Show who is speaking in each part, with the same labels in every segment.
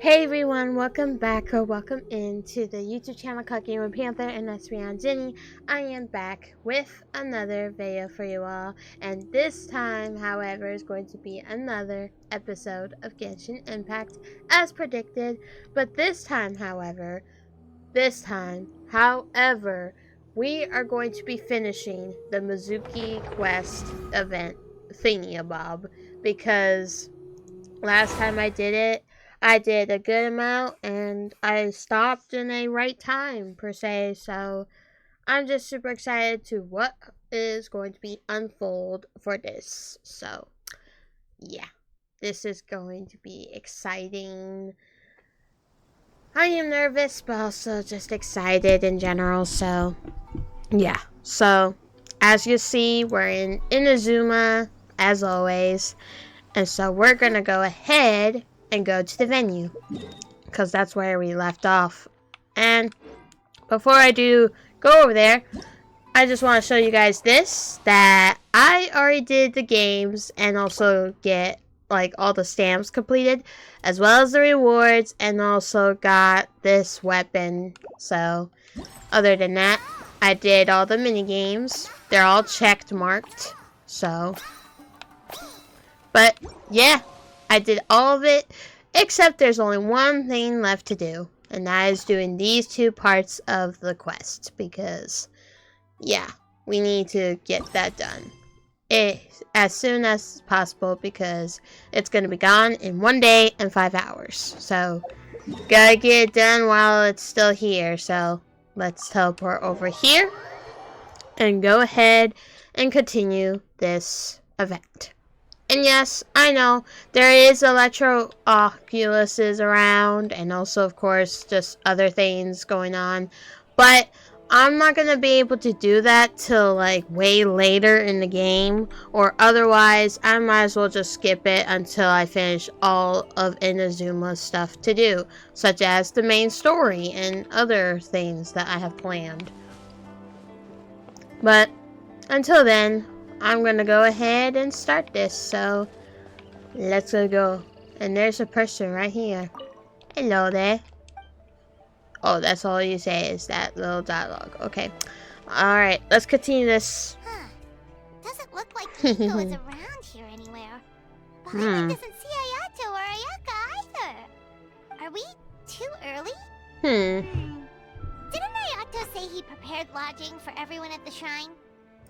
Speaker 1: Hey everyone, welcome back or welcome into the YouTube channel called Genshin Panther and EspeonGinny. I am back with another video for you all, and this time, however, is going to be another episode of Genshin Impact as predicted. But this time, however, we are going to be finishing the Mizuki Quest event thingy-a-bob, because last time I did a good amount and I stopped in a right time per se, so I'm just super excited to what is going to be unfold for this. So yeah, this is going to be exciting. I am nervous, but also just excited in general, so yeah. So as you see, we're in Inazuma as always, and so we're gonna go ahead and go to the venue, because that's where we left off. And before I do go over there, I just want to show you guys this, that I already did the games and also get like all the stamps completed, as well as the rewards, and also got this weapon. So other than that, I did all the mini games. They're all checked marked. So, but yeah, I did all of it, except there's only one thing left to do, and that is doing these two parts of the quest, because yeah, we need to get that done as soon as possible, because it's going to be gone in 1 day and 5 hours. So gotta get it done while it's still here. So let's teleport over here and go ahead and continue this event. And yes, I know, there is Electro Oculuses around, and also, of course, just other things going on. But I'm not going to be able to do that till, like, way later in the game. Or otherwise, I might as well just skip it until I finish all of Inazuma's stuff to do, such as the main story and other things that I have planned. But until then, I'm gonna go ahead and start this, so let's go. And there's a person right here. Hello there. Oh, that's all you say is that little dialogue. Okay. Alright, let's continue this.
Speaker 2: Huh. Doesn't look like Kiko is around here anywhere. Paimon doesn't see Ayato or Ayaka either. Are we too early? Didn't Ayato say he prepared lodging for everyone at the shrine?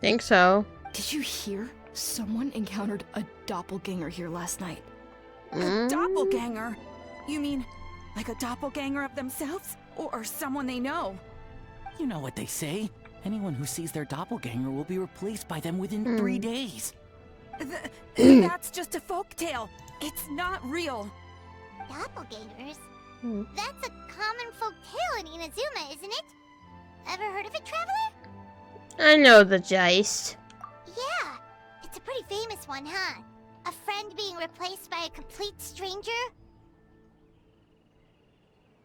Speaker 1: Think so.
Speaker 3: Did you hear? Someone encountered a doppelganger here last night. A doppelganger? You mean like a doppelganger of themselves? Or someone they know?
Speaker 4: You know what they say. Anyone who sees their doppelganger will be replaced by them within 3 days.
Speaker 3: That's just a folktale. It's not real.
Speaker 2: Doppelgangers? That's a common folk tale in Inazuma, isn't it? Ever heard of it, Traveler?
Speaker 1: I know the gist.
Speaker 2: Yeah, it's a pretty famous one, huh? A friend being replaced by a complete stranger?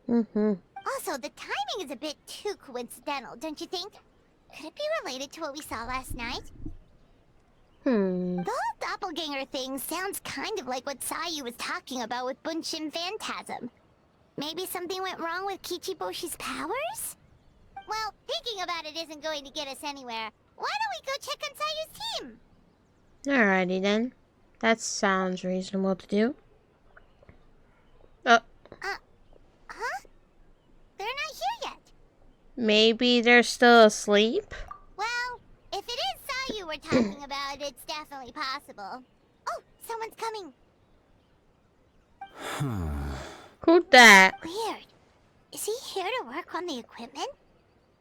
Speaker 2: Also, the timing is a bit too coincidental, don't you think? Could it be related to what we saw last night? The whole doppelganger thing sounds kind of like what Sayu was talking about with Bunshin Phantasm. Maybe something went wrong with Kichiboshi's powers? Well, thinking about it isn't going to get us anywhere. Why don't we go check on Sayu's team?
Speaker 1: Alrighty then. That sounds reasonable to do. Oh.
Speaker 2: Huh? They're not here yet.
Speaker 1: Maybe they're still asleep?
Speaker 2: Well, if it is Sayu we're talking about, it's definitely possible. Oh, someone's coming.
Speaker 1: Who's that?
Speaker 2: Weird. Is he here to work on the equipment?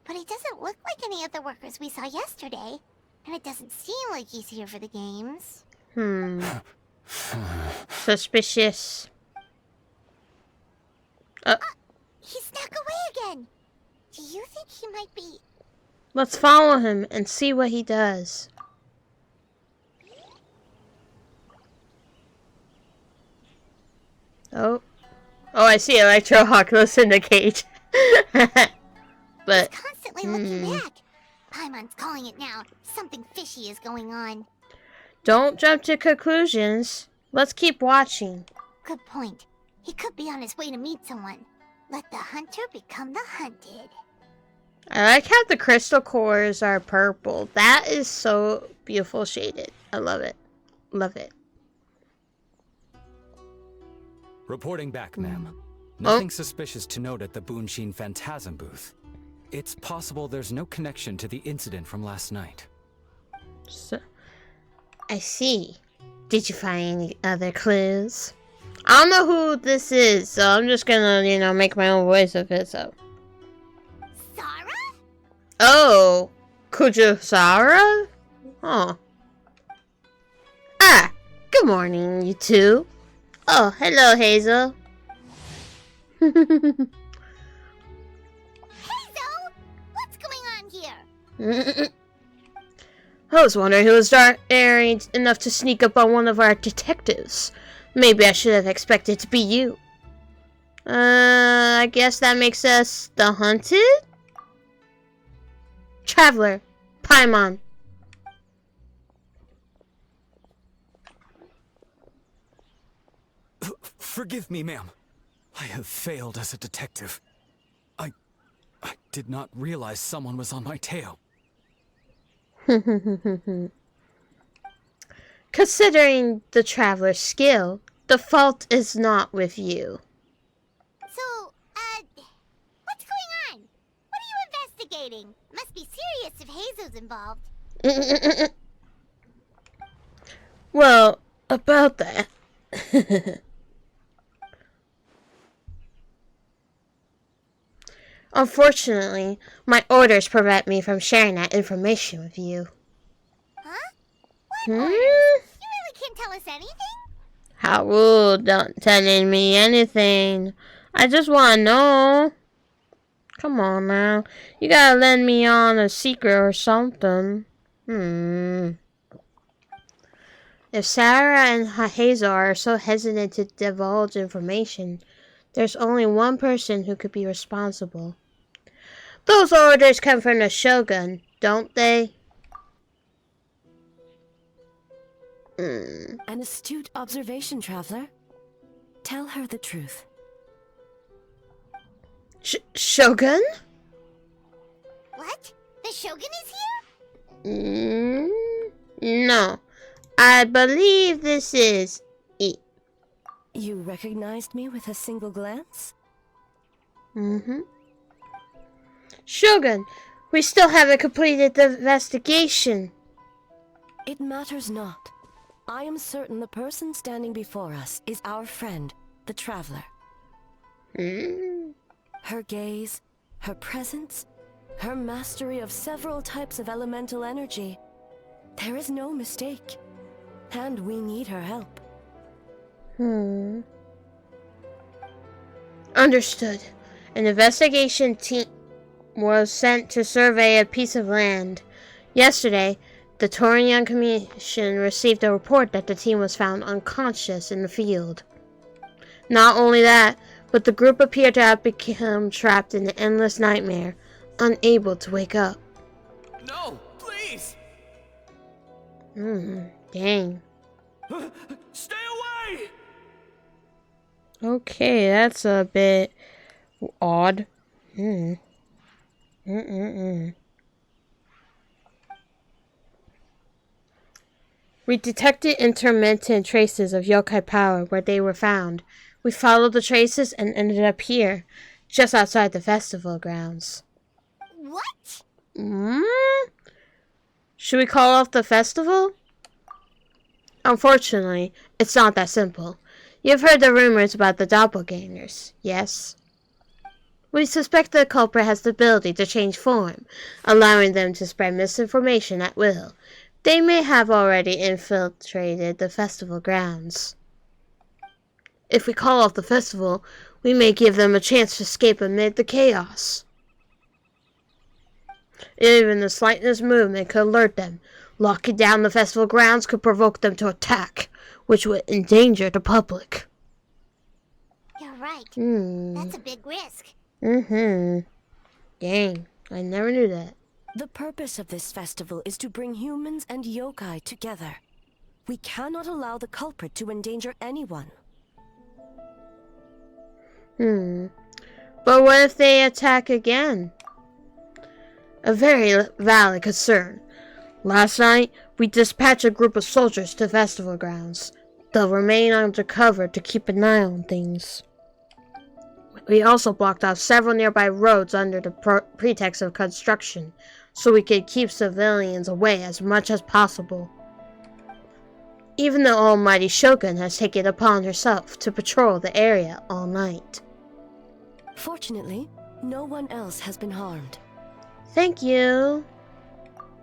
Speaker 2: But he doesn't look like any of the workers we saw yesterday. And it doesn't seem like he's here for the games.
Speaker 1: Suspicious.
Speaker 2: He snuck away again. Do you think he might be...
Speaker 1: Let's follow him and see what he does. Oh, I see Electro Oculus in the cage. But
Speaker 2: He's constantly looking back. Paimon's calling it now. Something fishy is going on.
Speaker 1: Don't jump to conclusions. Let's keep watching.
Speaker 2: Good point. He could be on his way to meet someone. Let the hunter become the hunted.
Speaker 1: I like how the crystal cores are purple. That is so beautiful shaded. I love it. Love it.
Speaker 5: Reporting back, ma'am. Nothing suspicious to note at the Bunshin Phantasm booth. It's possible there's no connection to the incident from last night.
Speaker 1: So, I see. Did you find any other clues? I don't know who this is, so I'm just gonna, make my own voice of it, so.
Speaker 2: Sarah?
Speaker 1: Oh, Kujusara? Oh. Ah, good morning, you two. Oh, hello, Hazel.
Speaker 2: Hazel! What's going on here?
Speaker 1: I was wondering who was daring enough to sneak up on one of our detectives. Maybe I should have expected to be you. I guess that makes us the hunted? Traveler, Paimon.
Speaker 5: Forgive me, ma'am. I have failed as a detective. I did not realize someone was on my tail.
Speaker 1: Considering the traveler's skill, the fault is not with you.
Speaker 2: So, what's going on? What are you investigating? Must be serious if Hazel's involved.
Speaker 1: Well, about that. Unfortunately, my orders prevent me from sharing that information with you.
Speaker 2: Huh? What orders? You really can't tell us anything?
Speaker 1: How rude, don't telling me anything. I just want to know. Come on now. You gotta let me on a secret or something. If Sarah and Hazel are so hesitant to divulge information, there's only one person who could be responsible. Those orders come from the Shogun, don't they?
Speaker 6: An astute observation, traveler. Tell her the truth.
Speaker 1: Shogun?
Speaker 2: What? The Shogun is here?
Speaker 1: No. I believe this is it.
Speaker 6: You recognized me with a single glance?
Speaker 1: Shogun, we still haven't completed the investigation.
Speaker 6: It matters not. I am certain the person standing before us is our friend, the traveler. Her gaze, her presence, her mastery of several types of elemental energy. There is no mistake. And we need her help.
Speaker 1: Understood. An investigation team was sent to survey a piece of land. Yesterday, the Torian Commission received a report that the team was found unconscious in the field. Not only that, but the group appeared to have become trapped in an endless nightmare, unable to wake up.
Speaker 5: No, please!
Speaker 1: Dang.
Speaker 5: Stay away!
Speaker 1: Okay, that's a bit odd. We detected intermittent traces of yokai power where they were found. We followed the traces and ended up here, just outside the festival grounds.
Speaker 2: What?
Speaker 1: Should we call off the festival? Unfortunately, it's not that simple. You've heard the rumors about the doppelgangers, yes? We suspect the culprit has the ability to change form, allowing them to spread misinformation at will. They may have already infiltrated the festival grounds. If we call off the festival, we may give them a chance to escape amid the chaos. Even the slightest movement could alert them. Locking down the festival grounds could provoke them to attack, which would endanger the public.
Speaker 2: You're right. That's a big risk.
Speaker 1: Dang, I never knew that.
Speaker 6: The purpose of this festival is to bring humans and yokai together. We cannot allow the culprit to endanger anyone.
Speaker 1: But what if they attack again? A very valid concern. Last night, we dispatched a group of soldiers to festival grounds. They'll remain undercover to keep an eye on things. We also blocked off several nearby roads under the pretext of construction, so we could keep civilians away as much as possible. Even the almighty Shogun has taken it upon herself to patrol the area all night.
Speaker 6: Fortunately, no one else has been harmed.
Speaker 1: Thank you.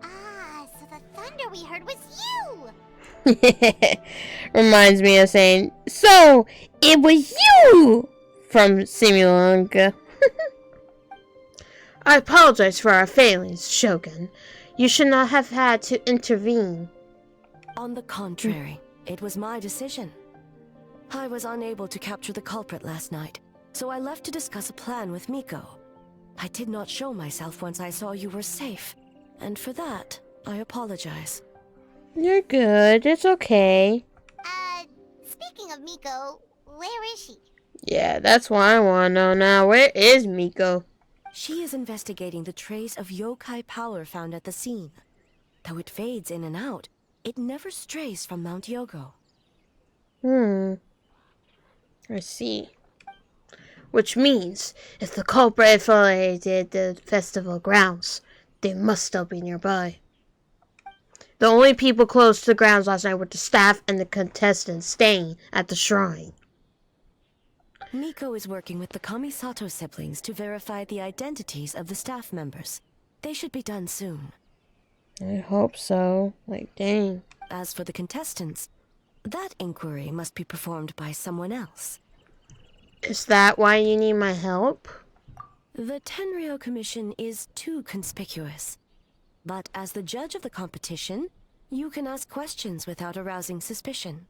Speaker 2: Ah, so the thunder we heard was you!
Speaker 1: Reminds me of saying, "So, it was you!" from Simulanka. I apologize for our failings, Shogun. You should not have had to intervene.
Speaker 6: On the contrary, it was my decision. I was unable to capture the culprit last night, so I left to discuss a plan with Miko. I did not show myself once I saw you were safe, and for that, I apologize.
Speaker 1: You're good, it's okay.
Speaker 2: Speaking of Miko, where is she?
Speaker 1: Yeah, that's what I want to know now. Where is Miko?
Speaker 6: She is investigating the trace of yokai power found at the scene. Though it fades in and out, it never strays from Mount Yogo.
Speaker 1: I see. Which means, if the culprit infiltrated the festival grounds, they must still be nearby. The only people close to the grounds last night were the staff and the contestants staying at the shrine.
Speaker 6: Miko is working with the Kamisato siblings to verify the identities of the staff members. They should be done soon.
Speaker 1: I hope so. Like, dang.
Speaker 6: As for the contestants, that inquiry must be performed by someone else.
Speaker 1: Is that why you need my help?
Speaker 6: The Tenryou Commission is too conspicuous. But as the judge of the competition, you can ask questions without arousing suspicion.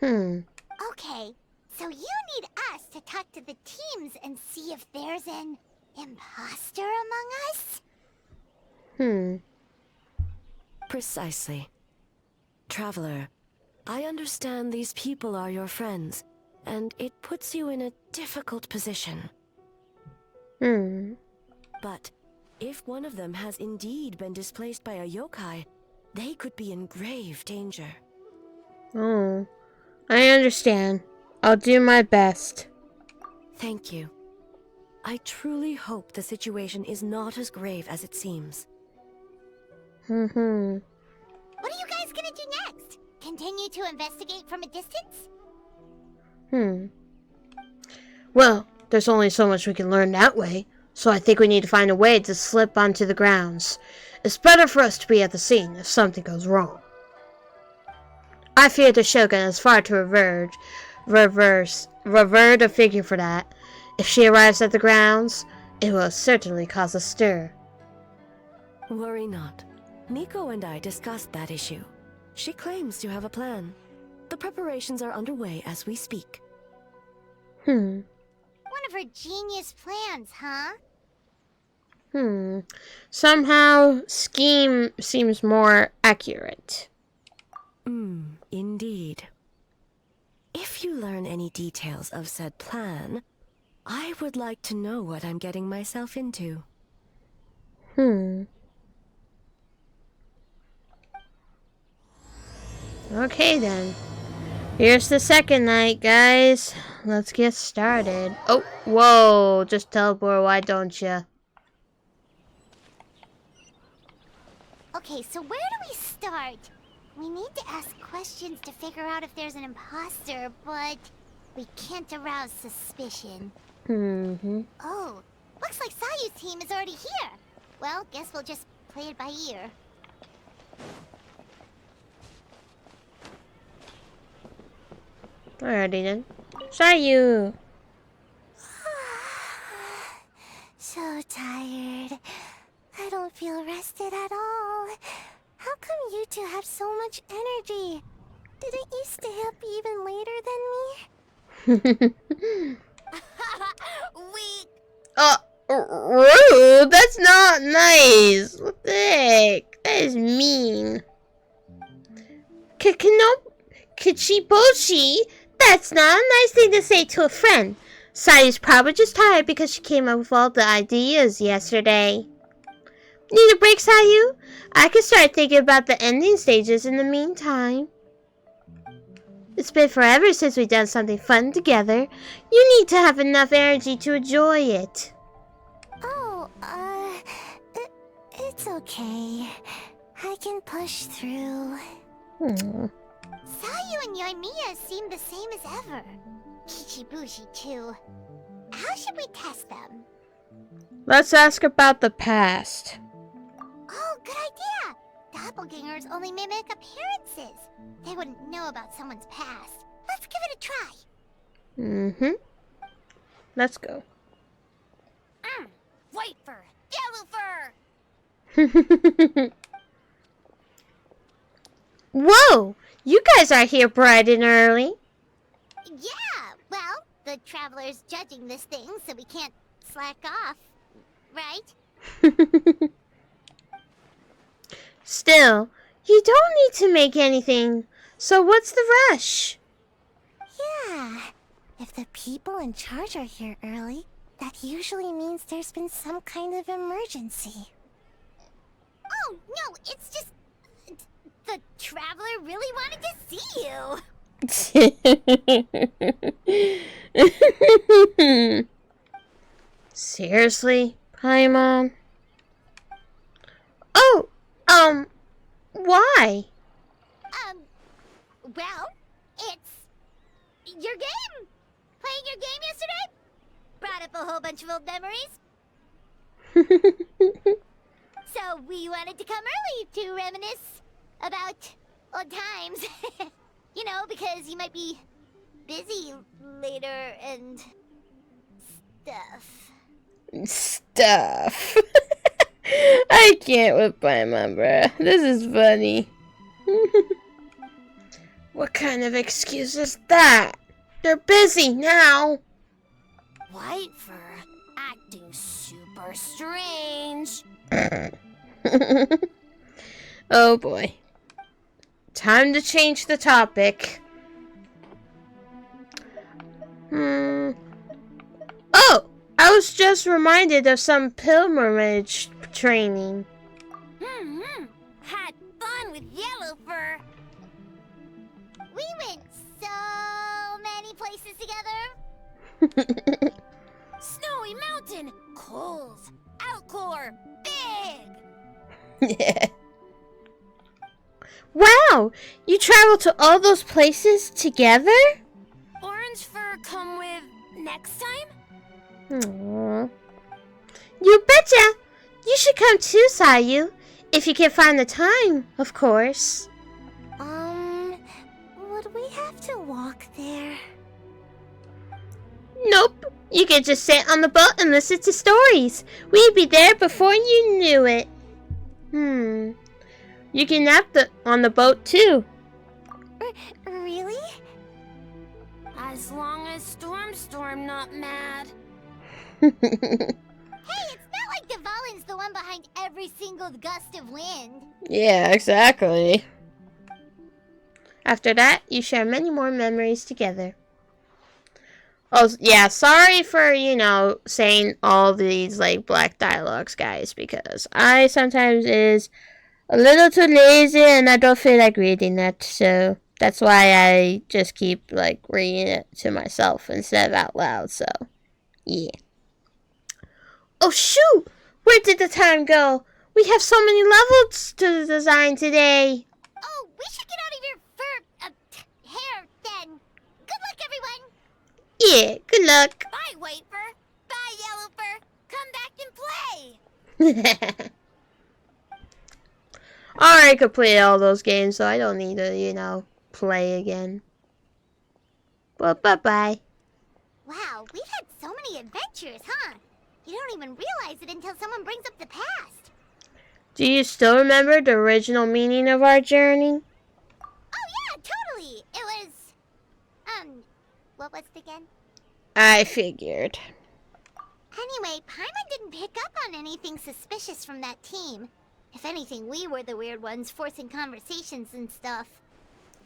Speaker 2: Okay, so you need us to talk to the teams and see if there's an imposter among us?
Speaker 6: Precisely. Traveler, I understand these people are your friends, and it puts you in a difficult position. But if one of them has indeed been displaced by a yokai, they could be in grave danger.
Speaker 1: Oh, I understand. I'll do my best.
Speaker 6: Thank you. I truly hope the situation is not as grave as it seems.
Speaker 2: What are you guys gonna do next? Continue to investigate from a distance?
Speaker 1: Well, there's only so much we can learn that way, so I think we need to find a way to slip onto the grounds. It's better for us to be at the scene if something goes wrong. I fear the Shogun is far too revered a figure for that. If she arrives at the grounds, it will certainly cause a stir.
Speaker 6: Worry not. Miko and I discussed that issue. She claims to have a plan. The preparations are underway as we speak.
Speaker 2: One of her genius plans, huh?
Speaker 1: Somehow, scheme seems more accurate.
Speaker 6: Indeed. If you learn any details of said plan, I would like to know what I'm getting myself into.
Speaker 1: Okay then. Here's the second night, guys. Let's get started. Oh, whoa. Just teleport, why don't ya?
Speaker 2: Okay, so where do we start? We need to ask questions to figure out if there's an imposter, but we can't arouse suspicion. Oh, looks like Sayu's team is already here. Well, guess we'll just play it by ear.
Speaker 1: Alrighty then. Sayu!
Speaker 2: So tired. I don't feel rested at all. How come you two have so much energy? Didn't you stay up even later than me?
Speaker 1: Rude! That's not nice! What the heck? That is mean. Kichiboshi? That's not a nice thing to say to a friend. Sayu's probably just tired because she came up with all the ideas yesterday. Need a break, Sayu? I can start thinking about the ending stages in the meantime. It's been forever since we've done something fun together. You need to have enough energy to enjoy it.
Speaker 2: Oh, it's okay. I can push through. Sayu and Yoimiya seem the same as ever. Kichibushi too. How should we test them?
Speaker 1: Let's ask about the past.
Speaker 2: Oh, good idea! Doppelgangers only mimic appearances. They wouldn't know about someone's past. Let's give it a try.
Speaker 1: Let's go.
Speaker 2: White fur, yellow fur.
Speaker 1: Whoa! You guys are here bright and early.
Speaker 2: Yeah, well, the traveler's judging this thing, so we can't slack off, right?
Speaker 1: Still, you don't need to make anything, so what's the rush?
Speaker 2: Yeah, if the people in charge are here early, that usually means there's been some kind of emergency. Oh, no, it's just... The traveler really wanted to see you.
Speaker 1: Seriously, Paimon? Oh, why?
Speaker 2: Well, it's... your game! Playing your game yesterday? Brought up a whole bunch of old memories. So we wanted to come early to reminisce about old times. You know, because you might be busy later and...
Speaker 1: Stuff. I can't with Paimon, bruh. This is funny. What kind of excuse is that? They're busy now.
Speaker 2: White fur acting super strange.
Speaker 1: Oh boy. Time to change the topic. Oh! I was just reminded of some pilgrimage training.
Speaker 2: Had fun with yellow fur. We went so many places together. Snowy Mountain, Coals, Outcore, Big.
Speaker 1: Yeah. Wow! You traveled to all those places together?
Speaker 2: Orange fur come with next time?
Speaker 1: Aww. You betcha! You should come too, Sayu. If you can find the time, of course.
Speaker 2: Would we have to walk there?
Speaker 1: Nope. You could just sit on the boat and listen to stories. We'd be there before you knew it. You can nap on the boat too.
Speaker 2: Really? As long as Storm not mad. Hey, it's not like Dvalin's the one behind every single gust of wind.
Speaker 1: Yeah, exactly. After that, you share many more memories together. Oh, yeah, sorry for, saying all these, black dialogues, guys, because I sometimes is a little too lazy and I don't feel like reading it, so that's why I just keep, reading it to myself instead of out loud, so, yeah. Oh, shoot! Where did the time go? We have so many levels to design today.
Speaker 2: Oh, we should get out of your hair, then. Good luck, everyone!
Speaker 1: Yeah, good luck.
Speaker 2: Bye, White Fur. Bye, Yellow Fur. Come back and play!
Speaker 1: I already completed all those games, so I don't need to, play again. Well, bye-bye.
Speaker 2: Wow, we've had so many adventures, huh? You don't even realize it until someone brings up the past.
Speaker 1: Do you still remember the original meaning of our journey?
Speaker 2: Oh, yeah, totally. It was... what was it again?
Speaker 1: I figured.
Speaker 2: Anyway, Paimon didn't pick up on anything suspicious from that team. If anything, we were the weird ones forcing conversations and stuff.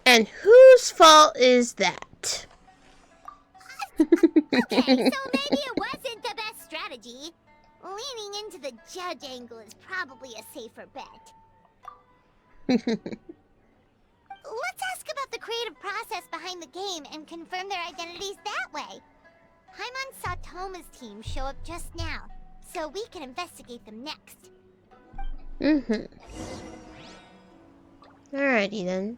Speaker 1: And whose fault is that?
Speaker 2: Okay, so maybe it wasn't the best strategy. Leaning into the judge angle is probably a safer bet. Let's ask about the creative process behind the game and confirm their identities that way. Paimon saw Toma's team show up just now, so we can investigate them next.
Speaker 1: Alrighty then.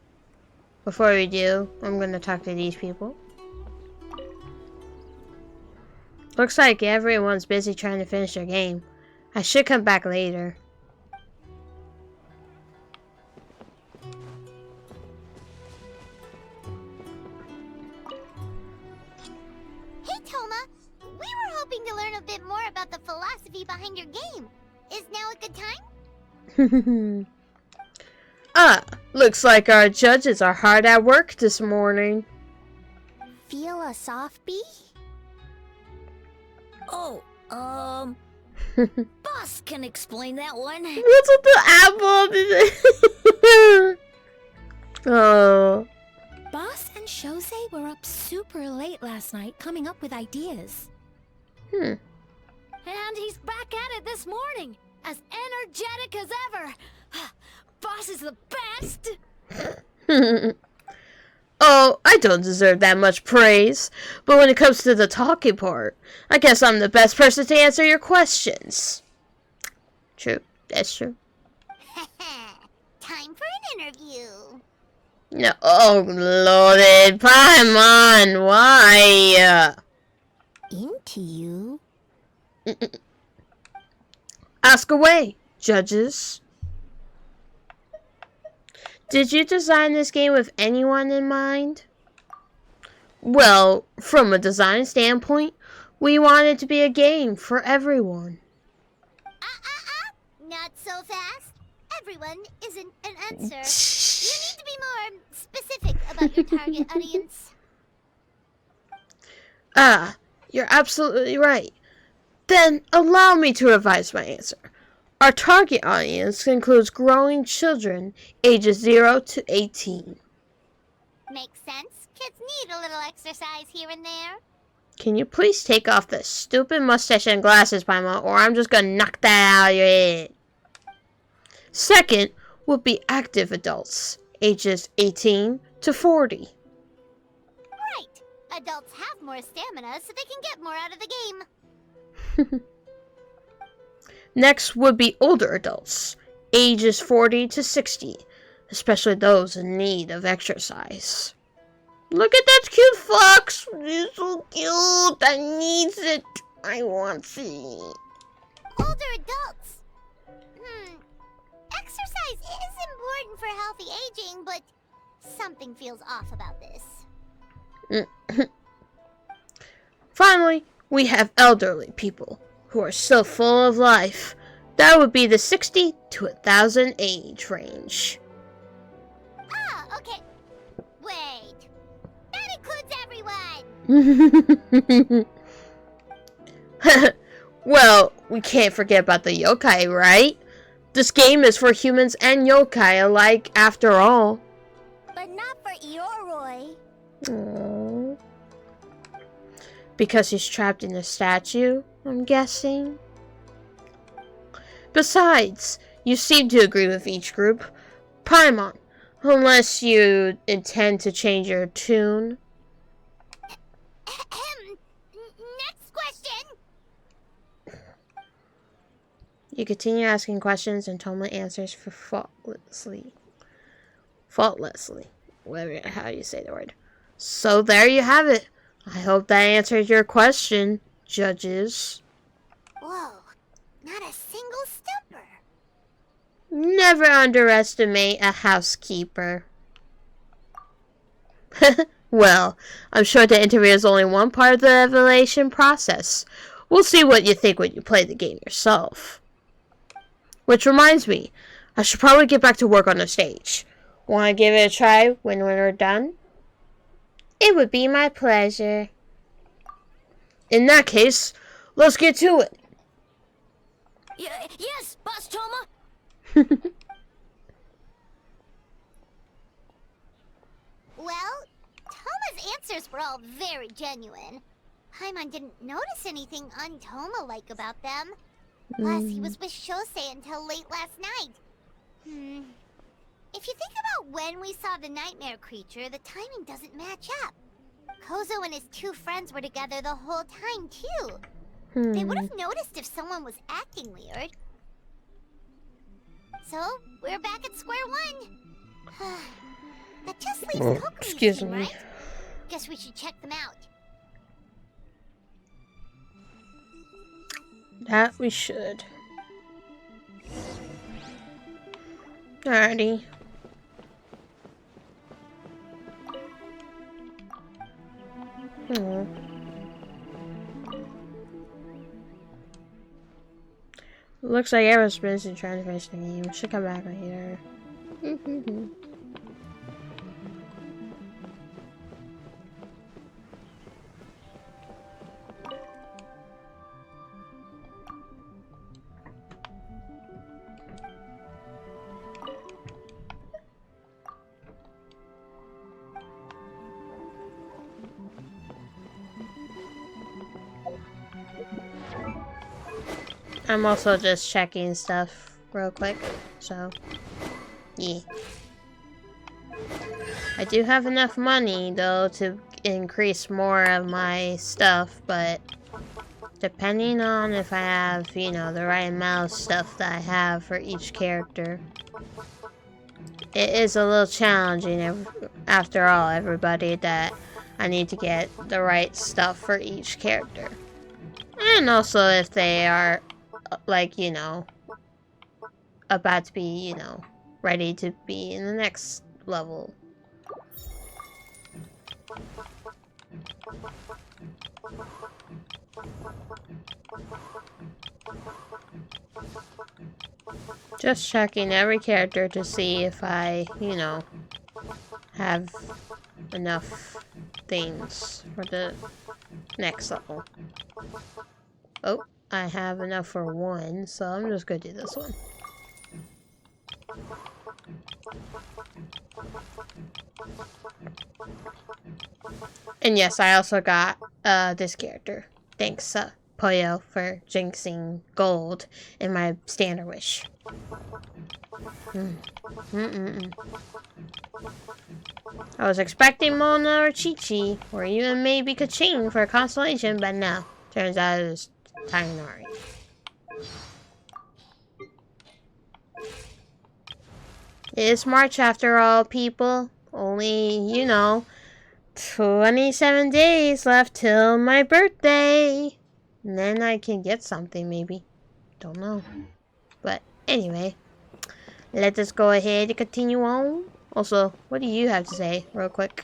Speaker 1: Before we do, I'm gonna talk to these people. Looks like everyone's busy trying to finish their game. I should come back later.
Speaker 2: Hey Toma, we were hoping to learn a bit more about the philosophy behind your game. Is now a good time?
Speaker 1: Looks like our judges are hard at work this morning.
Speaker 2: Philosophy?
Speaker 7: Oh, Boss can explain that one.
Speaker 1: What's with the apple? Oh.
Speaker 8: Boss and Shose were up super late last night coming up with ideas.
Speaker 7: And he's back at it this morning, as energetic as ever. Boss is the best!
Speaker 1: Oh, I don't deserve that much praise. But when it comes to the talking part, I guess I'm the best person to answer your questions. True, that's true.
Speaker 2: Time for an interview.
Speaker 1: No, oh Lord, Paimon, why?
Speaker 8: Into you?
Speaker 1: Ask away, judges. Did you design this game with anyone in mind? Well, from a design standpoint, we want it to be a game for everyone.
Speaker 2: Not so fast. Everyone isn't an answer. You need to be more specific about your target audience.
Speaker 1: You're absolutely right. Then allow me to revise my answer. Our target audience includes growing children ages 0 to 18.
Speaker 2: Makes sense. Kids need a little exercise here and there.
Speaker 1: Can you please take off the stupid mustache and glasses, Paimon, or I'm just gonna knock that out of your head. Second would be active adults, ages 18 to 40.
Speaker 2: Right. Adults have more stamina, so they can get more out of the game.
Speaker 1: Next would be older adults, ages 40 to 60, especially those in need of exercise. Look at that cute fox! He's so cute! I need it! I want it!
Speaker 2: Older adults. Exercise is important for healthy aging, but something feels off about this.
Speaker 1: Finally, we have elderly people who are still full of life. That would be the 60 to 1,000 age range.
Speaker 2: Okay. Wait. That includes everyone!
Speaker 1: Well, we can't forget about the yokai, right? This game is for humans and yokai alike, after all.
Speaker 2: But not for Ioroi.
Speaker 1: Aww. Because he's trapped in a statue, I'm guessing. Besides, you seem to agree with each group. Paimon, unless you intend to change your tune.
Speaker 2: Next question!
Speaker 1: You continue asking questions and Toma answers for faultlessly. Faultlessly. Whatever, how you say the word. So there you have it. I hope that answers your question, judges.
Speaker 2: Whoa, not a single stumper.
Speaker 1: Never underestimate a housekeeper. Well, I'm sure the interview is only one part of the evaluation process. We'll see what you think when you play the game yourself. Which reminds me, I should probably get back to work on the stage. Want to give it a try when we're done? It would be my pleasure. In that case, let's get to it.
Speaker 7: Yes, Boss Toma.
Speaker 2: Well, Toma's answers were all very genuine. Paimon didn't notice anything untoma-like about them. Plus, he was with Shosei until late last night. If you think about when we saw the nightmare creature, the timing doesn't match up. Kozo and his two friends were together the whole time, too. They would have noticed if someone was acting weird. So, we're back at square one. That just leaves Kokomi's
Speaker 1: excuse
Speaker 2: team,
Speaker 1: me.
Speaker 2: right? Guess we should check them out.
Speaker 1: That we should. Alrighty. Looks like everyone's busy trying to finish the game. Should come back later. I'm also just checking stuff real quick, so yeah. I do have enough money though to increase more of my stuff, but depending on if I have, you know, the right amount of stuff that I have for each character, it is a little challenging after all, everybody, that I need to get the right stuff for each character. And also if they are like, you know, about to be, you know, ready to be in the next level. Just checking every character to see if I, you know, have enough things for the next level. Oh, I have enough for one, so I'm just gonna do this one. And yes, I also got this character. Thanks, Puyo, for jinxing gold in my standard wish. I was expecting Mona or Chi-Chi, or even maybe Kaching for a constellation, but no. Turns out it was Tainari. It's March after all, people. Only, you know, 27 days left till my birthday. And then I can get something, maybe. Don't know. But anyway, let us go ahead and continue on. Also, what do you have to say, real quick?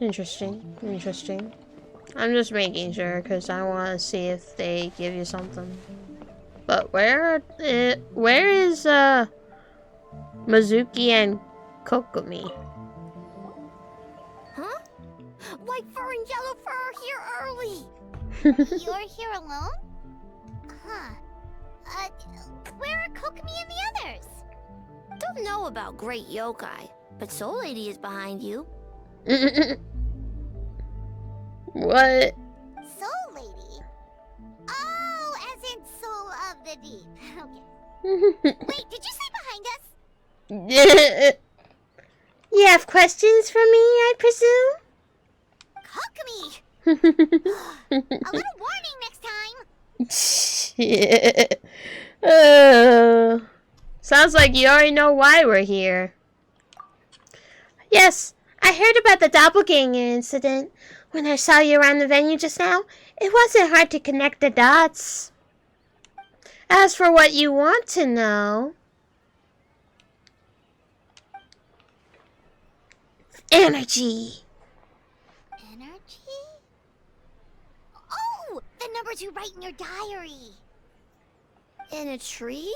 Speaker 1: Interesting, interesting. I'm just making sure because I want to see if they give you something. But where is Mizuki and Kokomi?
Speaker 2: Huh? White fur and yellow fur are here early. You're here alone? Huh. Where are Kokomi and the others?
Speaker 7: Don't know about Great Yokai, but Soul Lady is behind you.
Speaker 1: What?
Speaker 2: Soul Lady? Oh, as in Soul of the Deep. Okay. Wait, did you say behind us?
Speaker 1: You have questions for me, I presume?
Speaker 2: Kokomi! A little warning next time.
Speaker 1: Sounds like you already know why we're here. Yes, I heard about the doppelganger incident. When I saw you around the venue just now, it wasn't hard to connect the dots. As for what you want to know... Energy.
Speaker 2: Energy? Oh, the numbers you write in your diary.
Speaker 7: In a tree?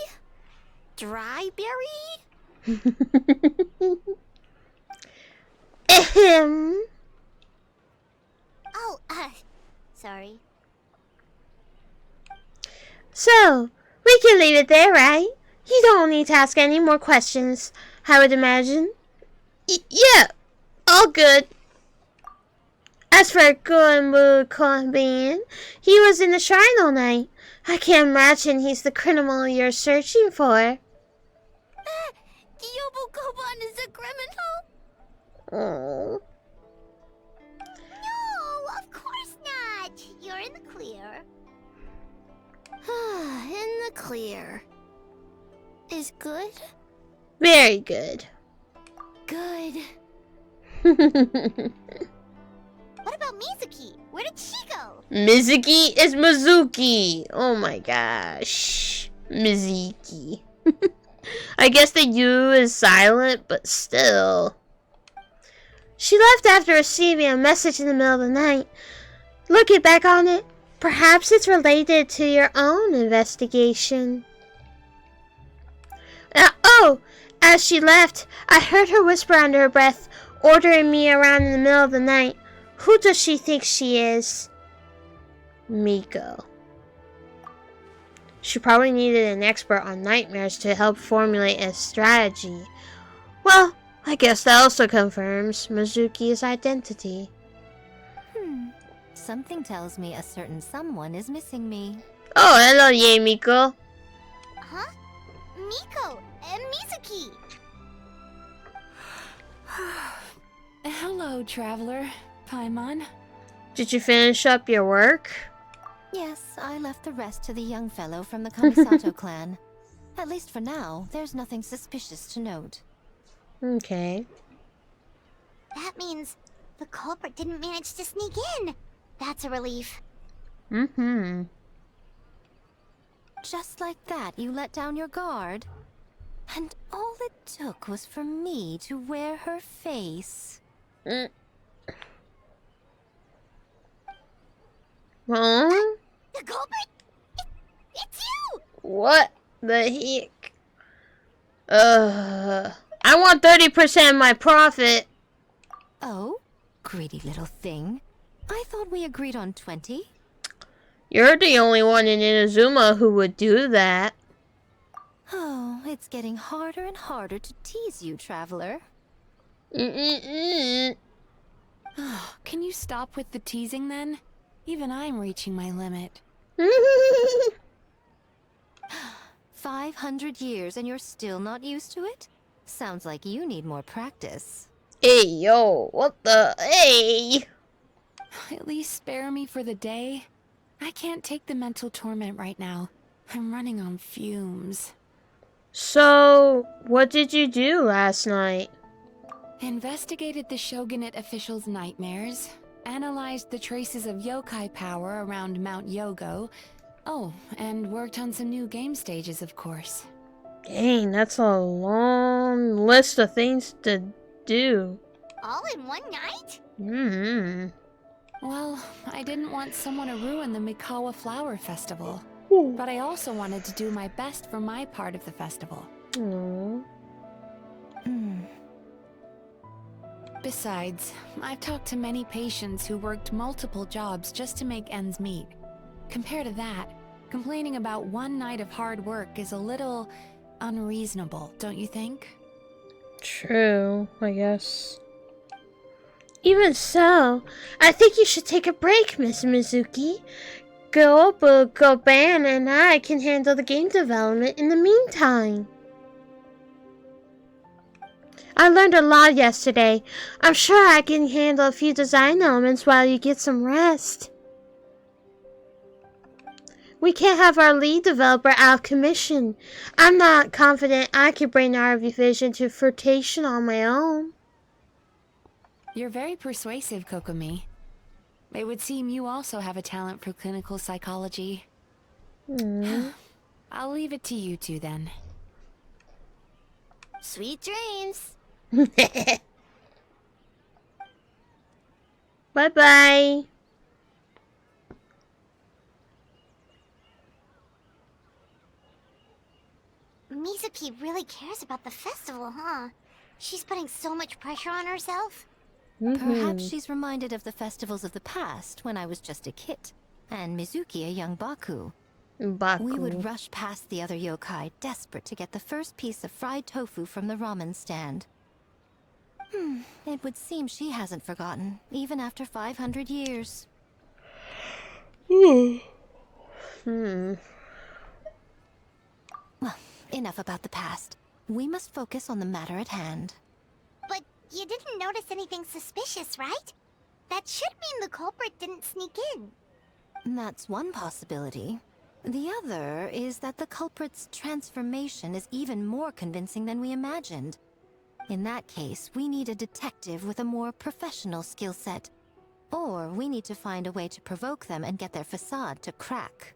Speaker 7: Dry berry?
Speaker 1: Ahem.
Speaker 2: Oh, sorry.
Speaker 1: So, we can leave it there, right? You don't need to ask any more questions, I would imagine. Yeah, all good. As for Goembu Konbin, he was in the shrine all night. I can't imagine he's the criminal you're searching for.
Speaker 7: Yobu Koban is a criminal?
Speaker 1: Oh.
Speaker 2: No, of course not. You're in the clear.
Speaker 7: In the clear. Is good?
Speaker 1: Very good.
Speaker 7: Good.
Speaker 2: What about Mizuki? Where did she go?
Speaker 1: Mizuki is Mizuki. Oh my gosh. Mizuki. I guess the U is silent, but still. She left after receiving a message in the middle of the night. Looking back on it, perhaps it's related to your own investigation. As she left, I heard her whisper under her breath, ordering me around in the middle of the night. Who does she think she is? Miko. She probably needed an expert on nightmares to help formulate a strategy. Well, I guess that also confirms Mizuki's identity.
Speaker 8: Something tells me a certain someone is missing me.
Speaker 1: Oh, hello, Ye Miko.
Speaker 2: Huh? Miko and Mizuki.
Speaker 3: Hello, traveler. Paimon.
Speaker 1: Did you finish up your work?
Speaker 8: Yes, I left the rest to the young fellow from the Kamisato clan. At least for now, there's nothing suspicious to note.
Speaker 1: Okay.
Speaker 2: That means the culprit didn't manage to sneak in. That's a relief.
Speaker 1: Mm-hmm.
Speaker 8: Just like that, you let down your guard? And all it took was for me to wear her face.
Speaker 1: Huh?
Speaker 2: The culprit? It's you!
Speaker 1: What the heck? I want 30% of my profit.
Speaker 8: Oh, greedy little thing. I thought we agreed on 20.
Speaker 1: You're the only one in Inazuma who would do that.
Speaker 8: Oh, it's getting harder and harder to tease you, traveler.
Speaker 1: Mm-mm-mm.
Speaker 3: Can you stop with the teasing then? Even I'm reaching my limit.
Speaker 8: 500 years and you're still not used to it? Sounds like you need more practice.
Speaker 1: Hey, yo, what the? Hey!
Speaker 3: At least spare me for the day. I can't take the mental torment right now. I'm running on fumes.
Speaker 1: So, what did you do last night?
Speaker 3: Investigated the shogunate officials' nightmares, analyzed the traces of yokai power around Mount Yogo. Oh, and worked on some new game stages, of course.
Speaker 1: Dang, that's a long list of things to do.
Speaker 2: All in one night?
Speaker 1: Mm-hmm.
Speaker 3: Well, I didn't want someone to ruin the Mikawa Flower Festival. But I also wanted to do my best for my part of the festival.
Speaker 1: Aww.
Speaker 3: Besides, I've talked to many patients who worked multiple jobs just to make ends meet. Compared to that, complaining about one night of hard work is a little unreasonable, don't you think?
Speaker 1: True, I guess. Even so, I think you should take a break, Miss Mizuki. Goban and I can handle the game development in the meantime. I learned a lot yesterday. I'm sure I can handle a few design elements while you get some rest. We can't have our lead developer out of commission. I'm not confident I can bring our vision to fruition on my own.
Speaker 3: You're very persuasive, Kokomi. It would seem you also have a talent for clinical psychology. I'll leave it to you two then.
Speaker 2: Sweet dreams.
Speaker 1: Bye-bye.
Speaker 2: Mizuki really cares about the festival, huh? She's putting so much pressure on herself.
Speaker 8: Perhaps she's reminded of the festivals of the past when I was just a kid, and Mizuki a young Baku. We would rush past the other yokai, desperate to get the first piece of fried tofu from the ramen stand. It would seem she hasn't forgotten, even after 500 years. Well, enough about the past. We must focus on the matter at hand.
Speaker 2: But you didn't notice anything suspicious, right? That should mean the culprit didn't sneak in.
Speaker 8: That's one possibility. The other is that the culprit's transformation is even more convincing than we imagined. In that case, we need a detective with a more professional skill set. Or we need to find a way to provoke them and get their facade to crack.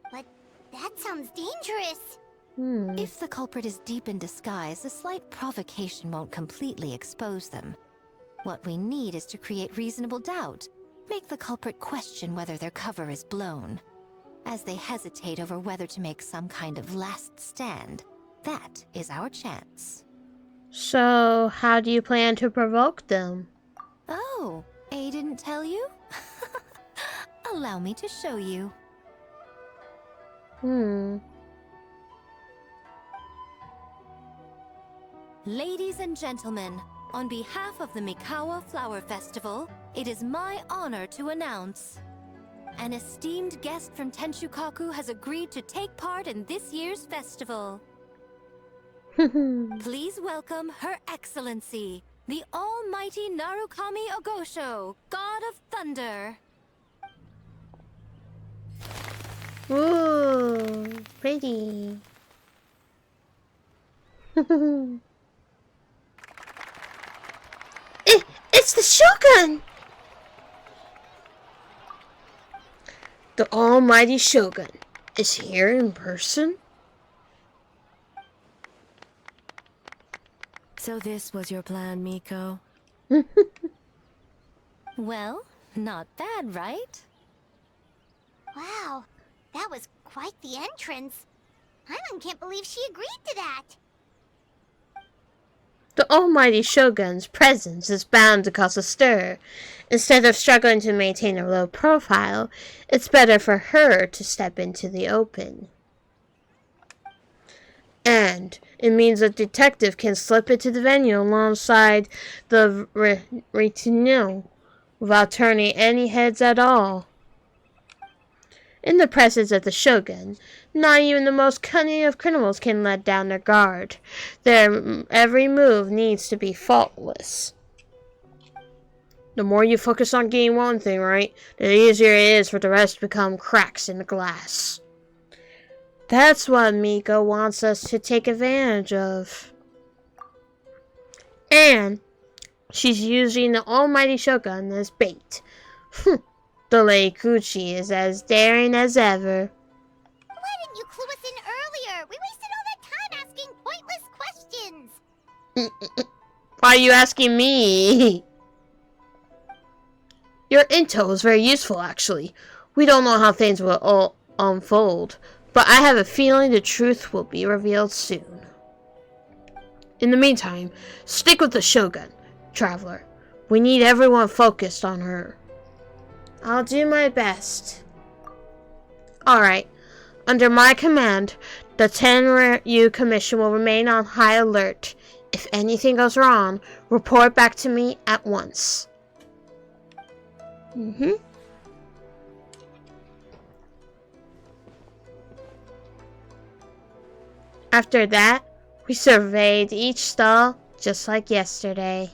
Speaker 2: But that sounds dangerous.
Speaker 8: If the culprit is deep in disguise, a slight provocation won't completely expose them. What we need is to create reasonable doubt. Make the culprit question whether their cover is blown. As they hesitate over whether to make some kind of last stand, that is our chance.
Speaker 1: So, how do you plan to provoke them?
Speaker 8: Oh, A didn't tell you? Allow me to show you. Ladies and gentlemen, on behalf of the Mikawa Flower Festival, it is my honor to announce an esteemed guest from Tenshukaku has agreed to take part in this year's festival. Please welcome Her Excellency, the Almighty Narukami Ogosho, God of Thunder.
Speaker 1: Ooh, pretty. It's the Shogun! The Almighty Shogun is here in person?
Speaker 6: So this was your plan, Miko?
Speaker 8: Well, not bad, right?
Speaker 2: Wow, that was quite the entrance. Hyman can't believe she agreed to that.
Speaker 1: The Almighty Shogun's presence is bound to cause a stir. Instead of struggling to maintain a low profile, it's better for her to step into the open. And it means a detective can slip into the venue alongside the retinue without turning any heads at all. In the presence of the Shogun, not even the most cunning of criminals can let down their guard. Their every move needs to be faultless. The more you focus on getting one thing right, the easier it is for the rest to become cracks in the glass. That's what Miko wants us to take advantage of. And she's using the Almighty Shogun as bait. The Lady Kuchi is as daring as ever.
Speaker 2: Why didn't you clue us in earlier? We wasted all that time asking pointless questions.
Speaker 1: Why are you asking me? Your intel is very useful, actually. We don't know how things will all unfold, but I have a feeling the truth will be revealed soon. In the meantime, stick with the Shogun, Traveler. We need everyone focused on her. I'll do my best. Alright. Under my command, the Tenryu Commission will remain on high alert. If anything goes wrong, report back to me at once. After that, we surveyed each stall just like yesterday.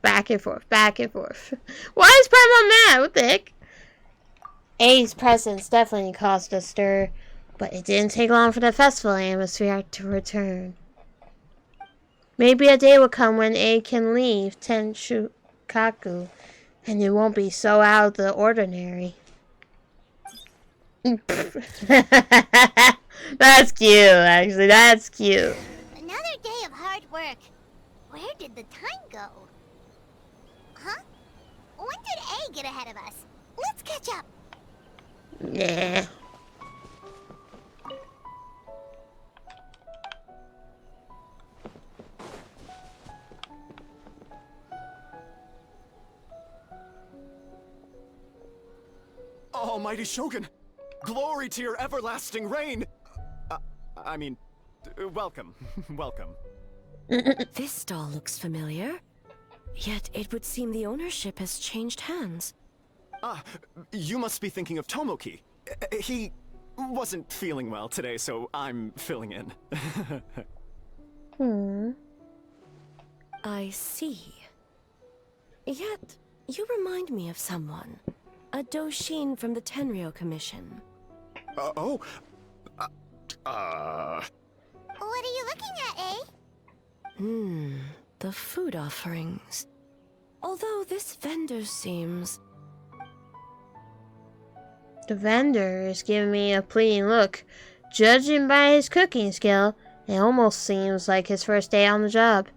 Speaker 1: Back and forth, back and forth. Why is Paimon mad? What the heck? A's presence definitely caused a stir, but it didn't take long for the festival atmosphere to return. Maybe a day will come when A can leave Tenshukaku, and it won't be so out of the ordinary. That's cute, actually. That's cute.
Speaker 2: Another day of hard work. Where did the time go? Huh? When did A get ahead of us? Let's catch up.
Speaker 1: Nah.
Speaker 9: Almighty Shogun! Glory to your everlasting reign! Welcome. Welcome.
Speaker 6: This stall looks familiar. Yet it would seem the ownership has changed hands.
Speaker 9: Ah, you must be thinking of Tomoki. He wasn't feeling well today, so I'm filling in.
Speaker 6: I see. Yet, you remind me of someone. A Doshin from the Tenryo Commission.
Speaker 2: What are you looking at, eh?
Speaker 6: The food offerings. Although this vendor seems...
Speaker 1: The vendor is giving me a pleading look. Judging by his cooking skill, it almost seems like his first day on the job.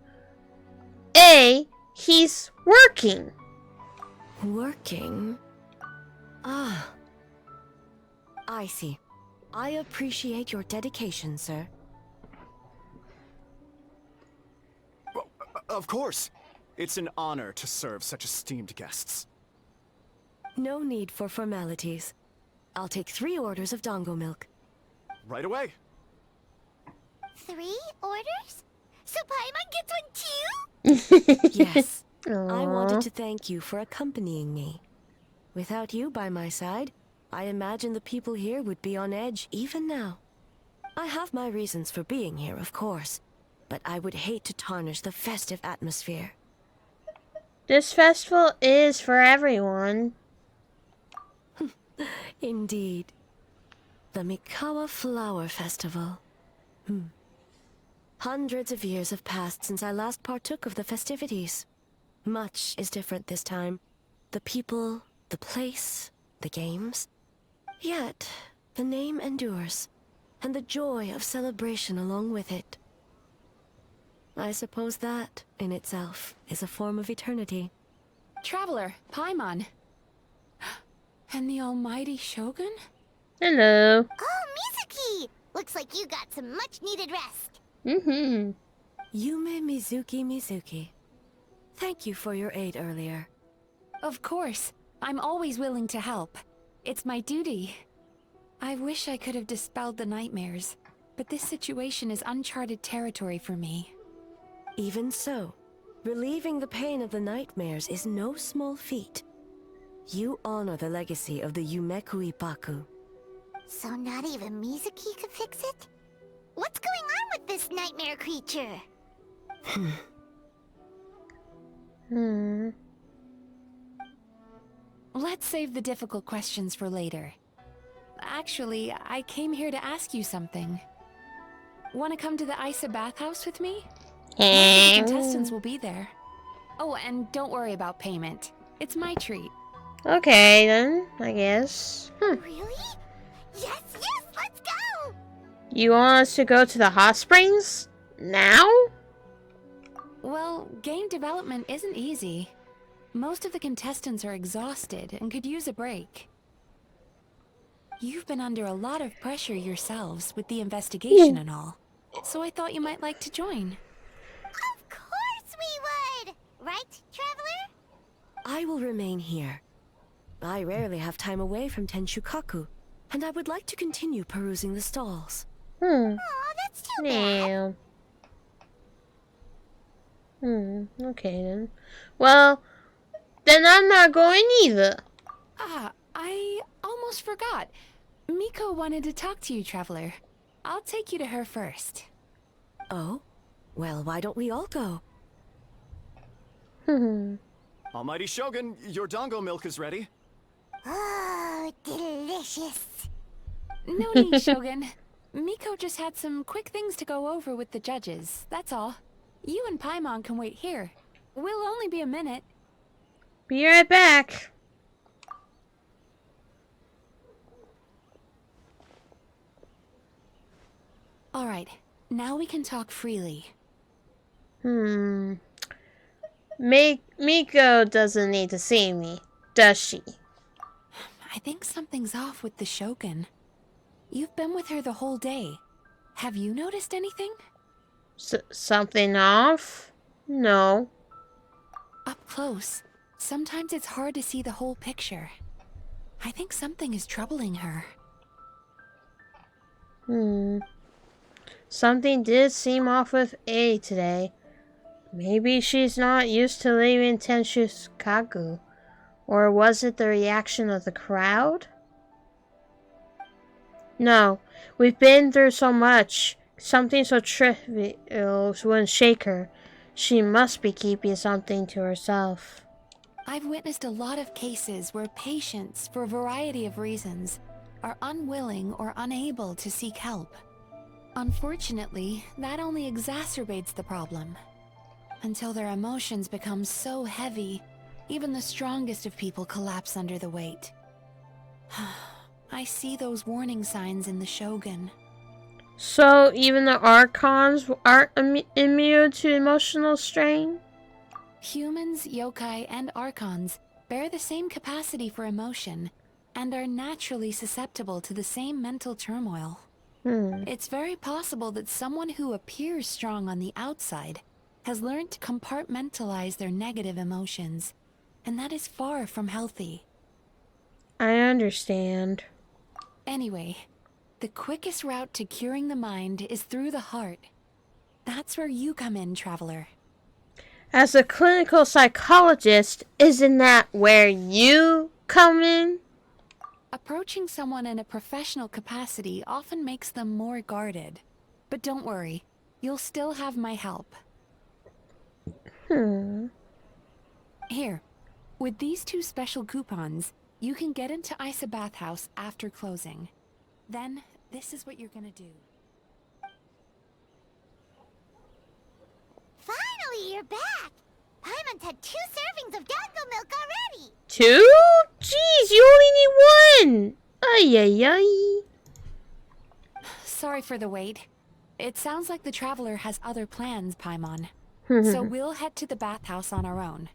Speaker 1: He's working.
Speaker 6: Working? Ah. I see. I appreciate your dedication, sir.
Speaker 9: Well, of course. It's an honor to serve such esteemed guests.
Speaker 6: No need for formalities. I'll take 3 orders of dongo milk.
Speaker 9: Right away.
Speaker 2: 3 orders? So Paimon gets one too?
Speaker 6: Yes.
Speaker 1: Aww.
Speaker 6: I wanted to thank you for accompanying me. Without you by my side, I imagine the people here would be on edge even now. I have my reasons for being here, of course, but I would hate to tarnish the festive atmosphere.
Speaker 1: This festival is for everyone.
Speaker 6: Indeed. The Mikawa Flower Festival. Hundreds of years have passed since I last partook of the festivities. Much is different this time. The people, the place, the games. Yet, the name endures, and the joy of celebration along with it. I suppose that, in itself, is a form of eternity.
Speaker 3: Traveler, Paimon. And the almighty Shogun?
Speaker 1: Hello.
Speaker 2: Oh, Mizuki! Looks like you got some much-needed rest.
Speaker 6: Yume Mizuki. Thank you for your aid earlier.
Speaker 3: Of course. I'm always willing to help. It's my duty. I wish I could have dispelled the nightmares, but this situation is uncharted territory for me.
Speaker 6: Even so, relieving the pain of the nightmares is no small feat. You honor the legacy of the Yumeku Ippaku.
Speaker 2: So not even Mizuki could fix it? What's going on with this nightmare creature?
Speaker 3: Let's save the difficult questions for later. Actually, I came here to ask you something. Want to come to the Isa bathhouse with me? Most of the contestants will be there. Oh, and don't worry about payment. It's my treat.
Speaker 1: Okay, then, I guess.
Speaker 2: Really? Yes, let's go!
Speaker 1: You want us to go to the hot springs? Now?
Speaker 3: Well, game development isn't easy. Most of the contestants are exhausted and could use a break. You've been under a lot of pressure yourselves with the investigation and all, so I thought you might like to join.
Speaker 2: Of course we would! Right, Traveler?
Speaker 6: I will remain here. I rarely have time away from Tenshukaku, and I would like to continue perusing the stalls.
Speaker 2: Aw, that's too bad.
Speaker 1: Okay then. Well, then I'm not going either.
Speaker 3: Ah, I almost forgot. Miko wanted to talk to you, Traveler. I'll take you to her first.
Speaker 6: Oh? Well, why don't we all go?
Speaker 9: Almighty Shogun, your dongo milk is ready.
Speaker 2: Oh, delicious.
Speaker 3: No need, Shogun. Miko just had some quick things to go over with the judges, that's all. You and Paimon can wait here. We'll only be a minute.
Speaker 1: Be right back.
Speaker 3: Alright, now we can talk freely.
Speaker 1: Miko doesn't need to see me, does she?
Speaker 3: I think something's off with the Shogun. You've been with her the whole day. Have you noticed anything?
Speaker 1: Something off? No.
Speaker 3: Up close, sometimes it's hard to see the whole picture. I think something is troubling her.
Speaker 1: Something did seem off with A today. Maybe she's not used to leaving Tenshikaku. Or was it the reaction of the crowd? No, we've been through so much. Something so trivial wouldn't shake her. She must be keeping something to herself.
Speaker 3: I've witnessed a lot of cases where patients, for a variety of reasons, are unwilling or unable to seek help. Unfortunately, that only exacerbates the problem. Until their emotions become so heavy, even the strongest of people collapse under the weight. I see those warning signs in the Shogun.
Speaker 1: So even the Archons aren't immune to emotional strain?
Speaker 3: Humans, yokai, and Archons bear the same capacity for emotion and are naturally susceptible to the same mental turmoil. It's very possible that someone who appears strong on the outside has learned to compartmentalize their negative emotions, and that is far from healthy.
Speaker 1: I understand.
Speaker 3: Anyway, the quickest route to curing the mind is through the heart. That's where you come in, Traveler.
Speaker 1: As a clinical psychologist, isn't that where you come in?
Speaker 3: Approaching someone in a professional capacity often makes them more guarded. But don't worry, you'll still have my help. Here, with these 2 special coupons, you can get into Isa Bathhouse after closing. Then, this is what you're gonna do.
Speaker 2: Finally, you're back! Paimon's had 2 servings of Gango milk already!
Speaker 1: 2? Jeez, you only need 1! Ay, ay, ay.
Speaker 3: Sorry for the wait. It sounds like the Traveler has other plans, Paimon. So we'll head to the bathhouse on our own.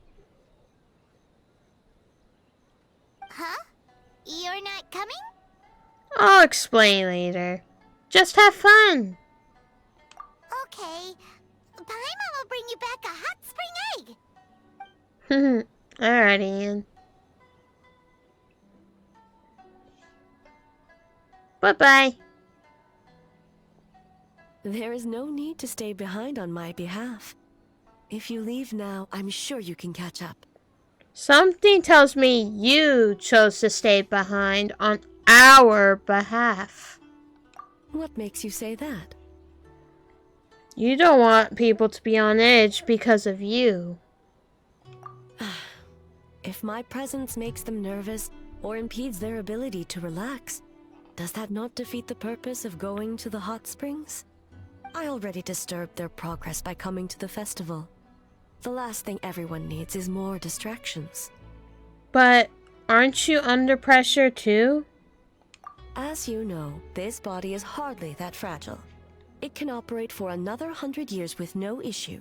Speaker 2: Huh? You're not coming?
Speaker 1: I'll explain later. Just have fun.
Speaker 2: Okay. Paimon will bring you back a hot spring egg!
Speaker 1: Alright, Ian. Bye-bye.
Speaker 6: There is no need to stay behind on my behalf. If you leave now, I'm sure you can catch up.
Speaker 1: Something tells me you chose to stay behind on our behalf.
Speaker 6: What makes you say that?
Speaker 1: You don't want people to be on edge because of you.
Speaker 6: If my presence makes them nervous or impedes their ability to relax, does that not defeat the purpose of going to the hot springs? I already disturbed their progress by coming to the festival. The last thing everyone needs is more distractions.
Speaker 1: But aren't you under pressure too?
Speaker 6: As you know, this body is hardly that fragile. It can operate for another 100 years with no issue.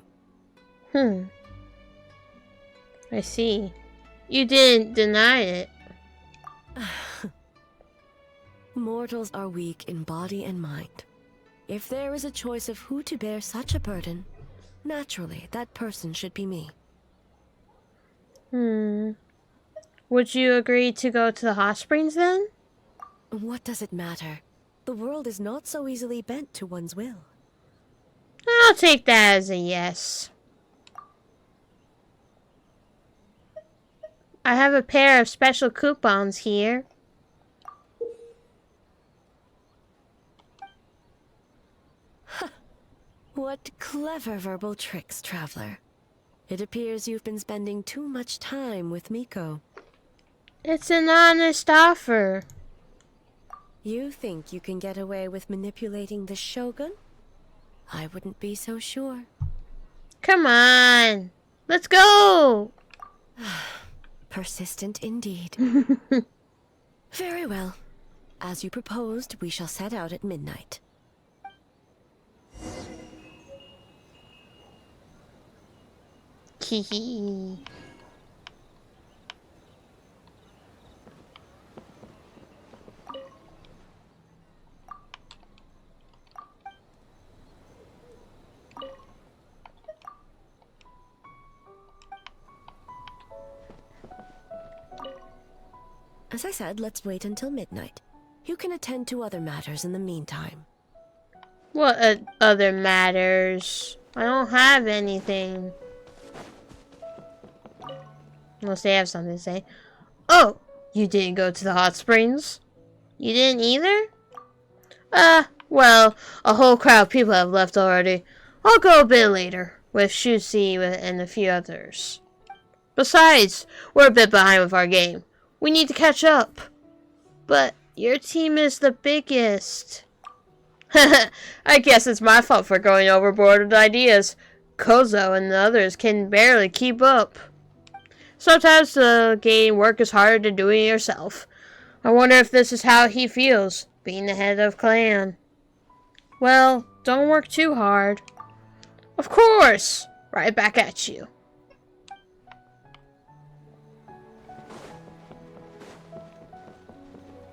Speaker 1: I see. You didn't deny it.
Speaker 6: Mortals are weak in body and mind. If there is a choice of who to bear such a burden, naturally that person should be me.
Speaker 1: Would you agree to go to the hot springs then?
Speaker 6: What does it matter? The world is not so easily bent to one's will.
Speaker 1: I'll take that as a yes. I have a pair of special coupons here.
Speaker 6: What clever verbal tricks, Traveler. It appears you've been spending too much time with Miko.
Speaker 1: It's an honest offer.
Speaker 6: You think you can get away with manipulating the Shogun? I wouldn't be so sure.
Speaker 1: Come on. Let's go.
Speaker 6: Persistent indeed. Very well. As you proposed, we shall set out at midnight.
Speaker 1: Hee.
Speaker 6: As I said, let's wait until midnight. You can attend to other matters in the meantime.
Speaker 1: What other matters? I don't have anything. Unless they have something to say. Oh, you didn't go to the hot springs? You didn't either? Well, a whole crowd of people have left already. I'll go a bit later, with Shusi and a few others. Besides, we're a bit behind with our game. We need to catch up. But your team is the biggest. I guess it's my fault for going overboard with ideas. Kozo and the others can barely keep up. Sometimes getting work is harder than doing it yourself. I wonder if this is how he feels, being the head of clan. Well, don't work too hard. Of course! Right back at you.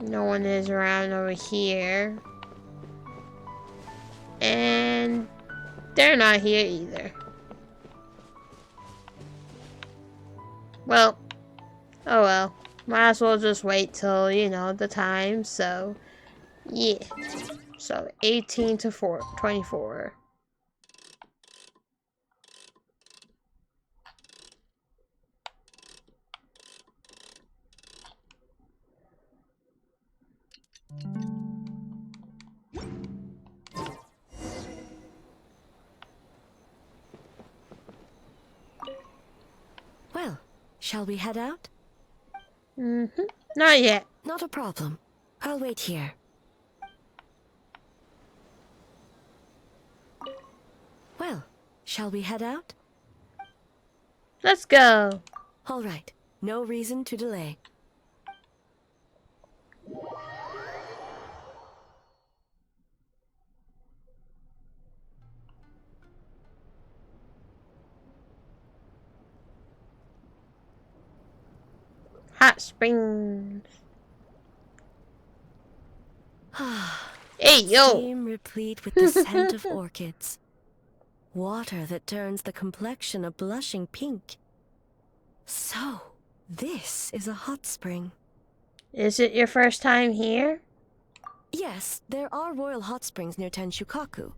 Speaker 1: No one is around over here. And they're not here either. Well, oh well. Might as well just wait till, you know, the time, so yeah. So 18 to 24.
Speaker 6: Well, shall we head out?
Speaker 1: Not yet.
Speaker 6: Not a problem. I'll wait here. Well, shall we head out?
Speaker 1: Let's go.
Speaker 6: All right. No reason to delay.
Speaker 1: Hot springs. Hey, yo.
Speaker 6: Steam replete with the scent of orchids. Water that turns the complexion a blushing pink. So, this is a hot spring.
Speaker 1: Is it your first time here?
Speaker 6: Yes, there are royal hot springs near Tenshukaku.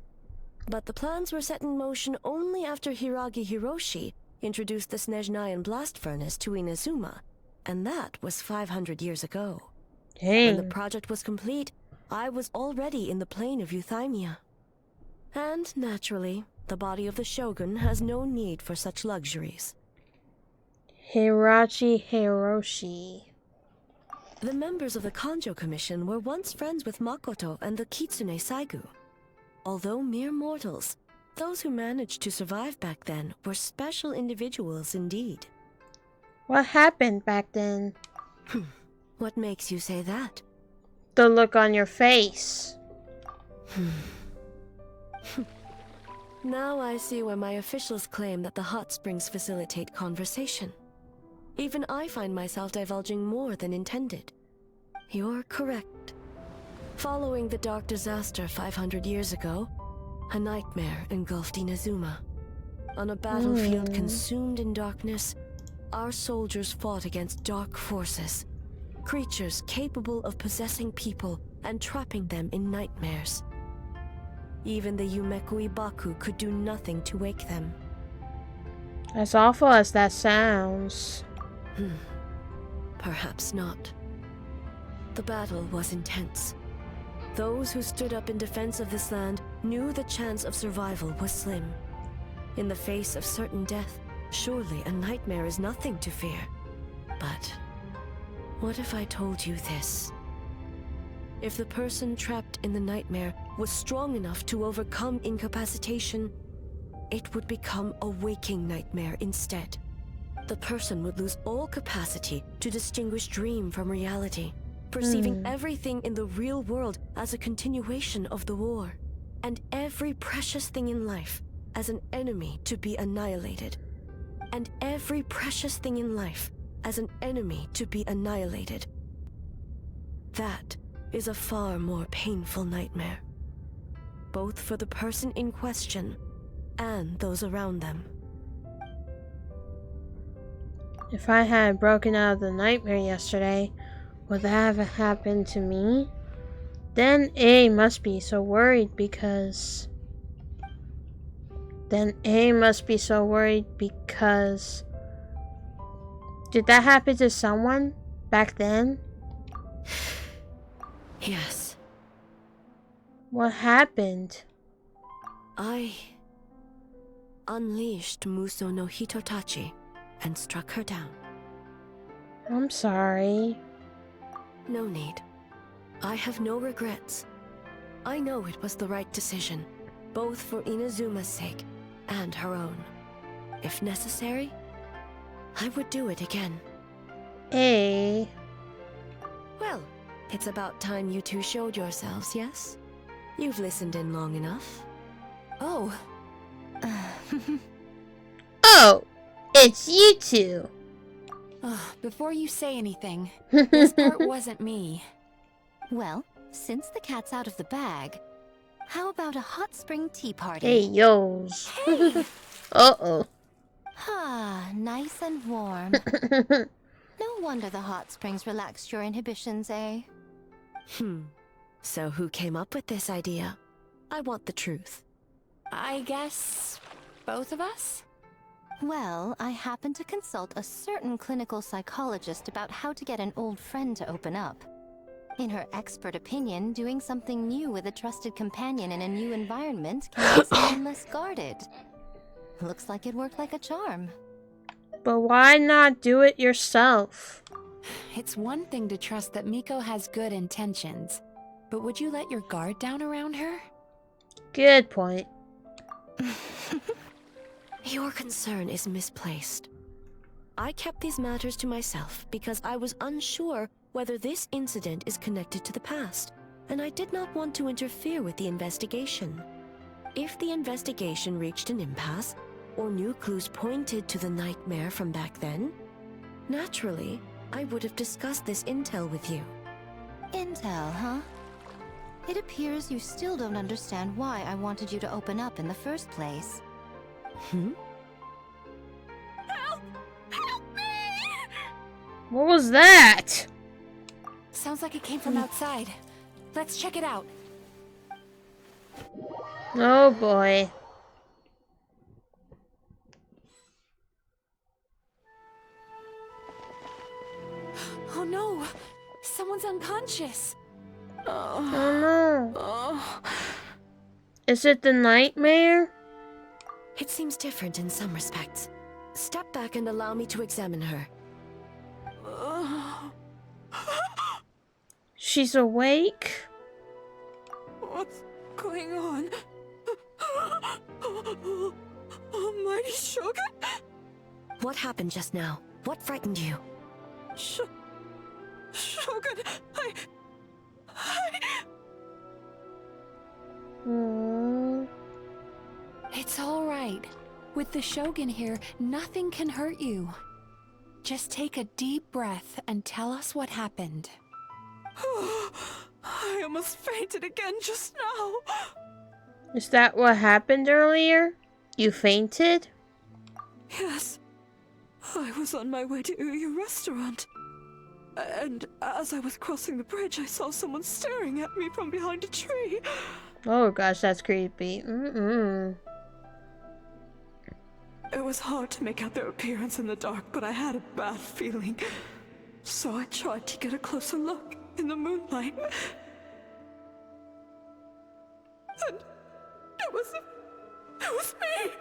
Speaker 6: But the plans were set in motion only after Hiragi Hiroshi introduced the Snezhnayan blast furnace to Inazuma, and that was 500 years ago.
Speaker 1: Dang.
Speaker 6: When the project was complete, I was already in the plain of Euthymia. And, naturally, the body of the shogun has no need for such luxuries.
Speaker 1: Hiroshi.
Speaker 6: The members of the Kanjo Commission were once friends with Makoto and the Kitsune Saigu. Although mere mortals, those who managed to survive back then were special individuals indeed.
Speaker 1: What happened back then?
Speaker 6: What makes you say that?
Speaker 1: The look on your face.
Speaker 6: Now I see why my officials claim that the hot springs facilitate conversation. Even I find myself divulging more than intended. You're correct. Following the dark disaster 500 years ago, a nightmare engulfed Inazuma. On a battlefield consumed in darkness, our soldiers fought against dark forces, creatures capable of possessing people and trapping them in nightmares. Even the Yumekui Baku could do nothing to wake them.
Speaker 1: As awful as that sounds.
Speaker 6: Perhaps not. The battle was intense. Those who stood up in defense of this land knew the chance of survival was slim. In the face of certain death, surely a nightmare is nothing to fear. But what if I told you this? If the person trapped in the nightmare was strong enough to overcome incapacitation, it would become a waking nightmare instead. The person would lose all capacity to distinguish dream from reality, perceiving everything in the real world as a continuation of the war, and every precious thing in life as an enemy to be annihilated. And every precious thing in life as an enemy to be annihilated. That is a far more painful nightmare, both for the person in question and those around them.
Speaker 1: If I had broken out of the nightmare yesterday, Would that have happened to me? Then A must be so worried because... Did that happen to someone back then?
Speaker 6: Yes.
Speaker 1: What happened?
Speaker 6: I unleashed Muso no Hitotachi and struck her down.
Speaker 1: I'm sorry.
Speaker 6: No need. I have no regrets. I know it was the right decision, both for Inazuma's sake and her own. If necessary, I would do it again.
Speaker 1: A.
Speaker 6: Well, it's about time you two showed yourselves, yes? You've listened in long enough.
Speaker 3: Oh.
Speaker 1: Oh! It's you two!
Speaker 3: Before you say anything, this part wasn't me.
Speaker 8: Well, since the cat's out of the bag, how about a hot spring tea party?
Speaker 1: Hey, yo's. Uh-oh.
Speaker 8: Ah, nice and warm. No wonder the hot springs relaxed your inhibitions, eh?
Speaker 6: So who came up with this idea? I want the truth.
Speaker 3: I guess both of us?
Speaker 8: Well, I happened to consult a certain clinical psychologist about how to get an old friend to open up. In her expert opinion, doing something new with a trusted companion in a new environment can make someone less guarded. Looks like it worked like a charm.
Speaker 1: But why not do it yourself?
Speaker 3: It's one thing to trust that Miko has good intentions, but would you let your guard down around her?
Speaker 1: Good point.
Speaker 6: Your concern is misplaced. I kept these matters to myself because I was unsure whether this incident is connected to the past, and I did not want to interfere with the investigation. If the investigation reached an impasse, or new clues pointed to the nightmare from back then, naturally, I would have discussed this intel with you.
Speaker 8: Intel, huh? It appears you still don't understand why I wanted you to open up in the first place.
Speaker 7: Help! Help me!
Speaker 1: What was that?
Speaker 3: Sounds like it came from outside. Let's check it out.
Speaker 1: Oh boy.
Speaker 3: Oh no! Someone's unconscious!
Speaker 1: Oh no. Is it the nightmare?
Speaker 6: It seems different in some respects. Step back and allow me to examine her.
Speaker 1: She's awake?
Speaker 6: What's going on? Almighty Shogun? What happened just now? What frightened you? Shogun,
Speaker 3: It's all right. With the Shogun here, nothing can hurt you. Just take a deep breath and tell us what happened.
Speaker 6: I almost fainted again just now.
Speaker 1: Is that what happened earlier? You fainted?
Speaker 6: Yes. I was on my way to your restaurant. And as I was crossing the bridge, I saw someone staring at me from behind a tree.
Speaker 1: Oh gosh, that's creepy.
Speaker 6: It was hard to make out their appearance in the dark, but I had a bad feeling. So I tried to get a closer look in the moonlight. And it was me!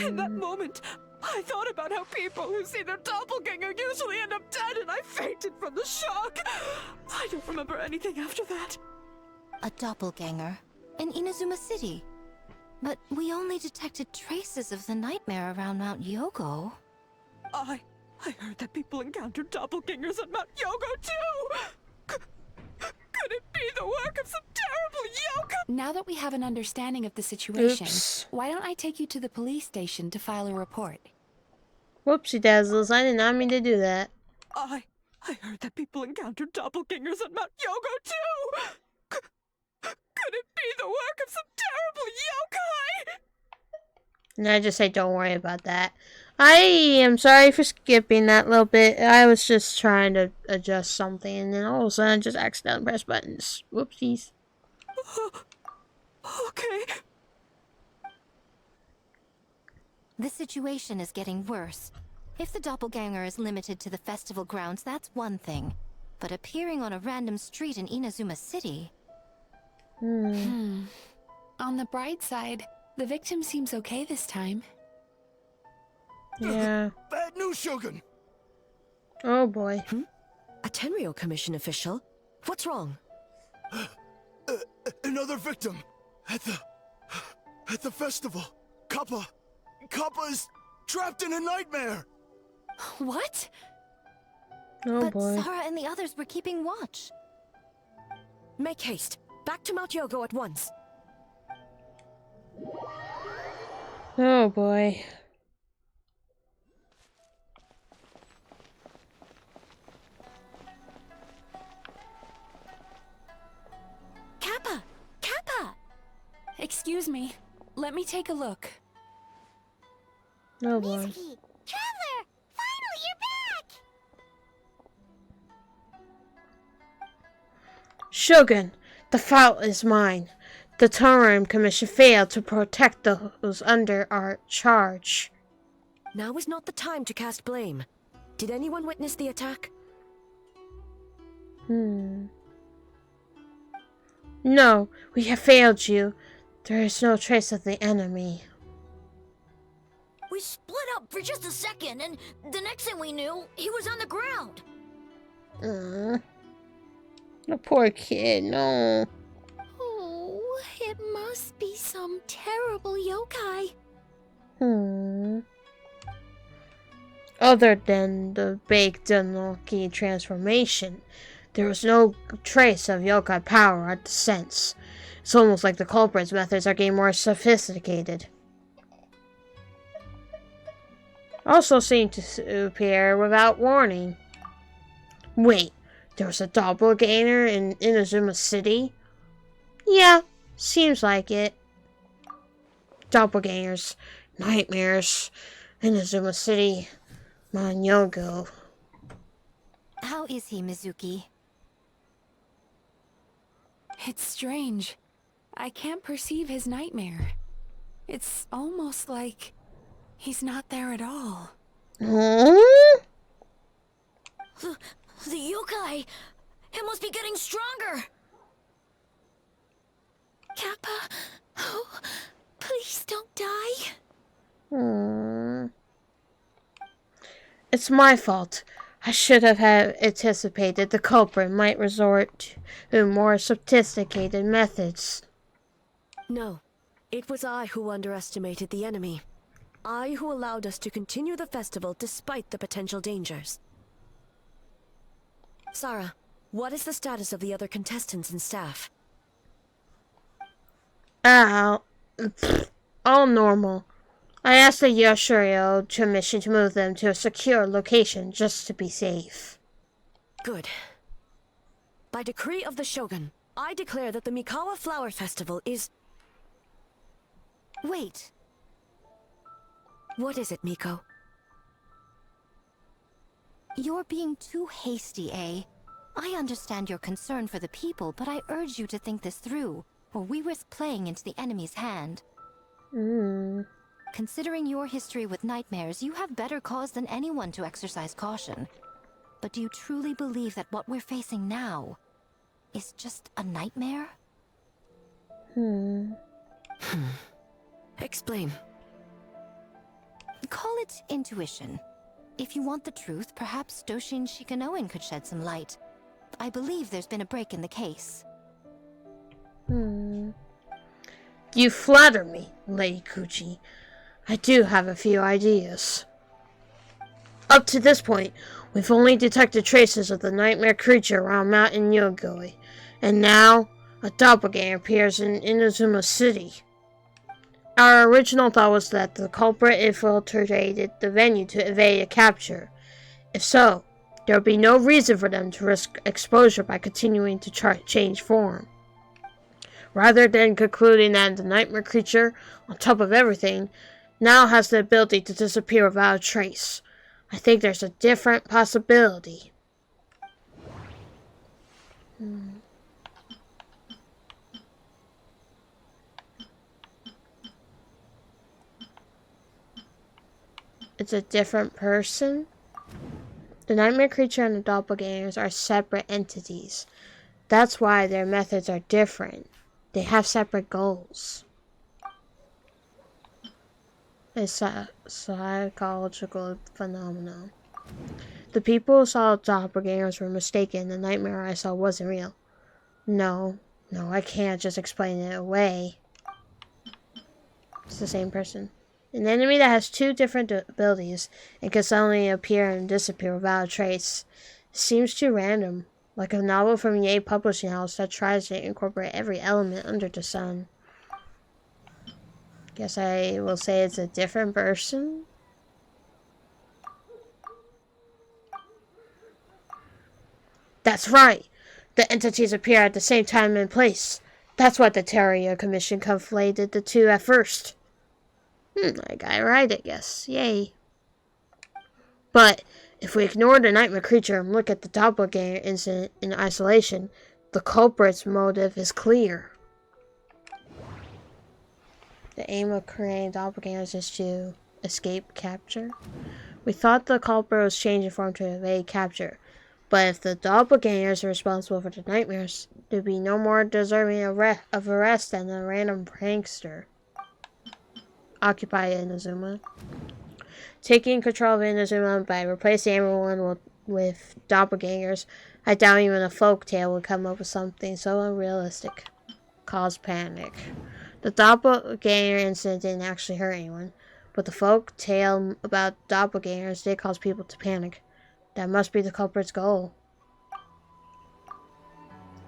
Speaker 6: In that moment, I thought about how people who see their doppelganger usually end up dead, and I fainted from the shock. I don't remember anything after that.
Speaker 8: A doppelganger? In Inazuma City? But we only detected traces of the nightmare around Mount Yogo.
Speaker 6: I heard that people encountered doppelgangers at Mount Yogo too! Could it be the work of some terrible yokai?
Speaker 3: Now that we have an understanding of the situation,
Speaker 1: Oops.
Speaker 3: why don't I take you to the police station to file a report?
Speaker 1: Whoopsie dazzles, I did not mean to do that.
Speaker 6: I heard that people encountered doppelgangers at Mount Yogo too! Could it be the work of some terrible yokai?
Speaker 1: And I just say don't worry about that. I am sorry for skipping that little bit. I was just trying to adjust something, and then all of a sudden I just accidentally pressed buttons. Whoopsies.
Speaker 6: Okay.
Speaker 8: The situation is getting worse. If the doppelganger is limited to the festival grounds, that's one thing. But appearing on a random street in Inazuma City...
Speaker 3: On the bright side, the victim seems okay this time.
Speaker 1: Yeah.
Speaker 10: Bad news, Shogun!
Speaker 1: Oh boy.
Speaker 6: A Tenryo Commission official? What's wrong?
Speaker 10: Another victim! At the festival! Kappa is trapped in a nightmare!
Speaker 3: What?
Speaker 1: Oh
Speaker 8: But
Speaker 1: boy.
Speaker 8: Sarah and the others were keeping watch.
Speaker 6: Make haste. Back to Mount Yogo at once.
Speaker 1: Oh boy.
Speaker 3: Kappa! Kappa! Excuse me. Let me take a look.
Speaker 1: Oh boy.
Speaker 2: Mizuki! Traveler! Finally, you're back!
Speaker 1: Shogun, the fault is mine. The Tenryo Commission failed to protect those under our charge.
Speaker 6: Now is not the time to cast blame. Did anyone witness the attack?
Speaker 1: No, we have failed you. There is no trace of the enemy.
Speaker 7: We split up for just a second, and the next thing we knew, he was on the ground.
Speaker 1: The poor kid, no.
Speaker 7: Oh, it must be some terrible yokai.
Speaker 1: Other than the baked unlucky transformation, there was no trace of yokai power at the sense. It's almost like the culprit's methods are getting more sophisticated. Also seemed to appear without warning. Wait, there was a doppelganger in Inazuma City? Yeah, seems like it. Doppelgangers, nightmares, Inazuma City, Manyogo.
Speaker 8: How is he, Mizuki?
Speaker 3: It's strange. I can't perceive his nightmare. It's almost like he's not there at all.
Speaker 1: Huh?
Speaker 7: The yokai! It must be getting stronger! Kappa, oh, please don't die.
Speaker 1: It's my fault. I should have anticipated the culprit might resort to more sophisticated methods.
Speaker 6: No. It was I who underestimated the enemy. I who allowed us to continue the festival despite the potential dangers. Sarah, what is the status of the other contestants and staff?
Speaker 1: All normal. I asked the Yoshiryo Commission to move them to a secure location just to be safe.
Speaker 6: Good. By decree of the Shogun, I declare that the Mikawa Flower Festival is...
Speaker 8: Wait.
Speaker 6: What is it, Miko?
Speaker 8: You're being too hasty, eh? I understand your concern for the people, but I urge you to think this through, or we risk playing into the enemy's hand. Considering your history with nightmares, you have better cause than anyone to exercise caution. But do you truly believe that what we're facing now is just a nightmare?
Speaker 6: Explain.
Speaker 8: Call it intuition. If you want the truth, perhaps Doshin Shikanoen could shed some light. I believe there's been a break in the case.
Speaker 1: You flatter me, Lady Kuchi. I do have a few ideas. Up to this point, we've only detected traces of the nightmare creature around Mountain Yogoi, and now a doppelganger appears in Inazuma City. Our original thought was that the culprit infiltrated the venue to evade a capture. If so, there would be no reason for them to risk exposure by continuing to change form. Rather than concluding that the nightmare creature, on top of everything, now has the ability to disappear without a trace. I think there's a different possibility. It's a different person? The nightmare creature and the doppelgangers are separate entities. That's why their methods are different. They have separate goals. It's a psychological phenomenon. The people who saw doppelgangers were mistaken. The nightmare I saw wasn't real. No, I can't just explain it away. It's the same person. An enemy that has two different abilities and can suddenly appear and disappear without a trace seems too random, like a novel from Yay Publishing House that tries to incorporate every element under the sun. Guess I will say it's a different person. That's right! The entities appear at the same time and place. That's what the Terraria Commission conflated the two at first. I got it right, I guess. Yay. But if we ignore the nightmare creature and look at the doppelganger incident in isolation, the culprit's motive is clear. The aim of creating doppelgangers is to escape capture. We thought the culprit was changing form to evade capture, but if the doppelgangers are responsible for the nightmares, there'd be no more deserving of arrest than a random prankster. Occupy Inazuma. Taking control of Inazuma by replacing everyone with doppelgangers, I doubt even a folktale would come up with something so unrealistic. Cause panic. The doppelganger incident didn't actually hurt anyone, but the folk tale about doppelgangers did cause people to panic. That must be the culprit's goal.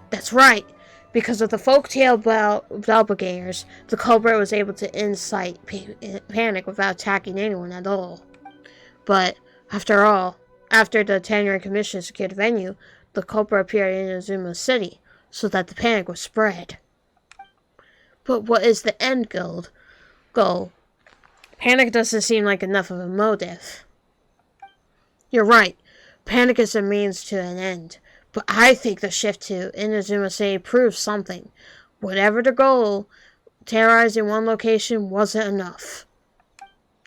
Speaker 1: That's right! Because of the folk tale about doppelgangers, the culprit was able to incite panic without attacking anyone at all. But, after all, after the Terraria Commission secured the venue, the culprit appeared in Inazuma City, so that the panic was spread. But what is the end goal? Panic doesn't seem like enough of a motive. You're right. Panic is a means to an end. But I think the shift to Inazuma City proves something. Whatever the goal, terrorizing one location wasn't enough.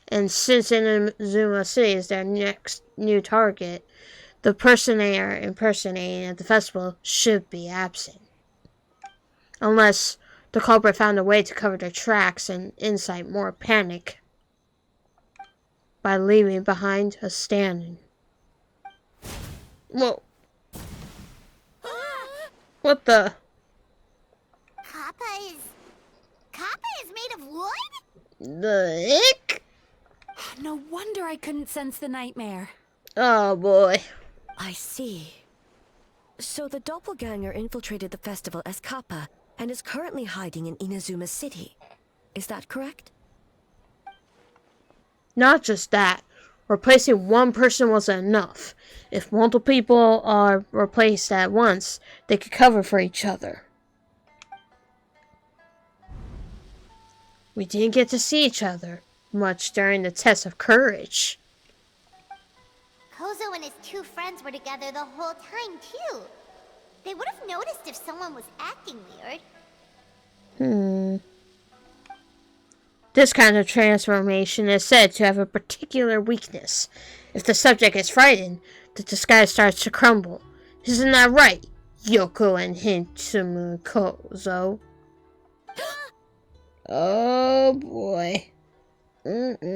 Speaker 1: And since Inazuma City is their next new target, the person they are impersonating at the festival should be absent. Unless the culprit found a way to cover their tracks and incite more panic by leaving behind a stand-in. Whoa. What the?
Speaker 2: Kappa is made of wood?
Speaker 1: The ick?
Speaker 3: No wonder I couldn't sense the nightmare.
Speaker 1: Oh boy.
Speaker 6: I see. So the doppelganger infiltrated the festival as Kappa and is currently hiding in Inazuma City. Is that correct?
Speaker 1: Not just that. Replacing one person wasn't enough. If multiple people are replaced at once, they could cover for each other. We didn't get to see each other much during the test of courage.
Speaker 2: Kozo and his two friends were together the whole time, too. They would have noticed if someone was acting weird.
Speaker 1: This kind of transformation is said to have a particular weakness. If the subject is frightened, the disguise starts to crumble. Isn't that right, Yoko and Hinsumu Kozo? Oh boy.
Speaker 2: It's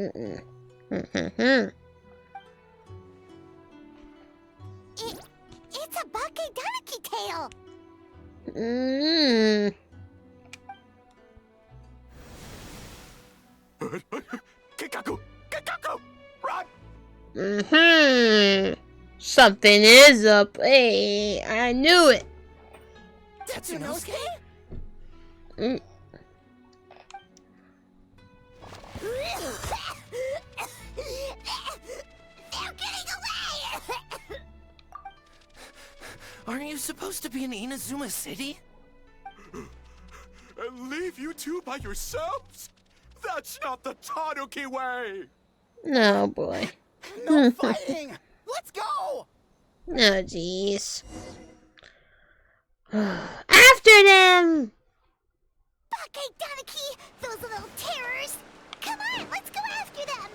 Speaker 2: a Bakedanaki tail!
Speaker 10: Kikaku! Kikaku! Run!
Speaker 1: Something is up. Hey, I knew it.
Speaker 6: Tatsunosuke?
Speaker 2: They're getting away!
Speaker 4: Aren't you supposed to be in Inazuma City?
Speaker 10: And leave you two by yourselves? That's not the Tanuki way!
Speaker 1: No, boy.
Speaker 4: No fighting! Let's go!
Speaker 1: Oh, jeez. After them!
Speaker 2: Okay, Tanuki, those little terrors! Come on, let's go after them!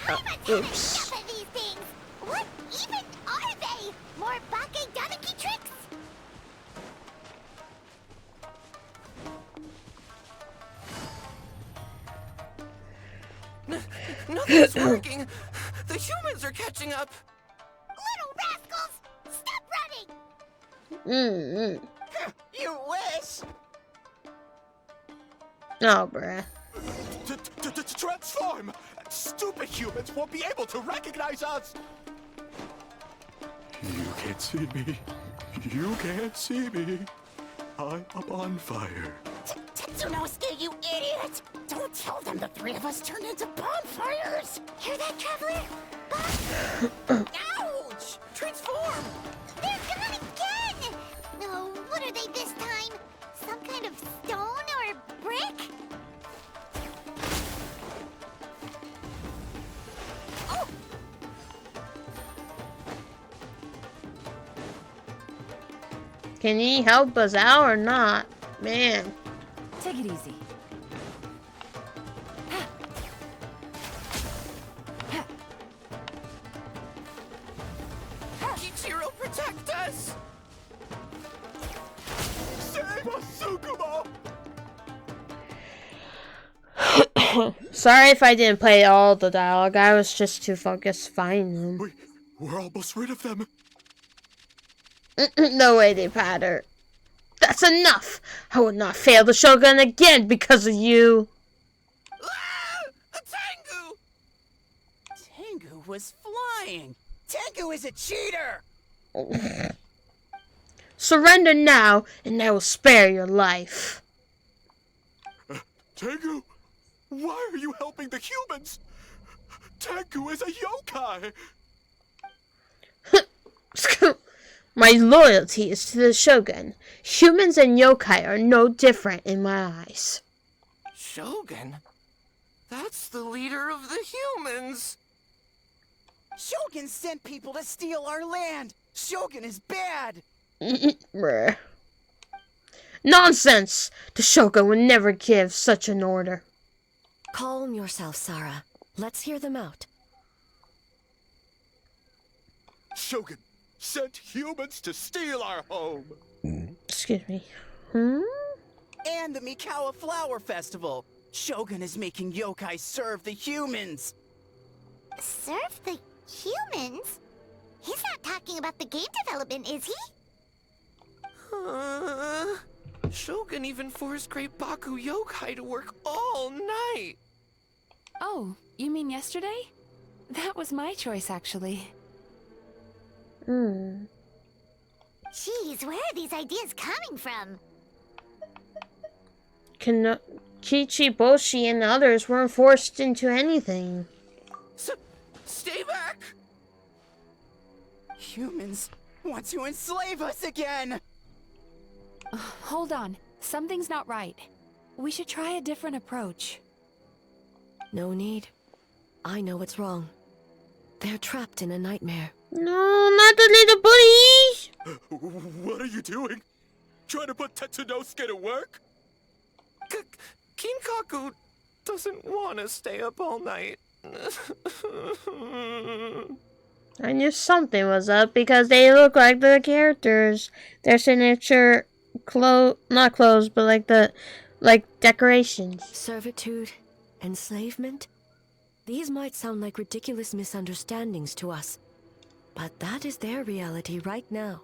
Speaker 2: I'm a
Speaker 1: Oops.
Speaker 2: enough of these things! What even are they? More Bake Tanuki tricks?
Speaker 4: Nothing's working! The humans are catching up!
Speaker 2: Little rascals! Stop running!
Speaker 1: Mm-hmm.
Speaker 4: You wish!
Speaker 1: Oh, bruh.
Speaker 10: Transform! Stupid humans won't be able to recognize us! You can't see me. You can't see me. I'm up on fire.
Speaker 4: Tetsunosuke, you idiot! Don't tell them the three of us turned into bonfires!
Speaker 2: Hear that, Traveler?
Speaker 4: Ouch! Transform!
Speaker 2: They're gone again! No, what are they this time? Some kind of stone or brick? Oh!
Speaker 1: Can he help us out or not? Man.
Speaker 3: Take it easy.
Speaker 4: Kichiro, protect us!
Speaker 10: Save us, Tsukumo!
Speaker 1: Sorry if I didn't play all the dialogue. I was just too focused finding them.
Speaker 10: We're almost rid of them.
Speaker 1: No way, they patter. That's enough! I will not fail the Shogun again because of you!
Speaker 4: Ah! Tengu! Tengu was flying! Tengu is a cheater!
Speaker 1: Surrender now, and I will spare your life.
Speaker 10: Tengu, why are you helping the humans? Tengu is a yokai!
Speaker 1: My loyalty is to the Shogun. Humans and yokai are no different in my eyes.
Speaker 4: Shogun? That's the leader of the humans! Shogun sent people to steal our land! Shogun is bad!
Speaker 1: Bruh. Nonsense! The Shogun would never give such an order.
Speaker 6: Calm yourself, Sarah. Let's hear them out.
Speaker 10: Shogun sent humans to steal our home!
Speaker 1: Excuse me. Hmm?
Speaker 4: And the Mikawa Flower Festival! Shogun is making yokai serve the humans!
Speaker 2: Serve the humans? He's not talking about the game development, is he?
Speaker 4: Shogun even forced Great Baku Yokai to work all night!
Speaker 3: Oh, you mean yesterday? That was my choice, actually.
Speaker 1: Hmm.
Speaker 2: Jeez, where are these ideas coming from?
Speaker 1: Kichiboshi and others weren't forced into anything.
Speaker 4: Stay back! Humans want to enslave us again!
Speaker 3: Hold on. Something's not right. We should try a different approach.
Speaker 6: No need. I know what's wrong. They're trapped in a nightmare.
Speaker 1: No, not the little buddies!
Speaker 10: What are you doing? Trying to put Tetsunosuke to work?
Speaker 4: Kinkaku doesn't want to stay up all night.
Speaker 1: I knew something was up because they look like the characters. Their signature not clothes, but like decorations.
Speaker 6: Servitude, enslavement. These might sound like ridiculous misunderstandings to us, but that is their reality right now.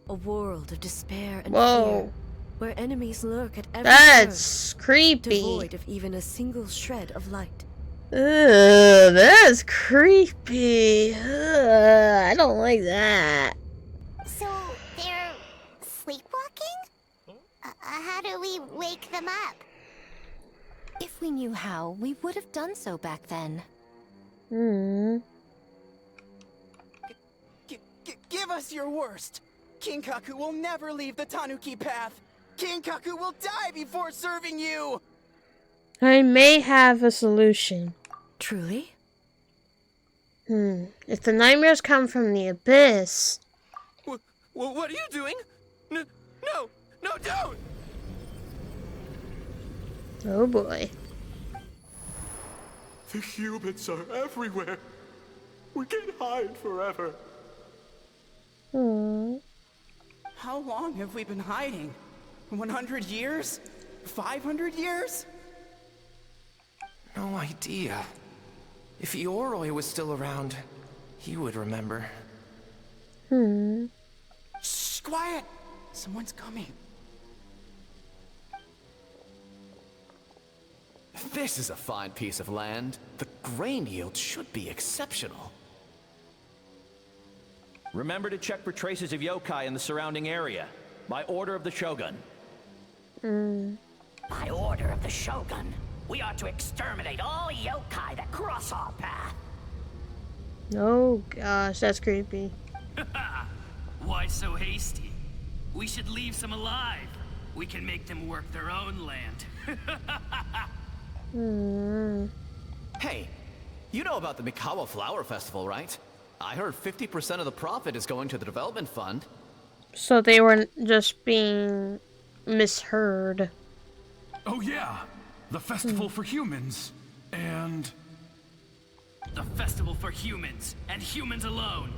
Speaker 6: A world of despair and fear, where enemies lurk at every
Speaker 1: That's
Speaker 6: turn,
Speaker 1: creepy.
Speaker 6: devoid of even a single shred of light.
Speaker 1: Ugh, that's creepy. Ugh, I don't like that.
Speaker 2: So, they're sleepwalking? How do we wake them up?
Speaker 8: If we knew how, we would have done so back then.
Speaker 1: Hmm.
Speaker 4: Give us your worst. King Kaku will never leave the Tanuki path. King Kaku will die before serving you.
Speaker 1: I may have a solution.
Speaker 6: Truly?
Speaker 1: If the nightmares come from the abyss...
Speaker 4: What are you doing? No, don't!
Speaker 1: Oh boy.
Speaker 10: The humans are everywhere. We can't hide forever.
Speaker 4: How long have we been hiding? 100 years? 500 years?
Speaker 11: No idea. If Ioroi was still around, he would remember.
Speaker 4: Shh, quiet! Someone's coming.
Speaker 9: This is a fine piece of land. The grain yield should be exceptional.
Speaker 12: Remember to check for traces of yokai in the surrounding area. By order of the Shogun.
Speaker 13: By order of the Shogun, we are to exterminate all yokai that cross our path.
Speaker 1: Oh gosh, that's creepy.
Speaker 14: Why so hasty? We should leave some alive. We can make them work their own land.
Speaker 9: Hey, you know about the Mikawa Flower Festival, right? I heard 50% of the profit is going to the development fund.
Speaker 1: So they were just being misheard.
Speaker 15: Oh yeah, the festival for humans, and...
Speaker 14: The festival for humans, and humans alone.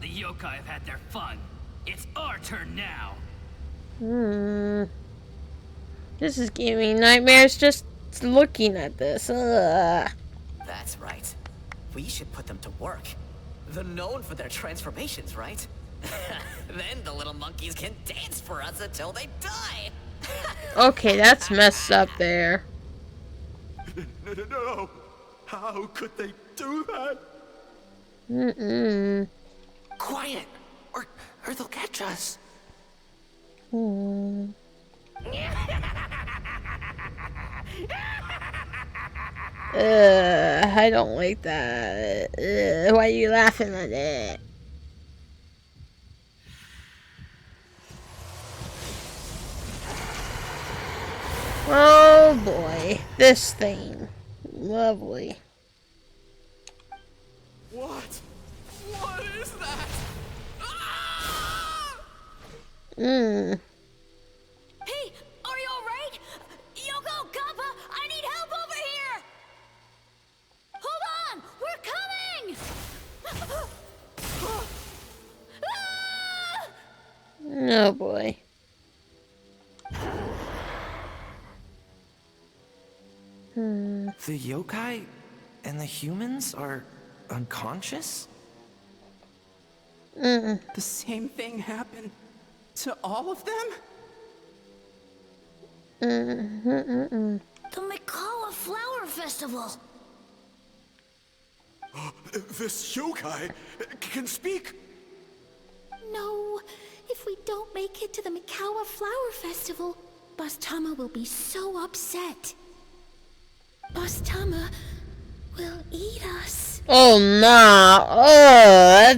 Speaker 14: The yokai have had their fun. It's our turn now.
Speaker 1: This is giving me nightmares just looking at this.
Speaker 13: That's right. We should put them to work. They're known for their transformations, right? Then the little monkeys can dance for us until they die.
Speaker 1: Okay, that's messed up there.
Speaker 10: No. How could they do that?
Speaker 11: Quiet, or they'll catch us.
Speaker 1: I don't like that. Why are you laughing at it? Oh boy, this thing. Lovely.
Speaker 4: What? What is that?
Speaker 1: Mm.
Speaker 7: Hey, are you alright? Yoko, Kappa, I need help over here! Hold on! We're coming!
Speaker 1: Oh boy.
Speaker 11: The yokai and the humans are unconscious?
Speaker 4: The same thing happened to all of them?
Speaker 7: The Mikawa Flower Festival!
Speaker 10: This yokai can speak.
Speaker 7: No, if we don't make it to the Mikawa Flower Festival, Boss Tama will be so upset. Boss Tama will eat us.
Speaker 1: Oh no! Oh,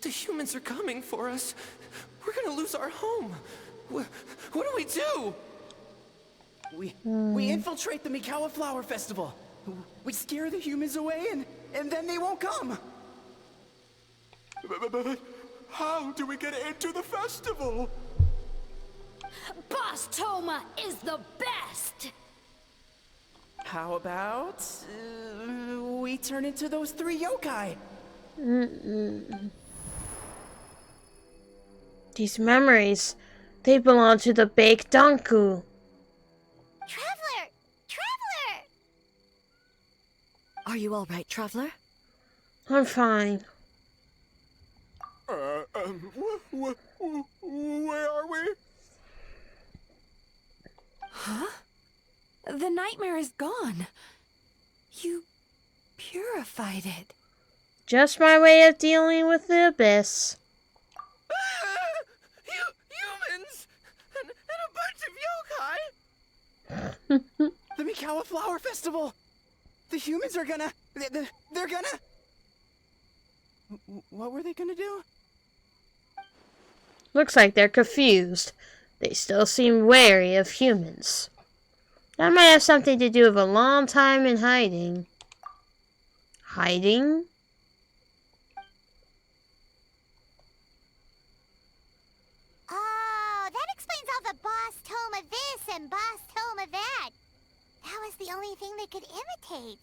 Speaker 11: The humans are coming for us. We're gonna lose our home. What do we do?
Speaker 4: We infiltrate the Mikawa Flower Festival. We scare the humans away and then they won't come.
Speaker 10: But how do we get into the festival?
Speaker 7: Boss Toma is the best!
Speaker 4: How about we turn into those 3 yokai?
Speaker 1: these memories, they belong to the Bake Danku.
Speaker 2: Traveler! Traveler!
Speaker 6: Are you all right, Traveler?
Speaker 1: I'm fine.
Speaker 10: Where are we?
Speaker 3: Huh? The nightmare is gone. You purified it.
Speaker 1: Just my way of dealing with the abyss.
Speaker 4: Humans! And a bunch of yokai! The Mikawa Flower Festival! The humans are gonna... They're gonna... What were they gonna do?
Speaker 1: Looks like they're confused. They still seem wary of humans. That might have something to do with a long time in hiding. Hiding?
Speaker 2: Oh, that explains all the boss tome of this and boss tome of that. That was the only thing they could imitate.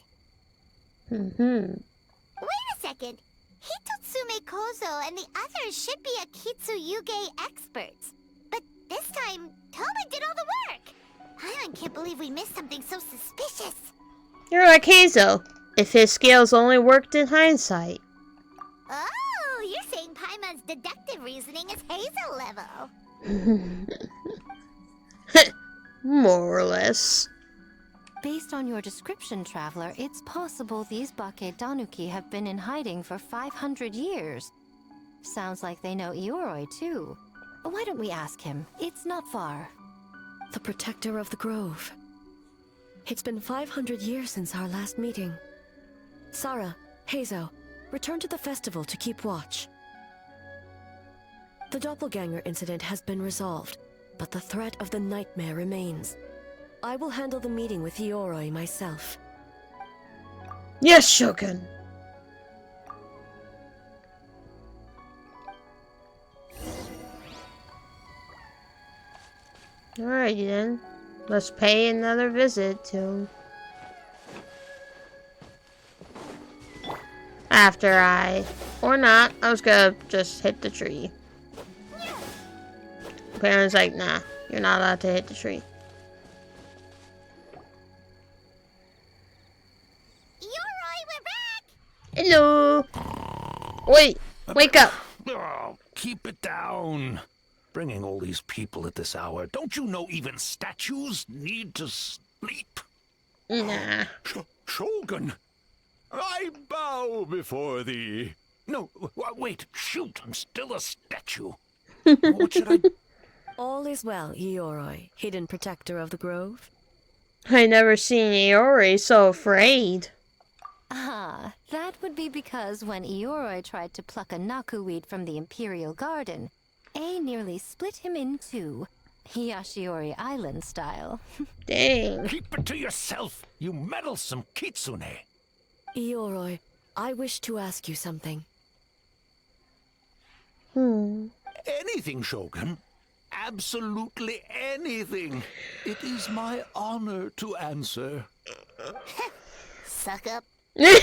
Speaker 2: Wait a second. Hitotsume Kozo and the others should be Akitsuyuge experts. But this time, Toma did all the work. I can't believe we missed something so suspicious.
Speaker 1: You're like Hazel, if his skills only worked in hindsight.
Speaker 2: Oh, you're saying Paimon's deductive reasoning is Hazel level.
Speaker 1: More or less.
Speaker 8: Based on your description, Traveler, it's possible these Bakedanuki have been in hiding for 500 years. Sounds like they know Ioroi, too. Why don't we ask him? It's not far.
Speaker 6: The protector of the grove. It's been 500 years since our last meeting. Sarah, Hazo, return to the festival to keep watch. The doppelganger incident has been resolved, but the threat of the nightmare remains. I will handle the meeting with Ioroi myself.
Speaker 1: Yes, Shogun. Alrighty then. Let's pay another visit to him. After or not, I was gonna just hit the tree. Parents like, nah, you're not allowed to hit the tree. Hello! Wait! Wake up!
Speaker 15: Oh, keep it down. Bringing all these people at this hour. Don't you know even statues need to sleep?
Speaker 1: Nah.
Speaker 15: Shogun! I bow before thee. No, wait, shoot, I'm still a statue. What should I...
Speaker 6: All is well, Ioroi, hidden protector of the grove.
Speaker 1: I never seen Iori so afraid.
Speaker 8: Ah, that would be because when Ioroi tried to pluck a Nakuweed from the Imperial Garden, A nearly split him in two, Yashiori Island style.
Speaker 1: Dang.
Speaker 15: Keep it to yourself, you meddlesome kitsune.
Speaker 6: Ioroi, I wish to ask you something.
Speaker 15: Anything, Shogun. Absolutely anything. It is my honor to answer.
Speaker 2: Suck up.
Speaker 3: You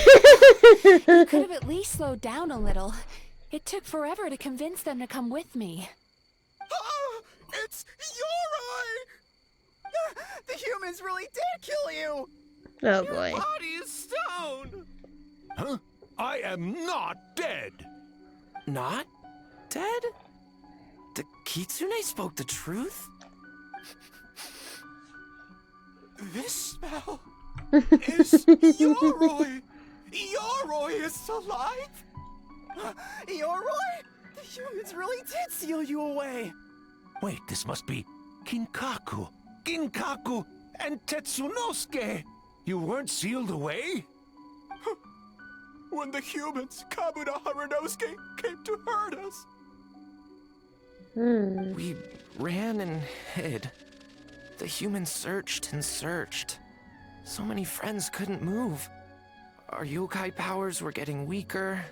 Speaker 3: could have at least slowed down a little. It took forever to convince them to come with me.
Speaker 4: Oh, it's Ioroi! The humans really did kill you!
Speaker 1: Oh boy.
Speaker 11: Your body is stone!
Speaker 15: Huh? I am not dead!
Speaker 11: Not dead? The kitsune spoke the truth?
Speaker 4: This smell is Ioroi! Ioroi is alive? Ioroi? The humans really did seal you away!
Speaker 15: Wait, this must be Ginkaku, and Tetsunosuke! You weren't sealed away?
Speaker 10: When the humans, Kabuna Harunosuke, came to hurt us.
Speaker 11: We ran and hid. The humans searched and searched. So many friends couldn't move. Our yokai powers were getting weaker.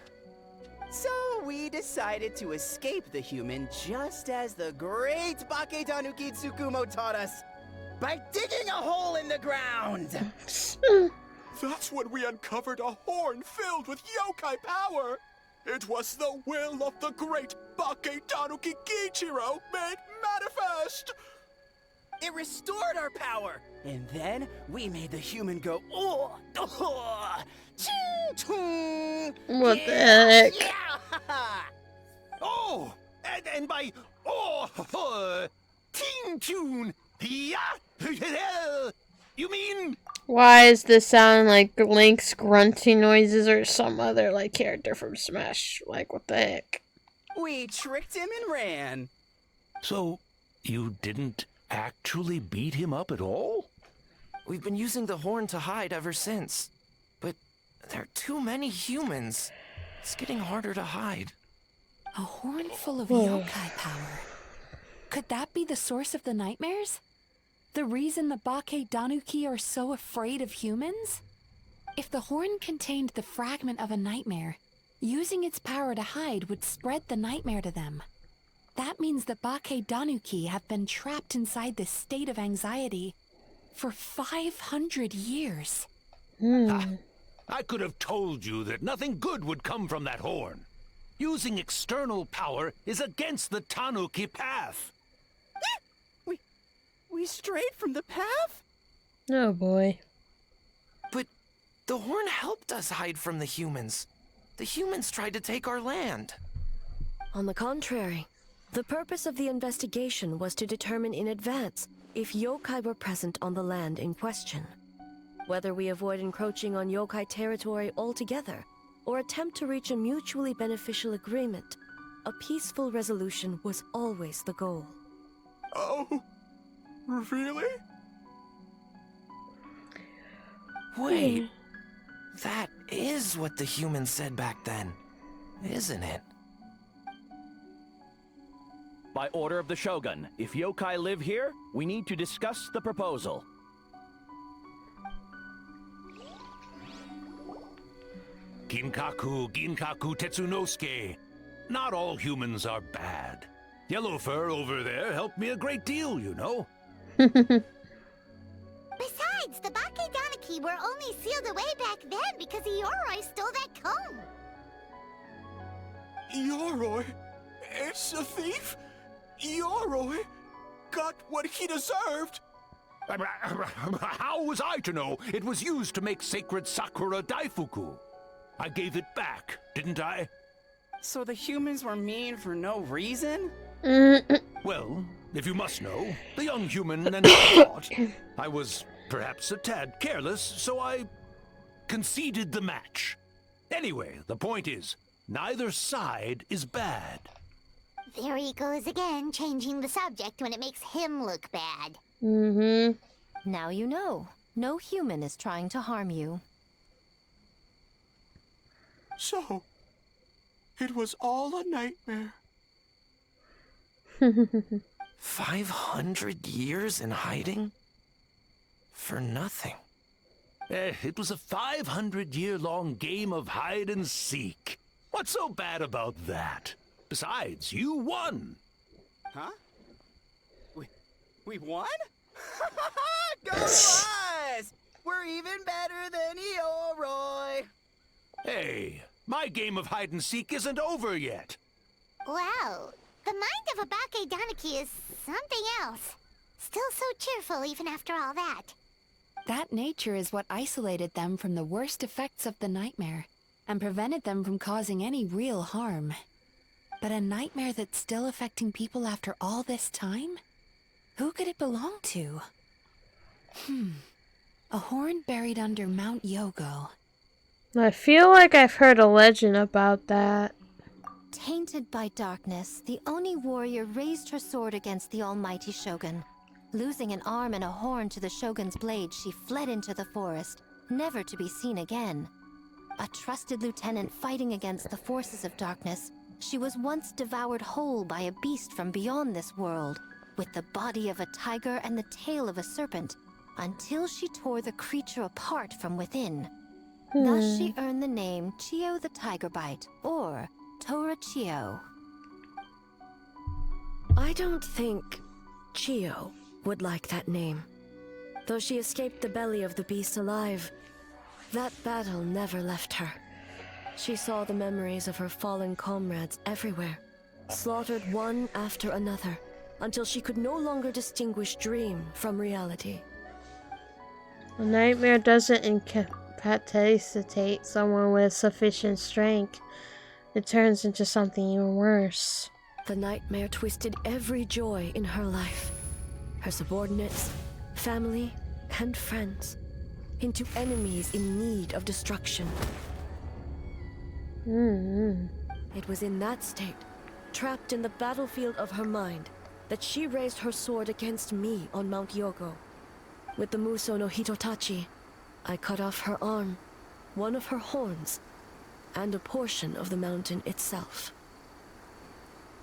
Speaker 4: So we decided to escape the human just as the great Bakedanuki Tsukumo taught us. By digging a hole in the ground!
Speaker 10: That's when we uncovered a horn filled with yokai power. It was the will of the great Bakedanuki Kichiro made manifest.
Speaker 4: It restored our power, and then we made the human go,
Speaker 1: What the heck?
Speaker 15: Oh, and by Teen Tune, you mean?
Speaker 1: Why is this sound like Link's grunting noises or some other like character from Smash? Like what the heck?
Speaker 4: We tricked him and ran.
Speaker 15: So, you didn't actually beat him up at all?
Speaker 11: We've been using the horn to hide ever since. But there are too many humans. It's getting harder to hide.
Speaker 3: A horn full of yokai power. Could that be the source of the nightmares? The reason the Bake Danuki are so afraid of humans? If the horn contained the fragment of a nightmare, using its power to hide would spread the nightmare to them. That means the Bake Danuki have been trapped inside this state of anxiety for 500 years.
Speaker 15: I could have told you that nothing good would come from that horn. Using external power is against the Tanuki path.
Speaker 4: We strayed from the path?
Speaker 1: Oh boy.
Speaker 11: But the horn helped us hide from the humans. The humans tried to take our land.
Speaker 6: On the contrary, the purpose of the investigation was to determine in advance if yokai were present on the land in question. Whether we avoid encroaching on yokai territory altogether, or attempt to reach a mutually beneficial agreement, a peaceful resolution was always the goal.
Speaker 10: Oh, really?
Speaker 11: Wait, that is what the humans said back then, isn't it?
Speaker 12: By order of the Shogun, if yokai live here, we need to discuss the proposal.
Speaker 15: Ginkaku Tetsunosuke. Not all humans are bad. Yellow Fur over there helped me a great deal, you know.
Speaker 2: Besides, the Bake Danuki were only sealed away back then because Yoroi stole that comb.
Speaker 10: Yoroi? It's a thief? Yoroi got what he deserved.
Speaker 15: How was I to know it was used to make sacred Sakura Daifuku? I gave it back, didn't I?
Speaker 4: So the humans were mean for no reason?
Speaker 15: Well, if you must know, the young human and I thought I was perhaps a tad careless, so I conceded the match. Anyway, the point is, neither side is bad.
Speaker 2: There he goes again, changing the subject when it makes him look bad.
Speaker 8: Now you know. No human is trying to harm you.
Speaker 10: So, it was all a nightmare.
Speaker 11: 500 years in hiding? For nothing.
Speaker 15: It was a 500-year-long game of hide and seek. What's so bad about that? Besides, you won.
Speaker 4: Huh? We won? Go us! We're even better than Yoroi.
Speaker 15: Hey, my game of hide and seek isn't over yet.
Speaker 2: Wow, the mind of a Bake Danuki is something else. Still so cheerful even after all that.
Speaker 3: That nature is what isolated them from the worst effects of the nightmare, and prevented them from causing any real harm. But a nightmare that's still affecting people after all this time? Who could it belong to? A horn buried under Mount Yogo.
Speaker 1: I feel like I've heard a legend about that.
Speaker 8: Tainted by darkness, the Oni warrior raised her sword against the almighty Shogun. Losing an arm and a horn to the Shogun's blade, she fled into the forest, never to be seen again. A trusted lieutenant fighting against the forces of darkness, she was once devoured whole by a beast from beyond this world, with the body of a tiger and the tail of a serpent, until she tore the creature apart from within. Thus she earned the name Chio the Tigerbite, or Tora Chio.
Speaker 6: I don't think Chio would like that name. Though she escaped the belly of the beast alive, that battle never left her. She saw the memories of her fallen comrades everywhere, slaughtered one after another, until she could no longer distinguish dream from reality.
Speaker 1: A nightmare doesn't incapacitate someone with sufficient strength. It turns into something even worse.
Speaker 6: The nightmare twisted every joy in her life, her subordinates, family, and friends, into enemies in need of destruction. It was in that state, trapped in the battlefield of her mind, that she raised her sword against me on Mount Yogo. With the Muso no Hitotachi, I cut off her arm, one of her horns, and a portion of the mountain itself.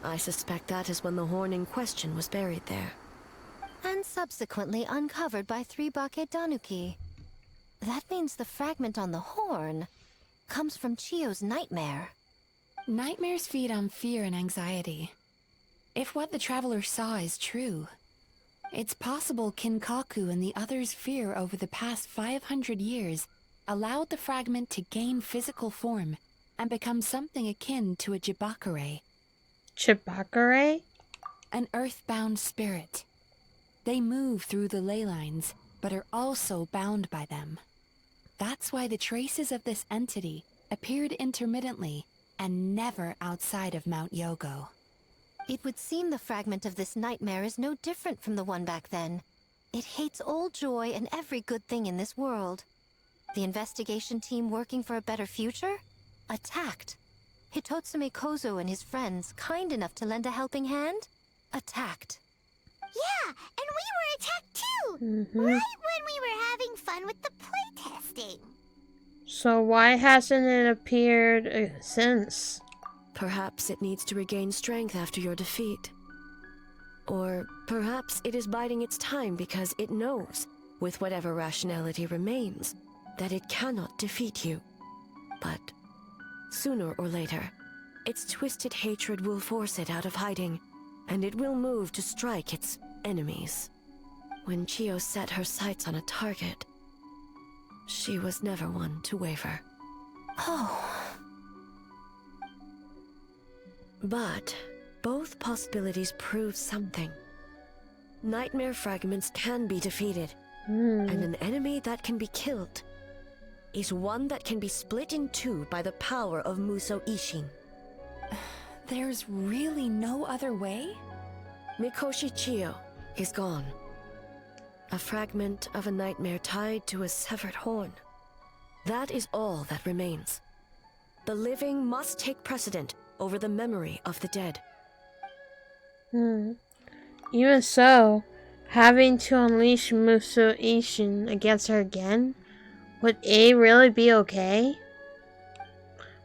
Speaker 6: I suspect that is when the horn in question was buried there.
Speaker 8: And subsequently uncovered by 3 Bake Tanuki. That means the fragment on the horn comes from Chiyo's nightmare.
Speaker 3: Nightmares feed on fear and anxiety. If what the traveler saw is true, it's possible Kinkaku and the others' fear over the past 500 years allowed the fragment to gain physical form and become something akin to a Jibakure.
Speaker 1: Jibakure?
Speaker 3: An earthbound spirit. They move through the ley lines, but are also bound by them. That's why the traces of this entity appeared intermittently and never outside of Mount Yogo.
Speaker 8: It would seem the fragment of this nightmare is no different from the one back then. It hates all joy and every good thing in this world. The investigation team working for a better future? Attacked. Hitotsume Kozo and his friends, kind enough to lend a helping hand? Attacked.
Speaker 2: Yeah, and we were attacked too! Right when we were having fun with the playtesting.
Speaker 1: So why hasn't it appeared since?
Speaker 6: Perhaps it needs to regain strength after your defeat. Or perhaps it is biding its time because it knows, with whatever rationality remains, that it cannot defeat you. But sooner or later, its twisted hatred will force it out of hiding, and it will move to strike its enemies. When Chiyo set her sights on a target, she was never one to waver.
Speaker 8: Oh.
Speaker 6: But both possibilities prove something. Nightmare fragments can be defeated, and an enemy that can be killed is one that can be split in two by the power of Muso Ishin.
Speaker 3: There's really no other way?
Speaker 6: Mikoshi Chiyo is gone. A fragment of a nightmare tied to a severed horn. That is all that remains. The living must take precedent over the memory of the dead.
Speaker 1: Even so, having to unleash Muso Ishin against her again, would A really be okay?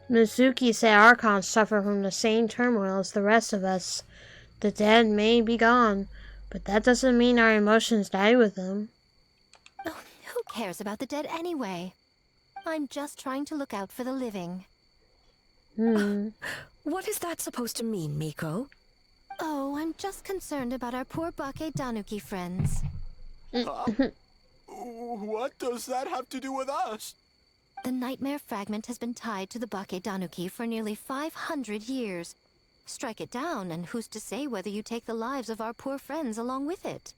Speaker 1: Mizuki said Archons suffer from the same turmoil as the rest of us. The dead may be gone, but that doesn't mean our emotions die with them.
Speaker 8: Oh, who cares about the dead anyway? I'm just trying to look out for the living.
Speaker 6: What is that supposed to mean, Miko?
Speaker 8: Oh, I'm just concerned about our poor Bake Tanuki friends.
Speaker 10: What does that have to do with us?
Speaker 8: The nightmare fragment has been tied to the Bake Tanuki for nearly 500 years. Strike it down, and who's to say whether you take the lives of our poor friends along with it?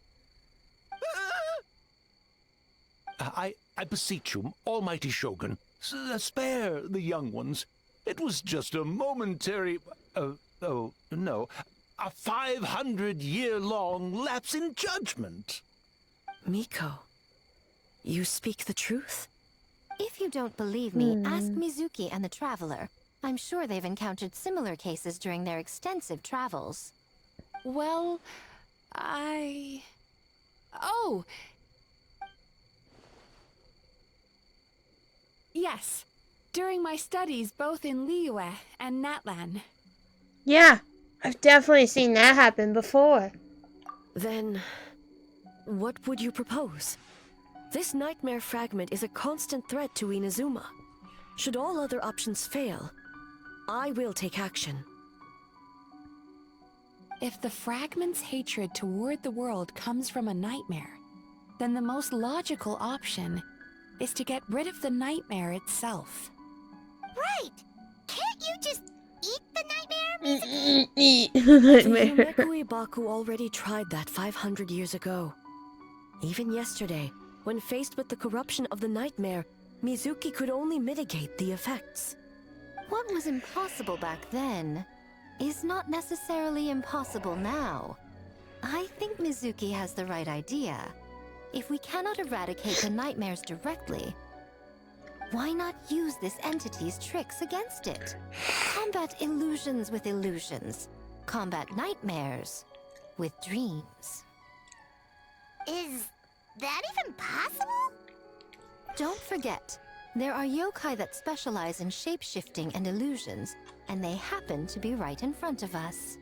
Speaker 15: I beseech you, almighty Shogun, spare the young ones. It was just a momentary... oh, no. A 500-year-long lapse in judgment.
Speaker 6: Miko, you speak the truth?
Speaker 8: If you don't believe me, ask Mizuki and the Traveler. I'm sure they've encountered similar cases during their extensive travels.
Speaker 3: Well, Oh! Yes. During my studies both in Liyue and Natlan.
Speaker 1: Yeah, I've definitely seen that happen before.
Speaker 6: Then, what would you propose? This nightmare fragment is a constant threat to Inazuma. Should all other options fail, I will take action.
Speaker 3: If the fragment's hatred toward the world comes from a nightmare, then the most logical option is to get rid of the nightmare itself.
Speaker 2: Right! Can't you just eat the nightmare?
Speaker 1: Eat the nightmare.
Speaker 6: The Yumeku Ibaku already tried that 500 years ago. Even yesterday, when faced with the corruption of the nightmare, Mizuki could only mitigate the effects.
Speaker 8: What was impossible back then is not necessarily impossible now. I think Mizuki has the right idea. If we cannot eradicate the nightmares directly, why not use this entity's tricks against it? Combat illusions with illusions. Combat nightmares with dreams.
Speaker 2: Is that even possible?
Speaker 8: Don't forget, There are yokai that specialize in shape-shifting and illusions, and they happen to be right in front of us.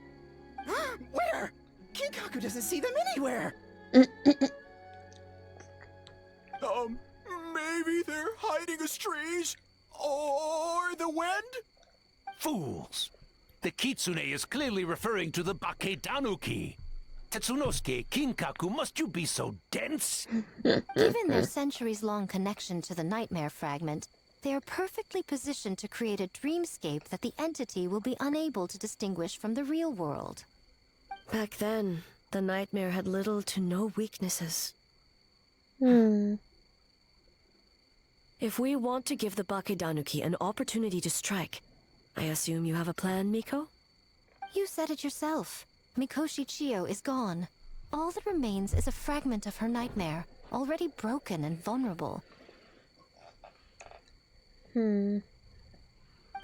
Speaker 4: Where? Kinkaku doesn't see them anywhere.
Speaker 10: Maybe they're hiding as trees? Or the wind?
Speaker 15: Fools! The kitsune is clearly referring to the Baketanuki. Tetsunosuke, Kinkaku, must you be so dense?
Speaker 8: Given their centuries-long connection to the nightmare fragment, they are perfectly positioned to create a dreamscape that the entity will be unable to distinguish from the real world.
Speaker 6: Back then, the nightmare had little to no weaknesses. If we want to give the Bakedanuki an opportunity to strike, I assume you have a plan, Miko?
Speaker 8: You said it yourself. Mikoshi Chiyo is gone. All that remains is a fragment of her nightmare, already broken and vulnerable.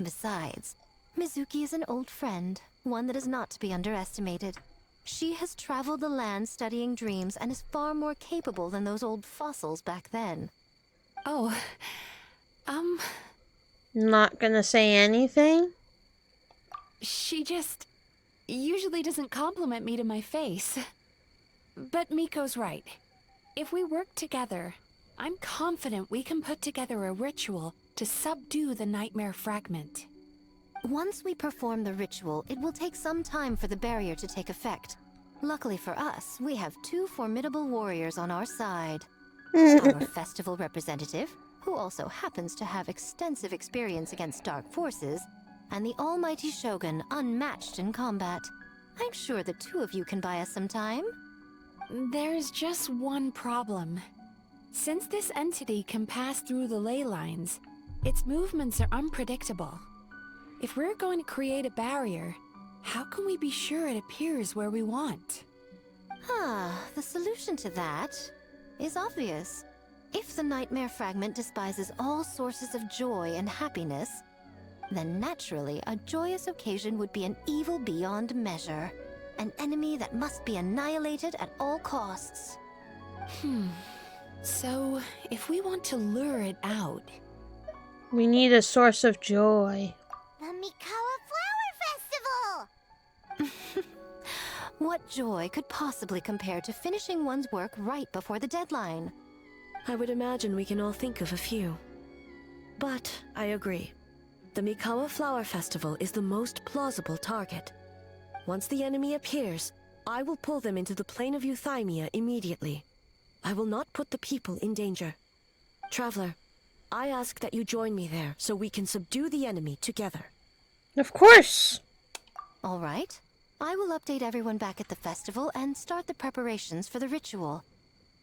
Speaker 8: Besides, Mizuki is an old friend, one that is not to be underestimated. She has traveled the land studying dreams and is far more capable than those old fossils back then.
Speaker 3: Oh,
Speaker 1: Not gonna say anything?
Speaker 3: She just usually doesn't compliment me to my face. But Miko's right. If we work together, I'm confident we can put together a ritual to subdue the nightmare fragment.
Speaker 8: Once we perform the ritual, it will take some time for the barrier to take effect. Luckily for us, we have two formidable warriors on our side. Our festival representative, who also happens to have extensive experience against dark forces, and the almighty Shogun, unmatched in combat. I'm sure the two of you can buy us some time.
Speaker 3: There's just one problem. Since this entity can pass through the ley lines, its movements are unpredictable. If we're going to create a barrier, how can we be sure it appears where we want?
Speaker 8: The solution to that is obvious. If the nightmare fragment despises all sources of joy and happiness, then naturally a joyous occasion would be an evil beyond measure. An enemy that must be annihilated at all costs.
Speaker 3: So, if we want to lure it out...
Speaker 1: We need a source of joy.
Speaker 2: The Mikawa Flower Festival!
Speaker 8: What joy could possibly compare to finishing one's work right before the deadline?
Speaker 6: I would imagine we can all think of a few. But I agree. The Mikawa Flower Festival is the most plausible target. Once the enemy appears, I will pull them into the plane of Euthymia immediately. I will not put the people in danger. Traveler, I ask that you join me there so we can subdue the enemy together.
Speaker 1: Of course!
Speaker 8: All right. I will update everyone back at the festival and start the preparations for the ritual.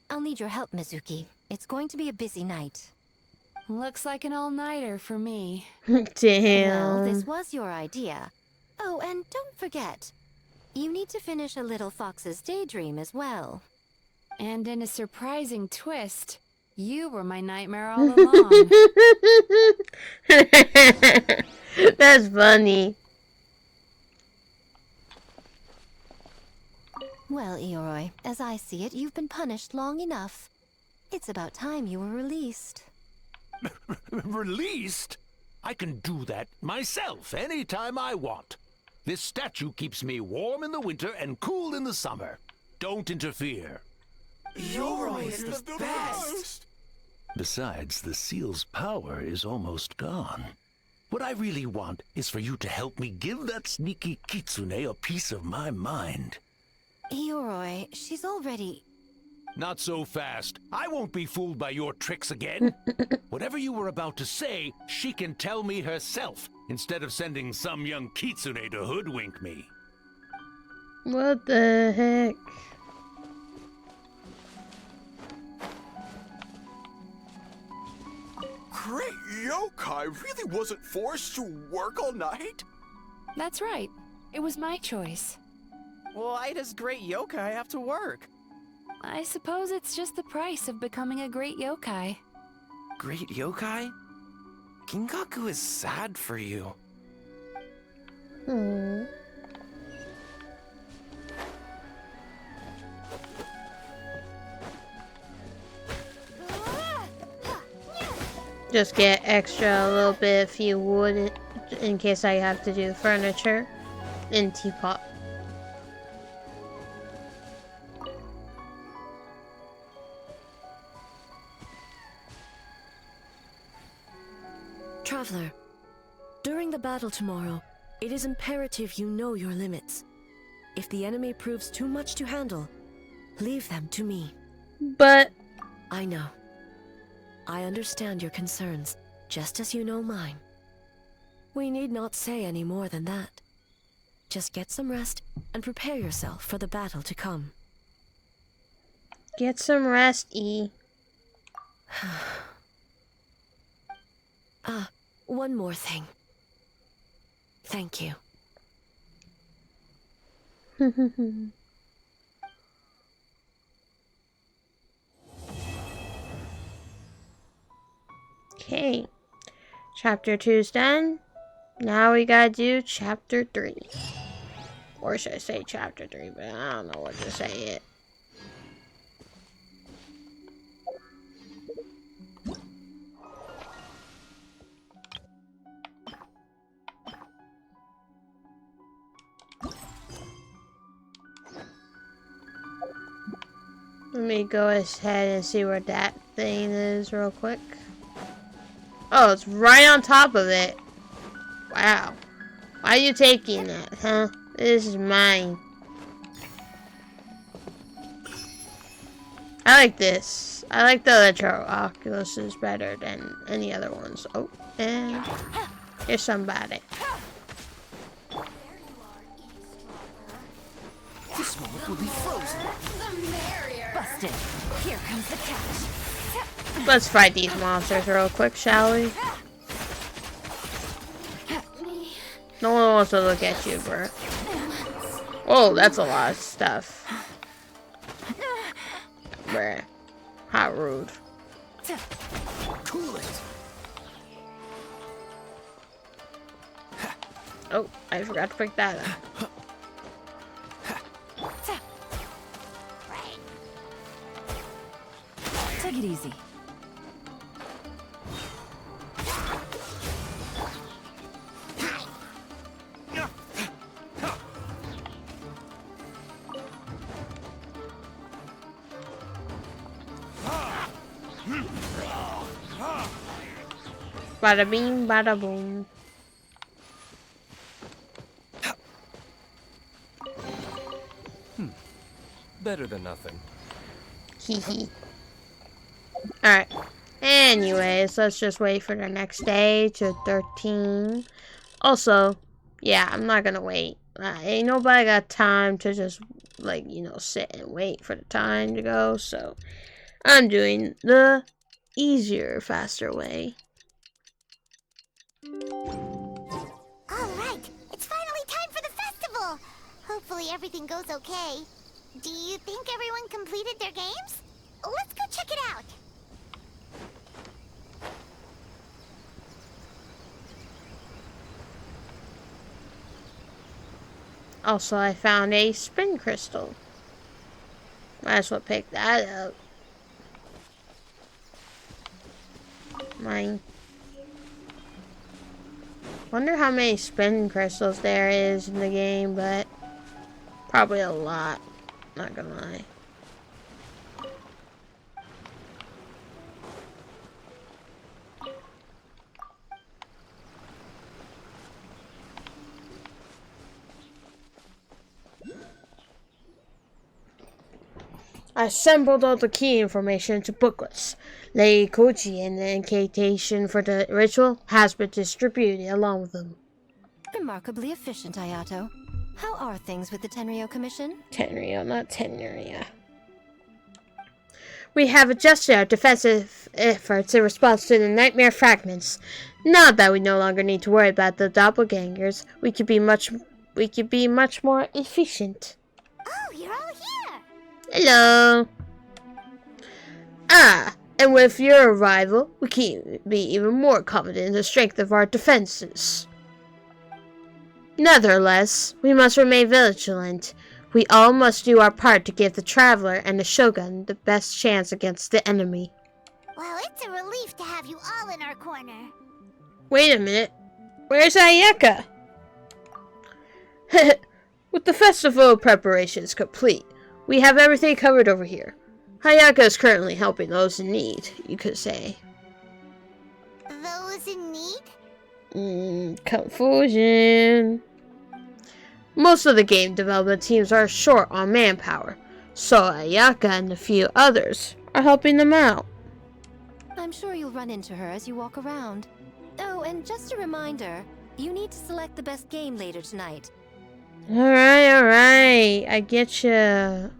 Speaker 8: I'll need your help, Mizuki. It's going to be a busy night.
Speaker 3: Looks like an all-nighter for me.
Speaker 1: Damn.
Speaker 8: Well, this was your idea. Oh, and don't forget, you need to finish a little fox's daydream as well.
Speaker 3: And in a surprising twist, you were my nightmare all along.
Speaker 1: That's funny.
Speaker 8: Well, Ioroi, as I see it, you've been punished long enough. It's about time you were released.
Speaker 15: Released? I can do that myself anytime I want. This statue keeps me warm in the winter and cool in the summer. Don't interfere.
Speaker 4: Yoroi is the best!
Speaker 15: Besides, the seal's power is almost gone. What I really want is for you to help me give that sneaky kitsune a piece of my mind.
Speaker 8: Ioroi, she's already...
Speaker 15: Not so fast. I won't be fooled by your tricks again. Whatever you were about to say, she can tell me herself, instead of sending some young kitsune to hoodwink me.
Speaker 1: What the heck?
Speaker 10: Great yokai really wasn't forced to work all night?
Speaker 3: That's right. It was my choice.
Speaker 4: Why does great yokai have to work?
Speaker 3: I suppose it's just the price of becoming a great yokai.
Speaker 11: Great yokai? Kinkaku is sad for you.
Speaker 1: Just get extra a little bit, a few wood in case I have to do furniture and teapot.
Speaker 6: Traveler, during the battle tomorrow, it is imperative you know your limits. If the enemy proves too much to handle, leave them to me.
Speaker 1: But...
Speaker 6: I know. I understand your concerns, just as you know mine. We need not say any more than that. Just get some rest and prepare yourself for the battle to come.
Speaker 1: Get some rest, E.
Speaker 6: One more thing. Thank you.
Speaker 1: Okay. Chapter 2's done. Now we gotta do chapter 3. Or should I say chapter 3, but I don't know what to say it. Let me go ahead and see where that thing is real quick. Oh, it's right on top of it. Wow. Why are you taking that, huh? This is mine. I like this. I like the Electro Oculuses better than any other ones. Oh, and here's somebody.
Speaker 4: This moment will be frozen.
Speaker 8: Busted. Here comes the catch.
Speaker 1: Let's fight these monsters real quick, shall we? No one wants to look at you, bro. Oh, that's a lot of stuff. Bruh. How rude.
Speaker 4: Cool it.
Speaker 1: Oh, I forgot to pick that up.
Speaker 8: Take it easy.
Speaker 1: Bada bing, bada boom.
Speaker 5: Better than nothing.
Speaker 1: Hehe. Alright. Anyways, let's just wait for the next day to 13. Also, yeah, I'm not gonna wait. Ain't nobody got time to just, like, you know, sit and wait for the time to go. So, I'm doing the easier, faster way.
Speaker 2: Alright, it's finally time for the festival! Hopefully everything goes okay. Do you think everyone completed their games? Let's go check it out!
Speaker 1: Also, I found a spin crystal. Might as well pick that up. Mine. Wonder how many spin crystals there is in the game, but probably a lot. Not gonna lie. I assembled all the key information into booklets. Lady Kochi and the incantation for the ritual has been distributed along with them.
Speaker 8: Remarkably efficient, Ayato. How are things with the Tenryo Commission?
Speaker 1: Tenryo, not Tenryo. We have adjusted our defensive efforts in response to the nightmare fragments. Now that we no longer need to worry about the doppelgangers, we could be much more efficient.
Speaker 2: Oh, you're all here!
Speaker 1: Hello. And with your arrival, we can be even more confident in the strength of our defenses. Nevertheless, we must remain vigilant. We all must do our part to give the Traveler and the Shogun the best chance against the enemy.
Speaker 2: Well, it's a relief to have you all in our corner.
Speaker 1: Wait a minute. Where's Ayaka? With the festival preparations complete, we have everything covered over here. Hayaka is currently helping those in need, you could say.
Speaker 2: Those in need?
Speaker 1: Confusion. Most of the game development teams are short on manpower, so Ayaka and a few others are helping them out.
Speaker 8: I'm sure you'll run into her as you walk around. Oh, and just a reminder, you need to select the best game later tonight.
Speaker 1: Alright, I get you.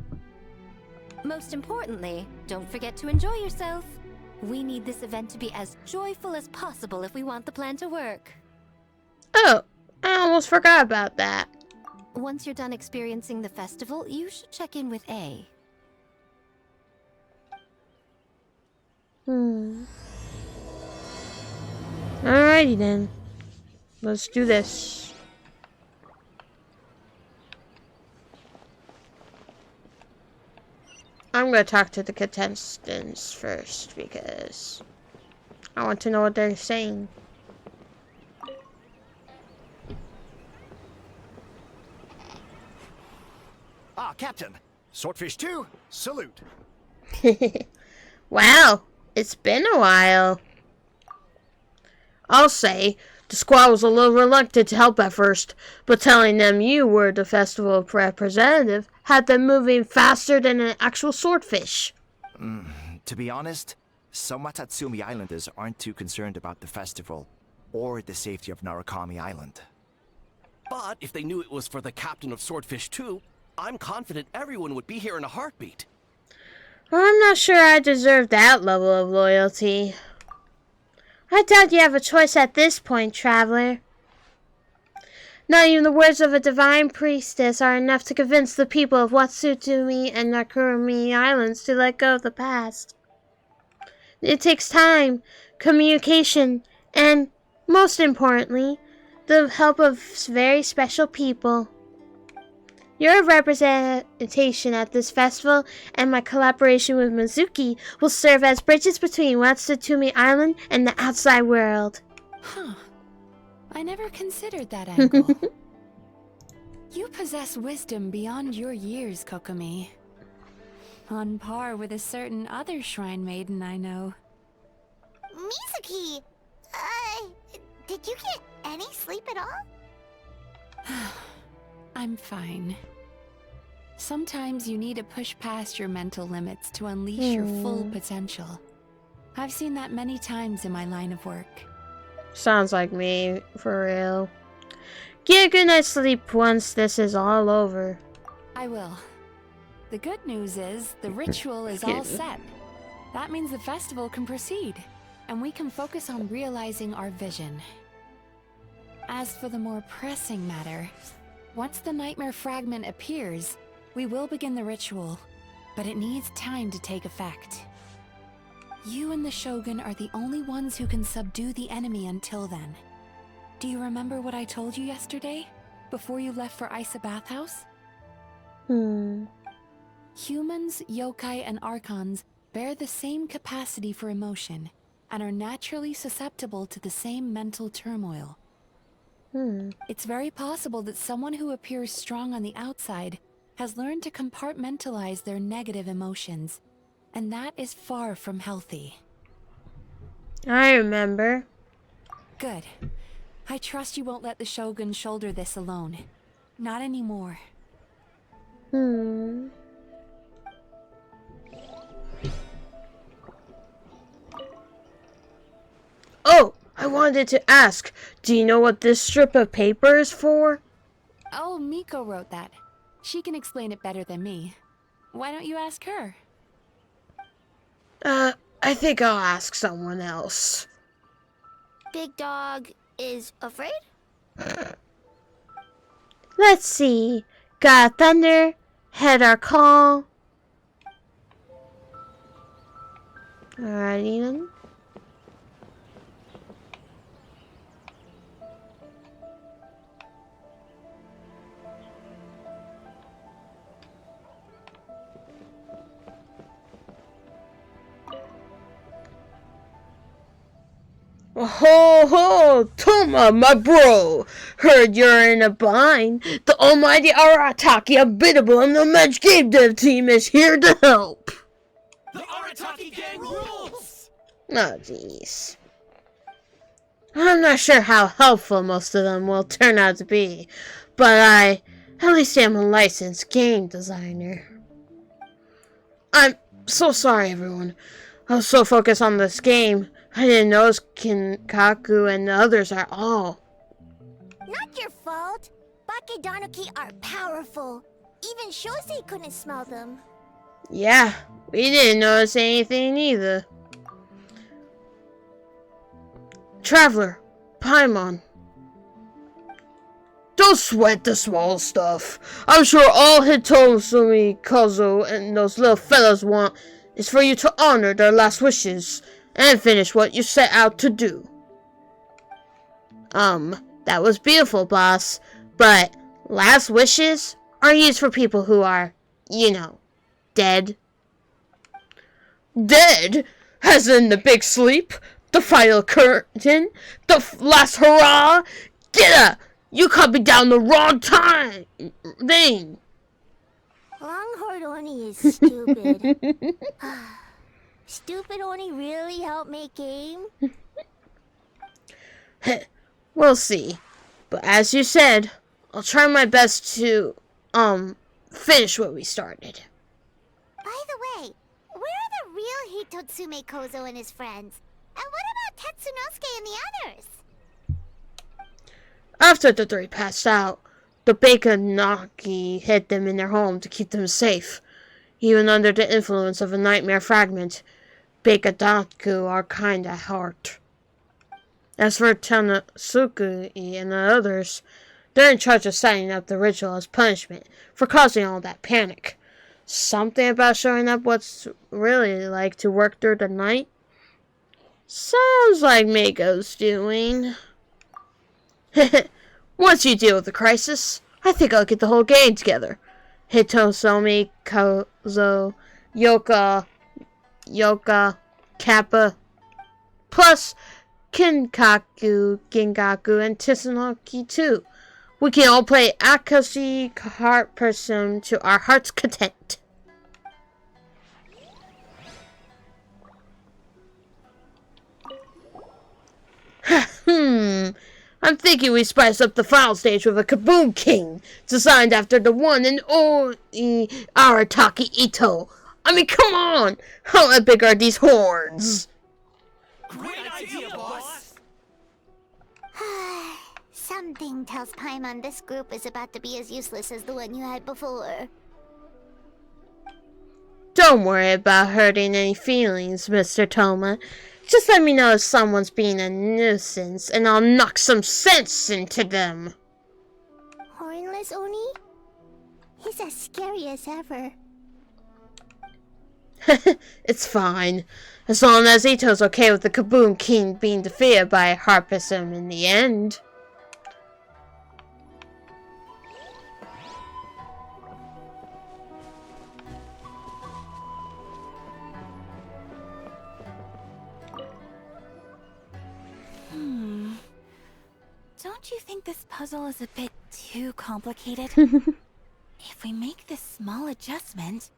Speaker 8: Most importantly, don't forget to enjoy yourself. We need this event to be as joyful as possible if we want the plan to work.
Speaker 1: Oh, I almost forgot about that.
Speaker 8: Once you're done experiencing the festival, you should check in with A.
Speaker 1: Alrighty then. Let's do this. I'm gonna talk to the contestants first because I want to know what they're saying.
Speaker 9: Ah, Captain. Swordfish 2, salute.
Speaker 1: Wow, it's been a while. I'll say, the squad was a little reluctant to help at first, but telling them you were the festival representative had them moving faster than an actual swordfish.
Speaker 16: To be honest, some Watatsumi Islanders aren't too concerned about the festival or the safety of Narukami Island.
Speaker 12: But if they knew it was for the captain of Swordfish 2, I'm confident everyone would be here in a heartbeat.
Speaker 1: I'm not sure I deserve that level of loyalty. I doubt you have a choice at this point, traveler. Not even the words of a divine priestess are enough to convince the people of Watsutumi and Narukami Islands to let go of the past. It takes time, communication, and, most importantly, the help of very special people. Your representation at this festival and my collaboration with Mizuki will serve as bridges between Watsutumi Island and the outside world.
Speaker 3: Huh. I never considered that angle. You possess wisdom beyond your years, Kokomi. On par with a certain other shrine maiden I know.
Speaker 2: Mizuki, did you get any sleep at all?
Speaker 3: I'm fine. Sometimes you need to push past your mental limits to unleash your full potential. I've seen that many times in my line of work.
Speaker 1: Sounds like me, for real. Get a good night's sleep once this is all over.
Speaker 3: I will. The good news is, the ritual is all set. That means the festival can proceed, and we can focus on realizing our vision. As for the more pressing matter, once the nightmare fragment appears, we will begin the ritual, but it needs time to take effect. You and the Shogun are the only ones who can subdue the enemy until then. Do you remember what I told you yesterday, before you left for Isa Bathhouse? Humans, yokai, and archons bear the same capacity for emotion, and are naturally susceptible to the same mental turmoil. It's very possible that someone who appears strong on the outside has learned to compartmentalize their negative emotions, and that is far from healthy.
Speaker 1: I remember.
Speaker 3: Good. I trust you won't let the Shogun shoulder this alone. Not anymore.
Speaker 1: Oh, I wanted to ask, do you know what this strip of paper is for?
Speaker 3: Oh, Miko wrote that. She can explain it better than me. Why don't you ask her?
Speaker 1: I think I'll ask someone else.
Speaker 2: Big Dog is afraid?
Speaker 1: Let's see. Got thunder, head our call. Alrighty then. Ho ho, Toma, my bro. Heard you're in a bind. The almighty Arataki Unbeatable and the Match Game Dev team is here to help.
Speaker 12: The Arataki gang rules!
Speaker 1: Oh, jeez. I'm not sure how helpful most of them will turn out to be, but at least am a licensed game designer. I'm so sorry, everyone. I was so focused on this game, I didn't notice Kinkaku and the others at all.
Speaker 2: Not your fault. Bakedanuki are powerful. Even Shosei couldn't smell them.
Speaker 1: Yeah, we didn't notice anything either. Traveler, Paimon. Don't sweat the small stuff. I'm sure all Hitosumi Kozo and those little fellas want is for you to honor their last wishes and finish what you set out to do. That was beautiful, boss, but last wishes are used for people who are, you know, dead. Dead? As in the big sleep? The final curtain? The last hurrah? Get up! You cut me down the wrong thing!
Speaker 2: Longhorn Oni is stupid. Stupid Oni really helped make game?
Speaker 1: We'll see. But as you said, I'll try my best to, finish what we started.
Speaker 2: By the way, where are the real Hitotsume Kozo and his friends? And what about Tetsunosuke and the others?
Speaker 1: After the three passed out, the Bakenaki hid them in their home to keep them safe. Even under the influence of a nightmare fragment, Bakadaku are kind at heart. As for Tanosuke and the others, they're in charge of setting up the ritual as punishment for causing all that panic. Something about showing up what's really like to work through the night? Sounds like Mako's doing. Once you deal with the crisis, I think I'll get the whole gang together. Hitosomi, Kozo, Yoka, Kappa, plus Kinkaku, Gingaku, and Tsunoki too. We can all play Akashi Heart Person to our heart's content. I'm thinking we spice up the final stage with a Kaboom King, designed after the one and only Arataki Ito. I mean, come on! How epic are these horns?
Speaker 12: Great idea, boss!
Speaker 2: Something tells Paimon this group is about to be as useless as the one you had before.
Speaker 1: Don't worry about hurting any feelings, Mr. Toma. Just let me know if someone's being a nuisance, and I'll knock some sense into them.
Speaker 2: Hornless Oni? He's as scary as ever.
Speaker 1: It's fine. As long as Ito's okay with the Kaboom King being defeated by Harpissum in the end.
Speaker 3: Don't you think this puzzle is a bit too complicated? If we make this small adjustment,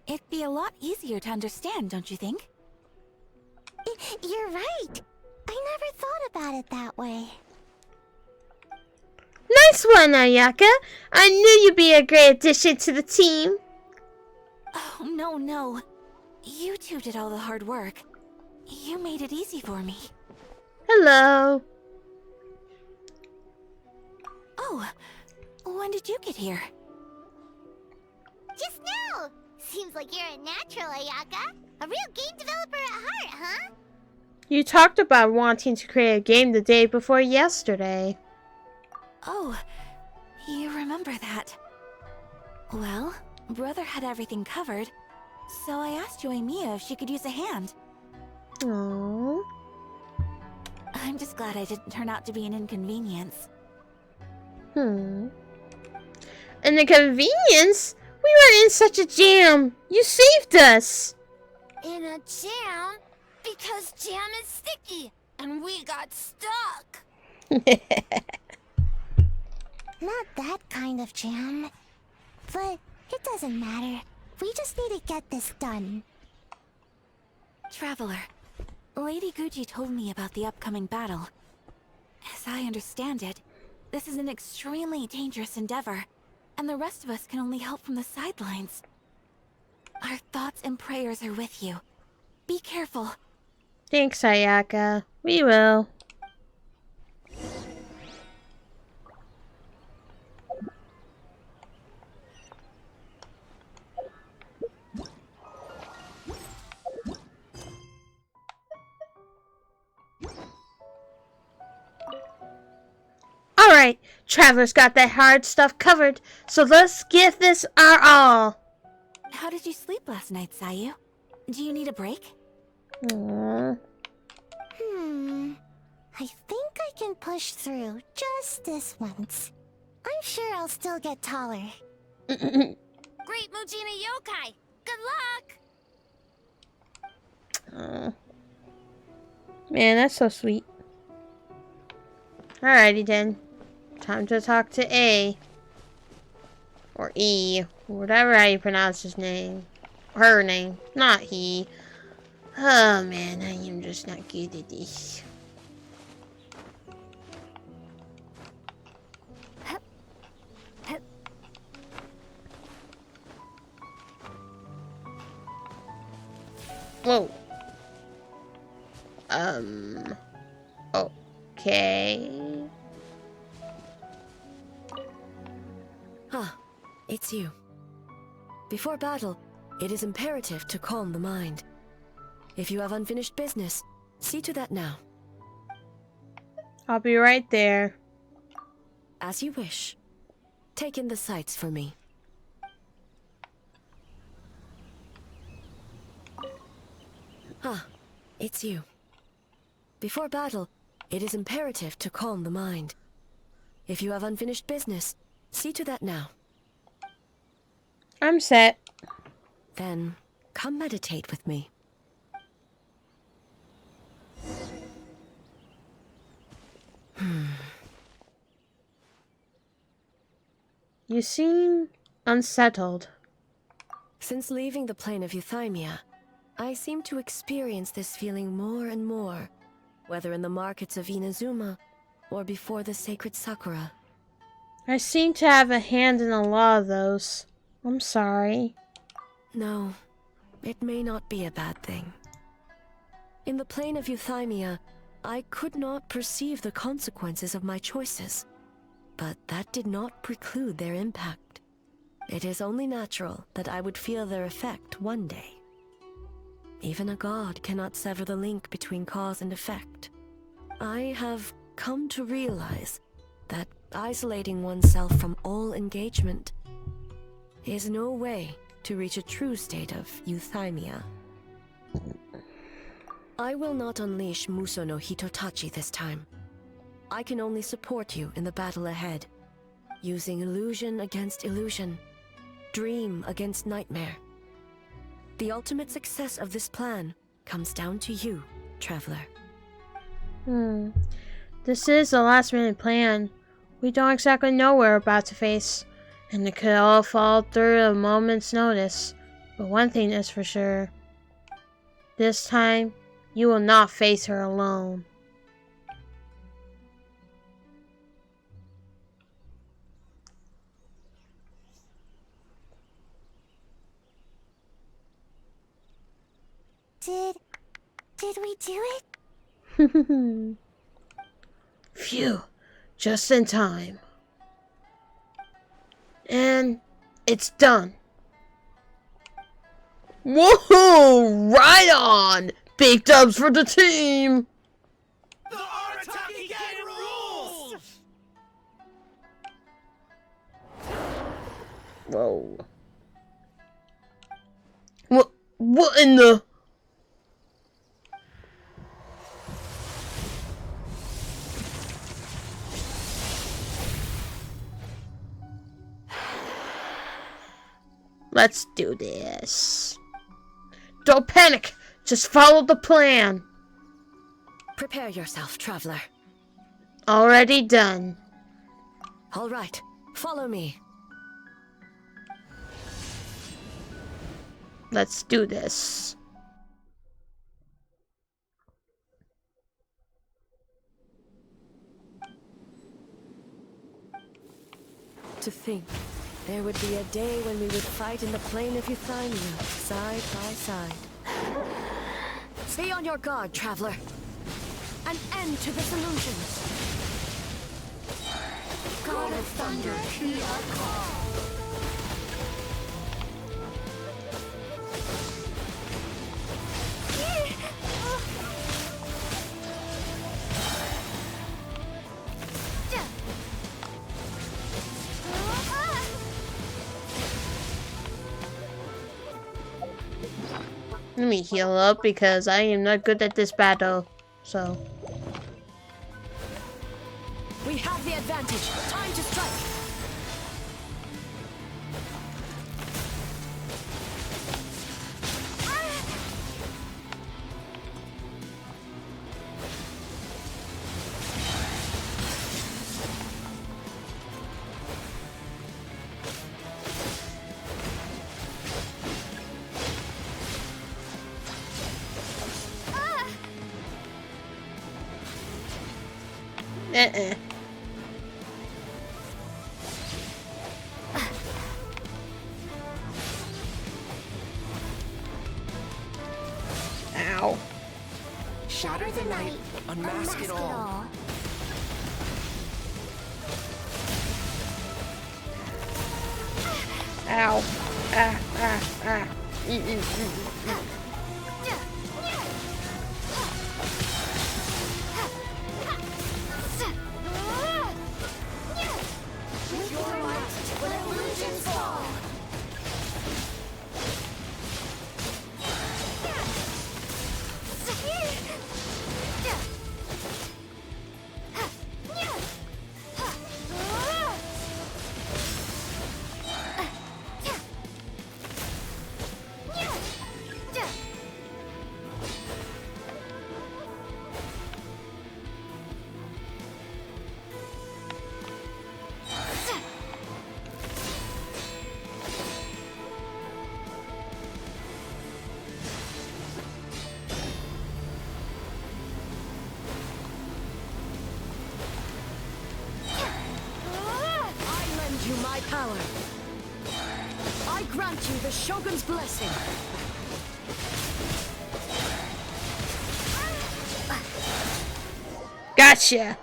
Speaker 3: it'd be a lot easier to understand, don't you think?
Speaker 2: You're right. I never thought about it that way.
Speaker 1: Nice one, Ayaka. I knew you'd be a great addition to the team.
Speaker 3: Oh, no. You two did all the hard work. You made it easy for me.
Speaker 1: Hello.
Speaker 3: Oh, when did you get here?
Speaker 2: Just now! Seems like you're a natural, Ayaka. A real game developer at heart, huh?
Speaker 1: You talked about wanting to create a game the day before yesterday.
Speaker 3: Oh, you remember that. Well, Brother had everything covered, so I asked Yoimiya if she could use a hand.
Speaker 1: Aww.
Speaker 3: I'm just glad I didn't turn out to be an inconvenience.
Speaker 1: An inconvenience? We were in such a jam. You saved us.
Speaker 2: In a jam? Because jam is sticky.
Speaker 7: and we got stuck.
Speaker 2: Not that kind of jam. But it doesn't matter. We just need to get this done.
Speaker 3: Traveler, Lady Guji told me about the upcoming battle. As I understand it, this is an extremely dangerous endeavor, and the rest of us can only help from the sidelines. Our thoughts and prayers are with you. Be careful.
Speaker 1: Thanks, Ayaka. We will. Alright, Traveler's got that hard stuff covered, so let's give this our all.
Speaker 3: How did you sleep last night, Sayu? Do you need a break?
Speaker 1: Aww.
Speaker 2: I think I can push through just this once. I'm sure I'll still get taller.
Speaker 7: Great Mujina Yokai! Good luck!
Speaker 1: Aww. Man, that's so sweet. Alrighty then. Time to talk to A. Or E. Whatever how you pronounce his name. Her name. Not he. Oh man, I am just not good at this. Whoa. Okay.
Speaker 6: Ah, it's you. Before battle, it is imperative to calm the mind. If you have unfinished business, see to that now.
Speaker 1: I'll be right there.
Speaker 6: As you wish. Take in the sights for me. Ah, it's you. Before battle, it is imperative to calm the mind. If you have unfinished business, see to that now.
Speaker 1: I'm set.
Speaker 6: Then, come meditate with me.
Speaker 1: You seem unsettled.
Speaker 6: Since leaving the plane of Euthymia, I seem to experience this feeling more and more, whether in the markets of Inazuma or before the sacred Sakura.
Speaker 1: I seem to have a hand in a lot of those. I'm sorry.
Speaker 6: No, it may not be a bad thing. In the plane of Euthymia, I could not perceive the consequences of my choices, but that did not preclude their impact. It is only natural that I would feel their effect one day. Even a god cannot sever the link between cause and effect. I have come to realize that isolating oneself from all engagement is no way to reach a true state of euthymia. I will not unleash Muso no Hitotachi this time. I can only support you in the battle ahead, using illusion against illusion, dream against nightmare. The ultimate success of this plan comes down to you, Traveler.
Speaker 1: This is a last-minute plan. We don't exactly know what we're about to face, and it could all fall through at a moment's notice. But one thing is for sure. This time, you will not face her alone.
Speaker 2: Did we do
Speaker 1: it? Phew, just in time. And it's done. Whoa, right on! Big dubs for the team!
Speaker 4: The Arataki Gang rules!
Speaker 1: Whoa. What in the... Let's do this. Don't panic. Just follow the plan.
Speaker 6: Prepare yourself, traveler.
Speaker 1: Already done.
Speaker 6: All right, follow me.
Speaker 1: Let's do this.
Speaker 6: To think, there would be a day when we would fight in the plain of Euthymia, side by side. Be on your guard, traveler. An end to this illusion.
Speaker 7: God of Thunder, heed our call.
Speaker 1: Let me heal up because I am not good at this battle. So.
Speaker 6: We have the advantage. Time to strike.
Speaker 1: Ow.
Speaker 7: Shatter the night,
Speaker 11: Unmask it all.
Speaker 1: Ow. Ah.
Speaker 7: With your might, let illusions fall.
Speaker 6: You my power. I grant you the Shogun's blessing.
Speaker 1: Gotcha.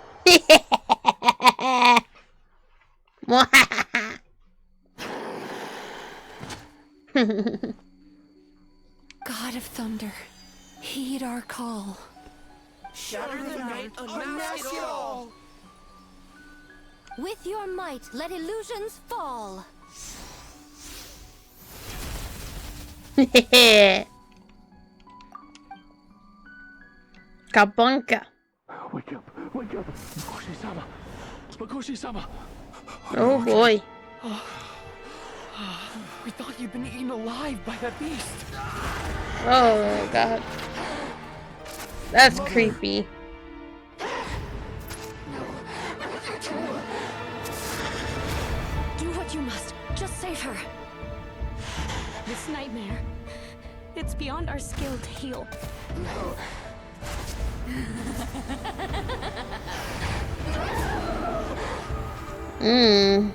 Speaker 3: God of Thunder, heed our call.
Speaker 11: Shatter the night, unmask it all.
Speaker 8: With your might, let illusions fall.
Speaker 1: Kabunka.
Speaker 10: Wake up, Makoshi-sama. Makoshi-sama.
Speaker 1: Oh boy.
Speaker 11: We thought you'd been eaten alive by that beast.
Speaker 1: Oh god. That's creepy.
Speaker 6: Do what you must. Just save her.
Speaker 17: This nightmare, it's beyond our skill to heal.
Speaker 1: Mmm.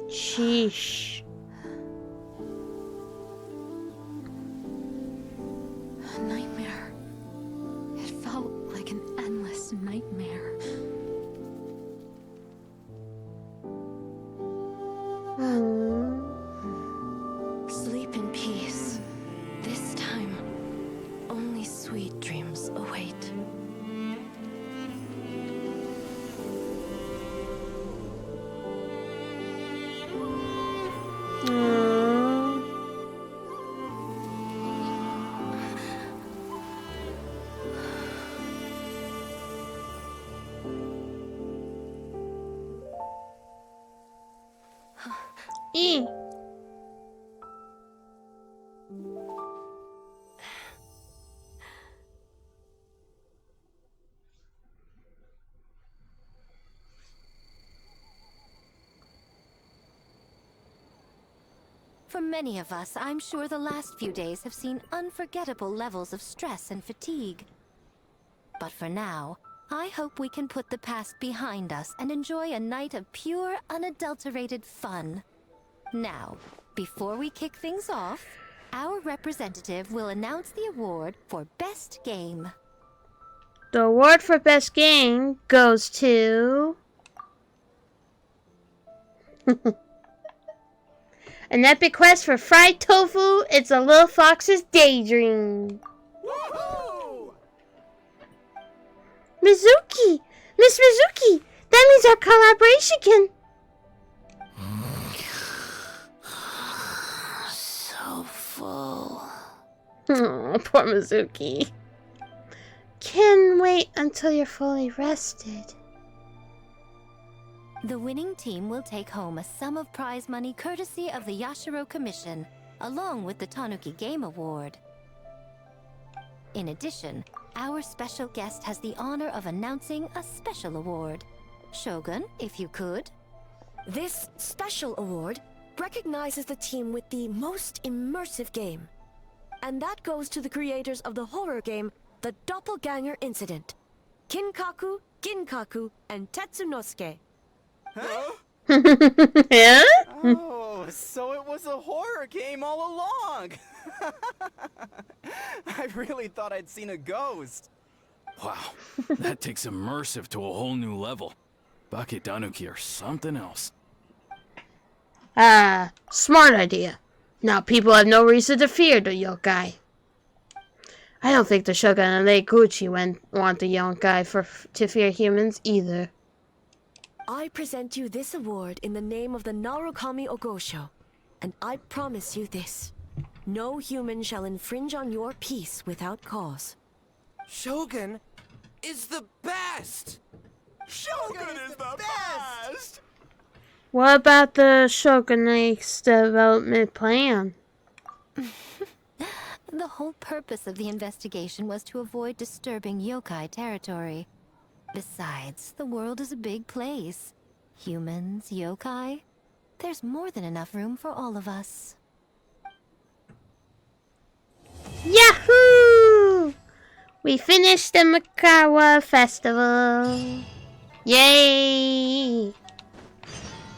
Speaker 1: Sheesh.
Speaker 17: A nightmare. It felt like an endless nightmare.
Speaker 6: Sleep in peace. This time, only Many sweet dreams await.
Speaker 1: E.
Speaker 8: For many of us, I'm sure the last few days have seen unforgettable levels of stress and fatigue. But for now, I hope we can put the past behind us and enjoy a night of pure, unadulterated fun. Now, before we kick things off, our representative will announce the award for Best Game.
Speaker 1: The award for Best Game goes to... An epic quest for fried tofu. It's a little fox's daydream.
Speaker 4: Woohoo!
Speaker 1: Mizuki! Miss Mizuki! That means our collaboration can...
Speaker 6: So full.
Speaker 1: Oh, poor Mizuki. Can wait until you're fully rested.
Speaker 8: The winning team will take home a sum of prize money courtesy of the Yashiro Commission, along with the Tanuki Game Award. In addition, our special guest has the honor of announcing a special award. Shogun, if you could.
Speaker 6: This special award recognizes the team with the most immersive game. And that goes to the creators of the horror game, The Doppelganger Incident. Kinkaku, Ginkaku, and Tetsunosuke.
Speaker 4: Huh?
Speaker 1: Yeah?
Speaker 4: Oh, so it was a horror game all along! I really thought I'd seen a ghost.
Speaker 18: Wow, that takes immersive to a whole new level. Baketanuki are something else.
Speaker 1: Smart idea. Now people have no reason to fear the yokai. I don't think the Shogun and Lady Gucci want the yokai to fear humans either.
Speaker 6: I present you this award in the name of the Narukami Ogosho, and I promise you this. No human shall infringe on your peace without cause.
Speaker 11: Shogun is the best!
Speaker 4: Shogun is the best!
Speaker 1: What about the Shogunate's development plan?
Speaker 8: The whole purpose of the investigation was to avoid disturbing yokai territory. Besides, the world is a big place. Humans, yokai, there's more than enough room for all of us.
Speaker 1: Yahoo! We finished the Mikawa Festival. Yay!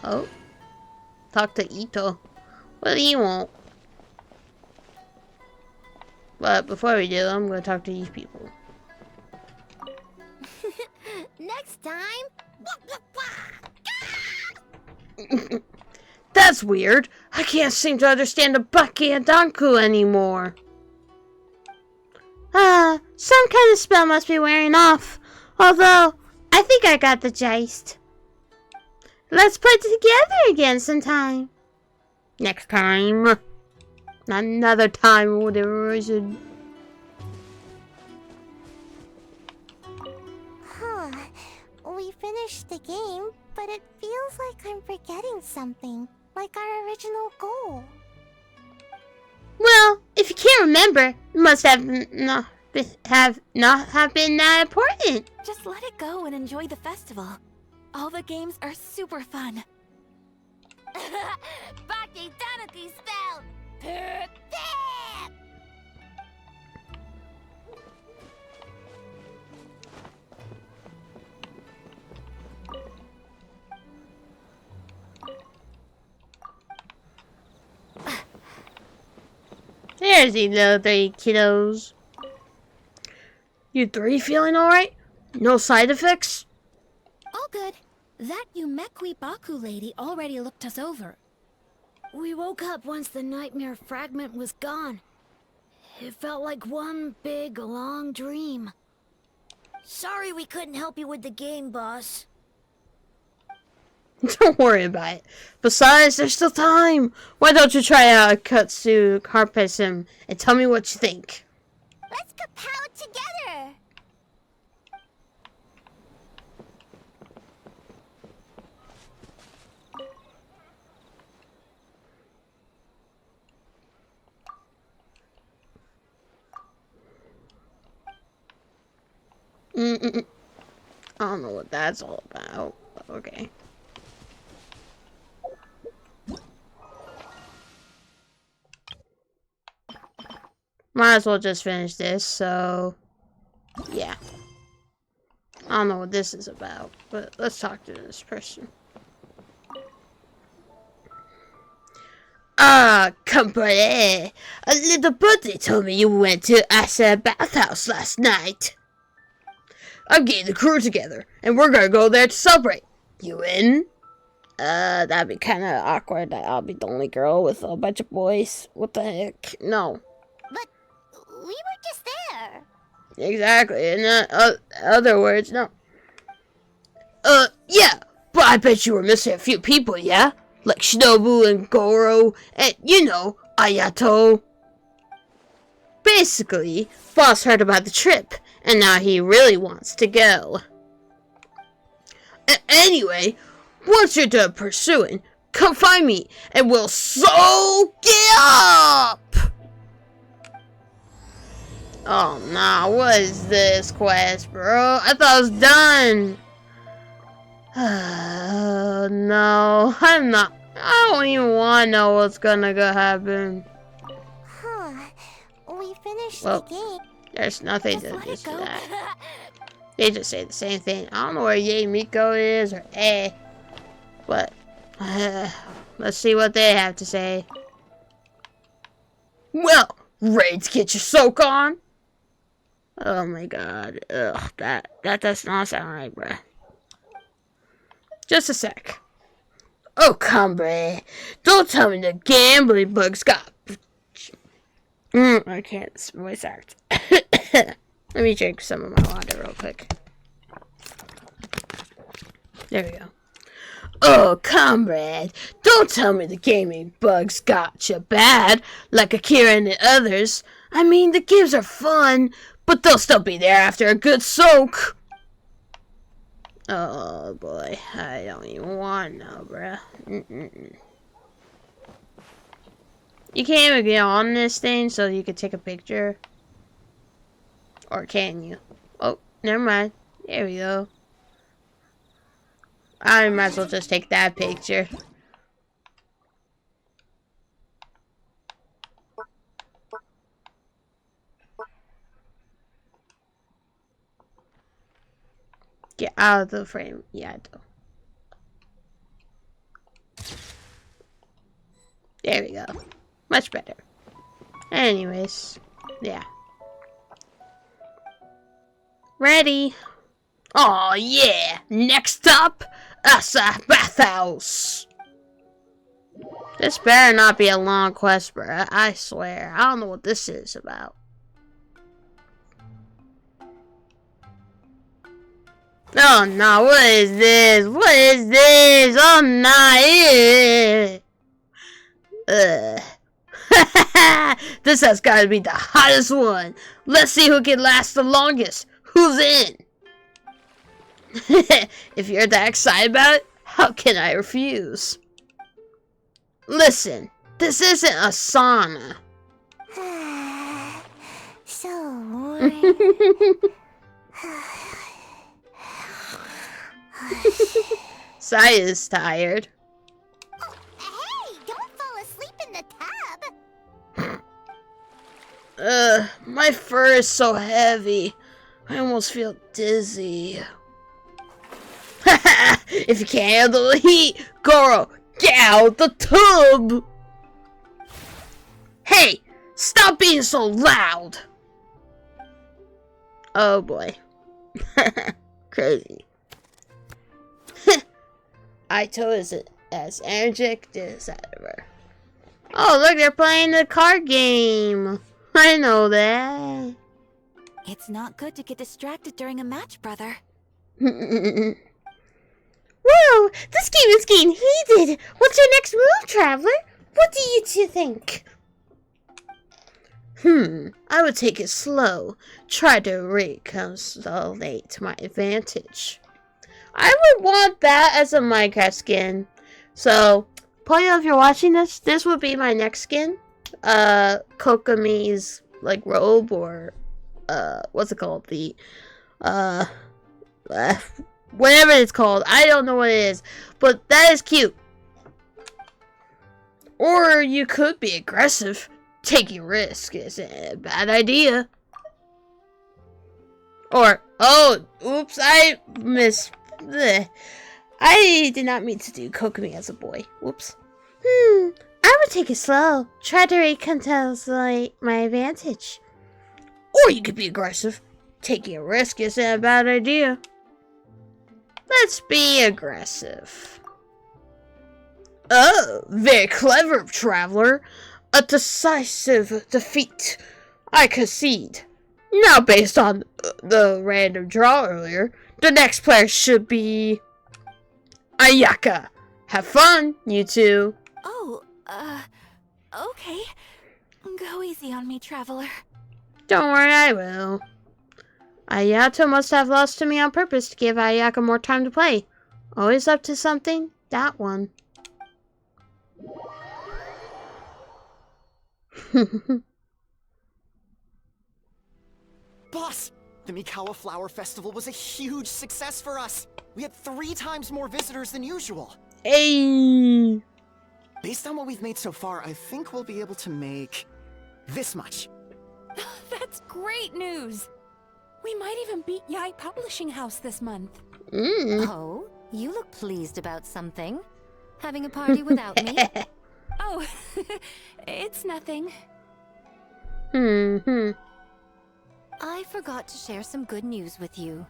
Speaker 1: Oh. Talk to Ito. What do you want? But before we do, I'm going to talk to these people.
Speaker 2: Next time.
Speaker 1: That's weird. I can't seem to understand the Baki and Danku anymore. Some kind of spell must be wearing off. Although, I think I got the gist. Let's play together again sometime. Next time. Another time, whatever I should.
Speaker 2: Huh. We finished the game, but it feels like I'm forgetting something. Like our original goal.
Speaker 1: Well, if you can't remember, it must have not been that important.
Speaker 7: Just let it go and enjoy the festival. All the games are super fun.
Speaker 2: Baki Tanuki spell. Perfect.
Speaker 1: There's these little three kiddos. You three feeling alright? No side effects?
Speaker 7: All good. That Yumekwi Baku lady already looked us over. We woke up once the nightmare fragment was gone. It felt like one big, long dream. Sorry we couldn't help you with the game, boss.
Speaker 1: Don't worry about it. Besides, there's still time. Why don't you try out Katsu Carpe Sim and tell me what you think?
Speaker 2: Let's kapow together!
Speaker 1: I don't know what that's all about. Okay. Might as well just finish this, so yeah. I don't know what this is about, but let's talk to this person. Ah, company. A little birdie told me you went to Asa bathhouse last night. I'm getting the crew together, and we're gonna go there to celebrate. You in? That'd be kind of awkward that I'll be the only girl with a bunch of boys. What the heck? No.
Speaker 2: But we were just there.
Speaker 1: Exactly. In other words, no. Yeah, but I bet you were missing a few people, yeah? Like Shinobu and Goro, and, you know, Ayato. Basically, boss heard about the trip, and now he really wants to go. Anyway, once you're done pursuing, come find me, and we'll soak it up! Oh, nah, what is this quest, bro? I thought it was done! No, I'm not. I don't even want to know what's gonna go happen.
Speaker 2: Huh. We finished
Speaker 1: Well,
Speaker 2: the game.
Speaker 1: there's nothing to this to that. They just say the same thing. I don't know where Yay Miko is or but let's see what they have to say. Well, ready to get your soak on? Oh my god. Ugh, that does not sound right, bruh. Just a sec. Oh, come, bruh. Don't tell me the gambling bugs got... I can't. This voice act. Let me drink some of my water real quick. There we go. Oh, comrade, don't tell me the gaming bugs got you bad, like Akira and the others. I mean, the games are fun, but they'll still be there after a good soak. Oh, boy, I don't even want to know, bruh. You can't even get on this thing so you can take a picture. Or can you? Oh, never mind. There we go. I might as well just take that picture. Get out of the frame. Yeah, I do. There we go. Much better. Anyways, yeah. Ready? Oh yeah! Next up, Asa Bathhouse! This better not be a long quest, bro. I swear. I don't know what this is about. Oh no, what is this? What is this? Oh no! This has got to be the hottest one. Let's see who can last the longest. Who's in? If you're that excited about it, how can I refuse? Listen, this isn't a sauna.
Speaker 2: So warm.
Speaker 1: Sai is tired.
Speaker 2: Hey, don't fall asleep in the tub.
Speaker 1: My fur is so heavy. I almost feel dizzy. If you can't handle the heat, Goro, get out the tub! Hey, stop being so loud! Oh boy. Crazy. Aito is as energetic as ever. Oh, look, they're playing the card game. I know that.
Speaker 8: It's not good to get distracted during a match, brother.
Speaker 1: Whoa, this game is getting heated. What's your next move, Traveler? What do you two think? I would take it slow. Try to reconsolidate my advantage. I would want that as a Minecraft skin. So, Puyo, if you're watching this, this would be my next skin. Kokomi's, like, robe or, what's it called? The, whatever it's called. I don't know what it is. But that is cute. Or you could be aggressive. Taking risk isn't a bad idea. Or, oh, oops, I did not mean to do Kokomi as a boy. Whoops. I would take it slow. Try to reconsolidate my advantage. Or you could be aggressive. Taking a risk isn't a bad idea. Let's be aggressive. Oh, very clever, Traveler. A decisive defeat. I concede. Now, based on the random draw earlier, the next player should be Ayaka. Have fun, you two.
Speaker 8: Oh, okay. Go easy on me, Traveler.
Speaker 1: Don't worry, I will. Ayato must have lost to me on purpose to give Ayaka more time to play. Always up to something? That one.
Speaker 9: Boss, the Mikawa Flower Festival was a huge success for us. We had 3 times more visitors than usual.
Speaker 1: Hey!
Speaker 9: Based on what we've made so far, I think we'll be able to make this much.
Speaker 3: That's great news! We might even beat Yai Publishing House this month.
Speaker 8: Oh, you look pleased about something. Having a party without me?
Speaker 3: Oh, it's nothing.
Speaker 8: I forgot to share some good news with you.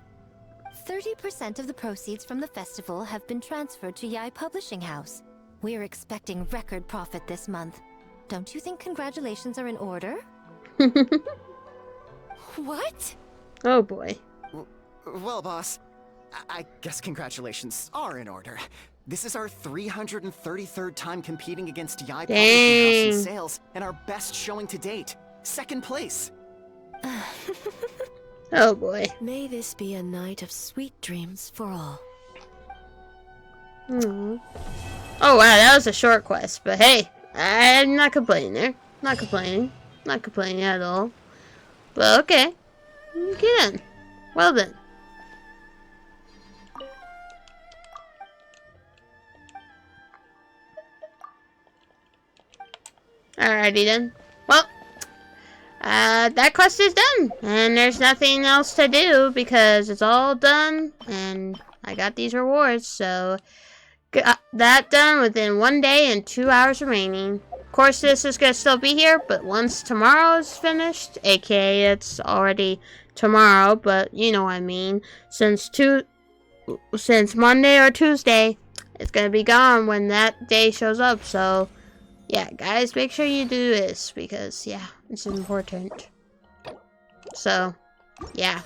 Speaker 8: 30% of the proceeds from the festival have been transferred to Yai Publishing House. We're expecting record profit this month. Don't you think congratulations are in order?
Speaker 3: What?
Speaker 1: Oh boy.
Speaker 9: Well, boss, I guess congratulations are in order. This is our 333rd time competing against Yai Publishing House in sales, and our best showing to date. 2nd place.
Speaker 1: Oh boy.
Speaker 6: May this be a night of sweet dreams for all.
Speaker 1: Oh wow, that was a short quest, but hey, I'm not complaining there. Not complaining. Not complaining at all. But okay. Okay then. Well then. Alrighty then. Well, that quest is done, and there's nothing else to do because it's all done, and I got these rewards, so got that done within 1 day and 2 hours remaining. Of course, this is gonna still be here, but once tomorrow is finished, aka it's already tomorrow, but you know what I mean. Since Monday or Tuesday, it's gonna be gone when that day shows up, so. Yeah, guys, make sure you do this because, yeah, it's important. So, yeah.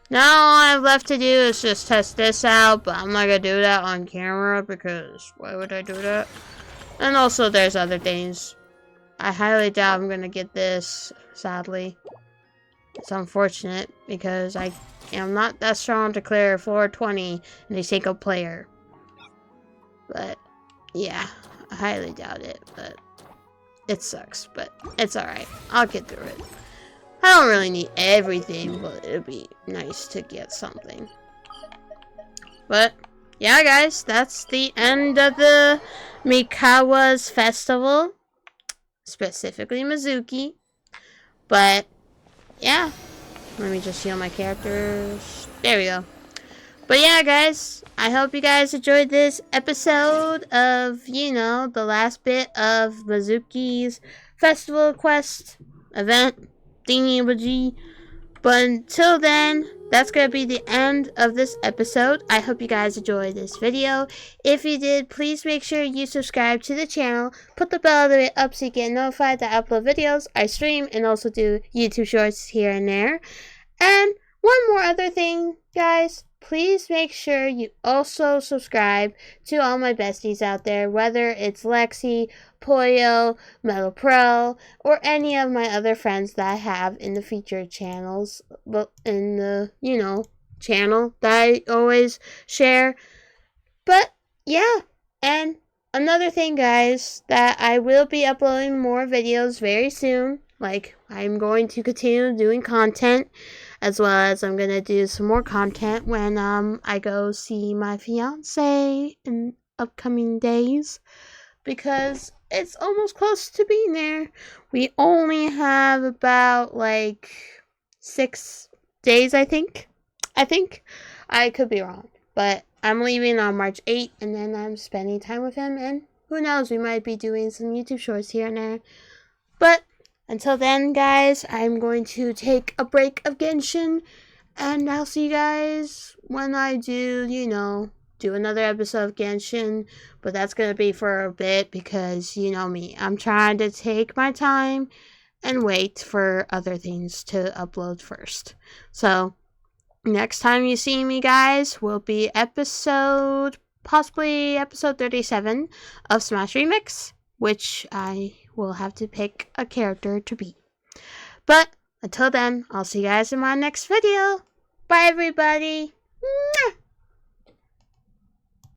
Speaker 1: Now all I have left to do is just test this out, but I'm not gonna do that on camera because why would I do that? And also, there's other things. I highly doubt I'm gonna get this, sadly. It's unfortunate because I am not that strong to clear floor 20 in a single player. But, yeah. I highly doubt it, but it sucks, but it's alright. I'll get through it. I don't really need everything, but it'd be nice to get something. But, yeah guys, that's the end of the Mikawa's Festival. Specifically Mizuki. But, yeah. Let me just heal my characters. There we go. But yeah, guys, I hope you guys enjoyed this episode of, you know, the last bit of Mizuki's Festival Quest event thingy-majig. But until then, that's going to be the end of this episode. I hope you guys enjoyed this video. If you did, please make sure you subscribe to the channel. Put the bell all the way up so you get notified that I upload videos. I stream and also do YouTube shorts here and there. And one more other thing, guys. Please make sure you also subscribe to all my besties out there, whether it's Lexi, Puyo, Metal Pro, or any of my other friends that I have in the featured channels, but in the, channel that I always share. But, yeah, and another thing, guys, that I will be uploading more videos very soon. Like, I'm going to continue doing content, as well as I'm going to do some more content when I go see my fiance in upcoming days, because it's almost close to being there. We only have about 6 days, I think. I could be wrong, but I'm leaving on March 8th, and then I'm spending time with him, and who knows, we might be doing some YouTube shorts here and there. But until then, guys, I'm going to take a break of Genshin, and I'll see you guys when I do another episode of Genshin. But that's going to be for a bit, because you know me, I'm trying to take my time and wait for other things to upload first. So, next time you see me, guys, will be possibly episode 37 of Smash Remix, which I will have to pick a character to beat. But until then, I'll see you guys in my next video. Bye, everybody. Mwah!